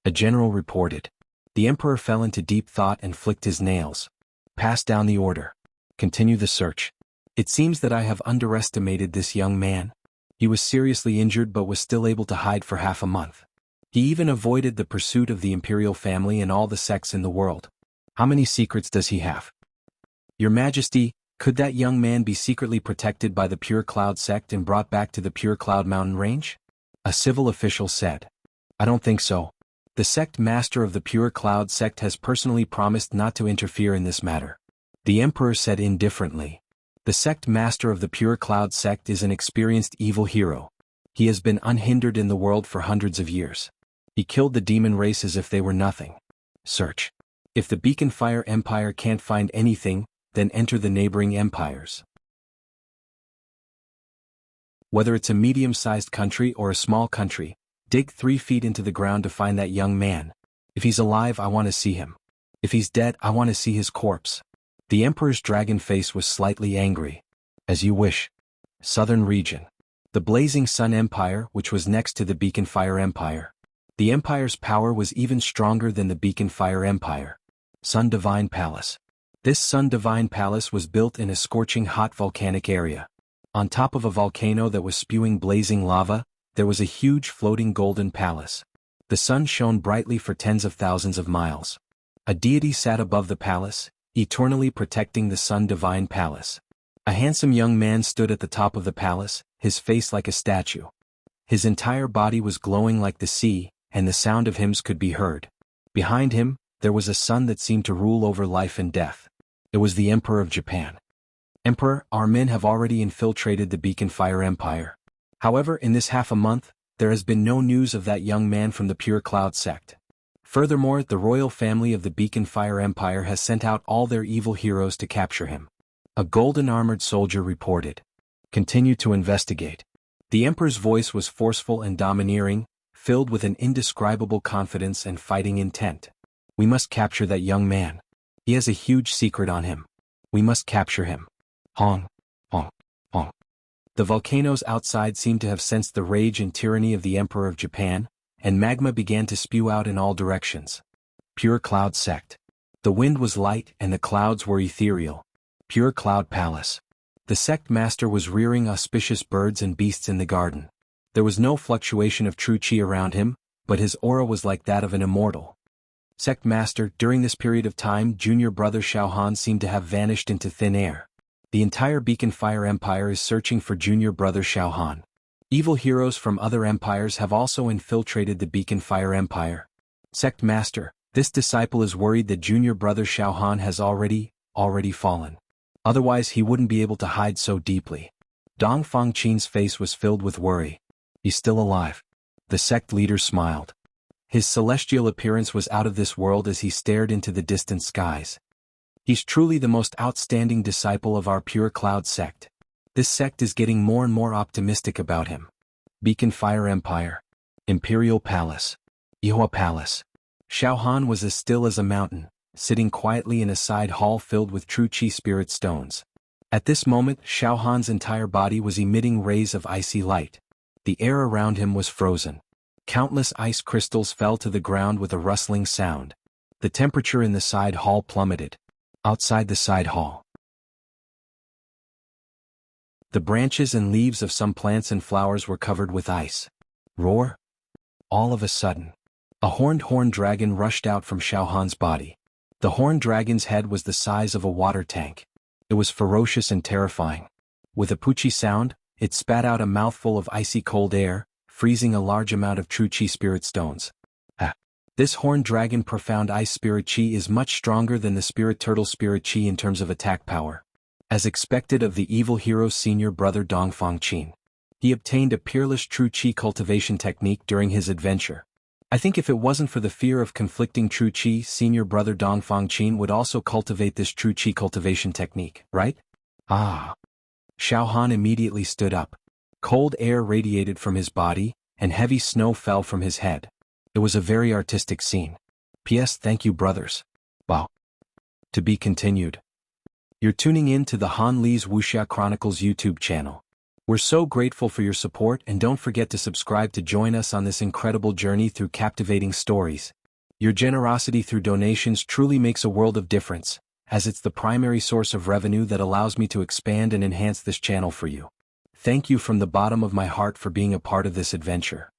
A general reported. The Emperor fell into deep thought and flicked his nails. Pass down the order. Continue the search. It seems that I have underestimated this young man. He was seriously injured but was still able to hide for half a month. He even avoided the pursuit of the Imperial family and all the sects in the world. How many secrets does he have? Your Majesty, could that young man be secretly protected by the Pure Cloud sect and brought back to the Pure Cloud mountain range? A civil official said. I don't think so. The sect master of the Pure Cloud sect has personally promised not to interfere in this matter. The Emperor said indifferently. The sect master of the Pure Cloud sect is an experienced evil hero. He has been unhindered in the world for hundreds of years. He killed the demon race as if they were nothing. Search. If the Beacon Fire Empire can't find anything, then enter the neighboring empires. Whether it's a medium-sized country or a small country, dig 3 feet into the ground to find that young man. If he's alive, I want to see him. If he's dead, I want to see his corpse. The Emperor's dragon face was slightly angry. As you wish. Southern region. The Blazing Sun Empire, which was next to the Beacon Fire Empire. The empire's power was even stronger than the Beacon Fire Empire. Sun Divine Palace. This Sun Divine Palace was built in a scorching hot volcanic area. On top of a volcano that was spewing blazing lava, there was a huge floating golden palace. The sun shone brightly for tens of thousands of miles. A deity sat above the palace, eternally protecting the Sun Divine Palace. A handsome young man stood at the top of the palace, his face like a statue. His entire body was glowing like the sea, and the sound of hymns could be heard. Behind him, there was a sun that seemed to rule over life and death. It was the Emperor of Japan. Emperor, our men have already infiltrated the Beacon Fire Empire. However, in this half a month, there has been no news of that young man from the Pure Cloud sect. Furthermore, the royal family of the Beacon Fire Empire has sent out all their evil heroes to capture him. A golden armored soldier reported. Continue to investigate. The Emperor's voice was forceful and domineering, filled with an indescribable confidence and fighting intent. We must capture that young man. He has a huge secret on him. We must capture him. Hong, hong, hong. The volcanoes outside seemed to have sensed the rage and tyranny of the Emperor of Japan, and magma began to spew out in all directions. Pure Cloud Sect. The wind was light and the clouds were ethereal. Pure Cloud Palace. The sect master was rearing auspicious birds and beasts in the garden. There was no fluctuation of true chi around him, but his aura was like that of an immortal. Sect master, during this period of time, junior brother Xiaohan seemed to have vanished into thin air. The entire Beacon Fire Empire is searching for junior brother Xiaohan. Evil heroes from other empires have also infiltrated the Beacon Fire Empire. Sect master, this disciple is worried that junior brother Xiaohan has already fallen. Otherwise he wouldn't be able to hide so deeply. Dong Fangqin's face was filled with worry. He's still alive. The sect leader smiled. His celestial appearance was out of this world as he stared into the distant skies. He's truly the most outstanding disciple of our Pure Cloud sect. This sect is getting more and more optimistic about him. Beacon Fire Empire. Imperial Palace. Ihua Palace. Xiaohan was as still as a mountain, sitting quietly in a side hall filled with true chi spirit stones. At this moment, Xiaohan's entire body was emitting rays of icy light. The air around him was frozen. Countless ice crystals fell to the ground with a rustling sound. The temperature in the side hall plummeted. Outside the side hall, the branches and leaves of some plants and flowers were covered with ice. Roar! All of a sudden, a horned dragon rushed out from Xiaohan's body. The horned dragon's head was the size of a water tank. It was ferocious and terrifying. With a poochie sound, it spat out a mouthful of icy cold air, freezing a large amount of true chi spirit stones. This horned dragon profound ice spirit chi is much stronger than the spirit turtle spirit chi in terms of attack power. As expected of the evil hero's senior brother Dong Fangqin, he obtained a peerless true chi cultivation technique during his adventure. I think if it wasn't for the fear of conflicting true chi, senior brother Dong Fangqin would also cultivate this true chi cultivation technique, right? Ah! Xiaohan immediately stood up. Cold air radiated from his body, and heavy snow fell from his head. It was a very artistic scene. P.S. Thank you, brothers. Wow. To be continued. You're tuning in to the Han Li's Wuxia Chronicles YouTube channel. We're so grateful for your support, and don't forget to subscribe to join us on this incredible journey through captivating stories. Your generosity through donations truly makes a world of difference, as it's the primary source of revenue that allows me to expand and enhance this channel for you. Thank you from the bottom of my heart for being a part of this adventure.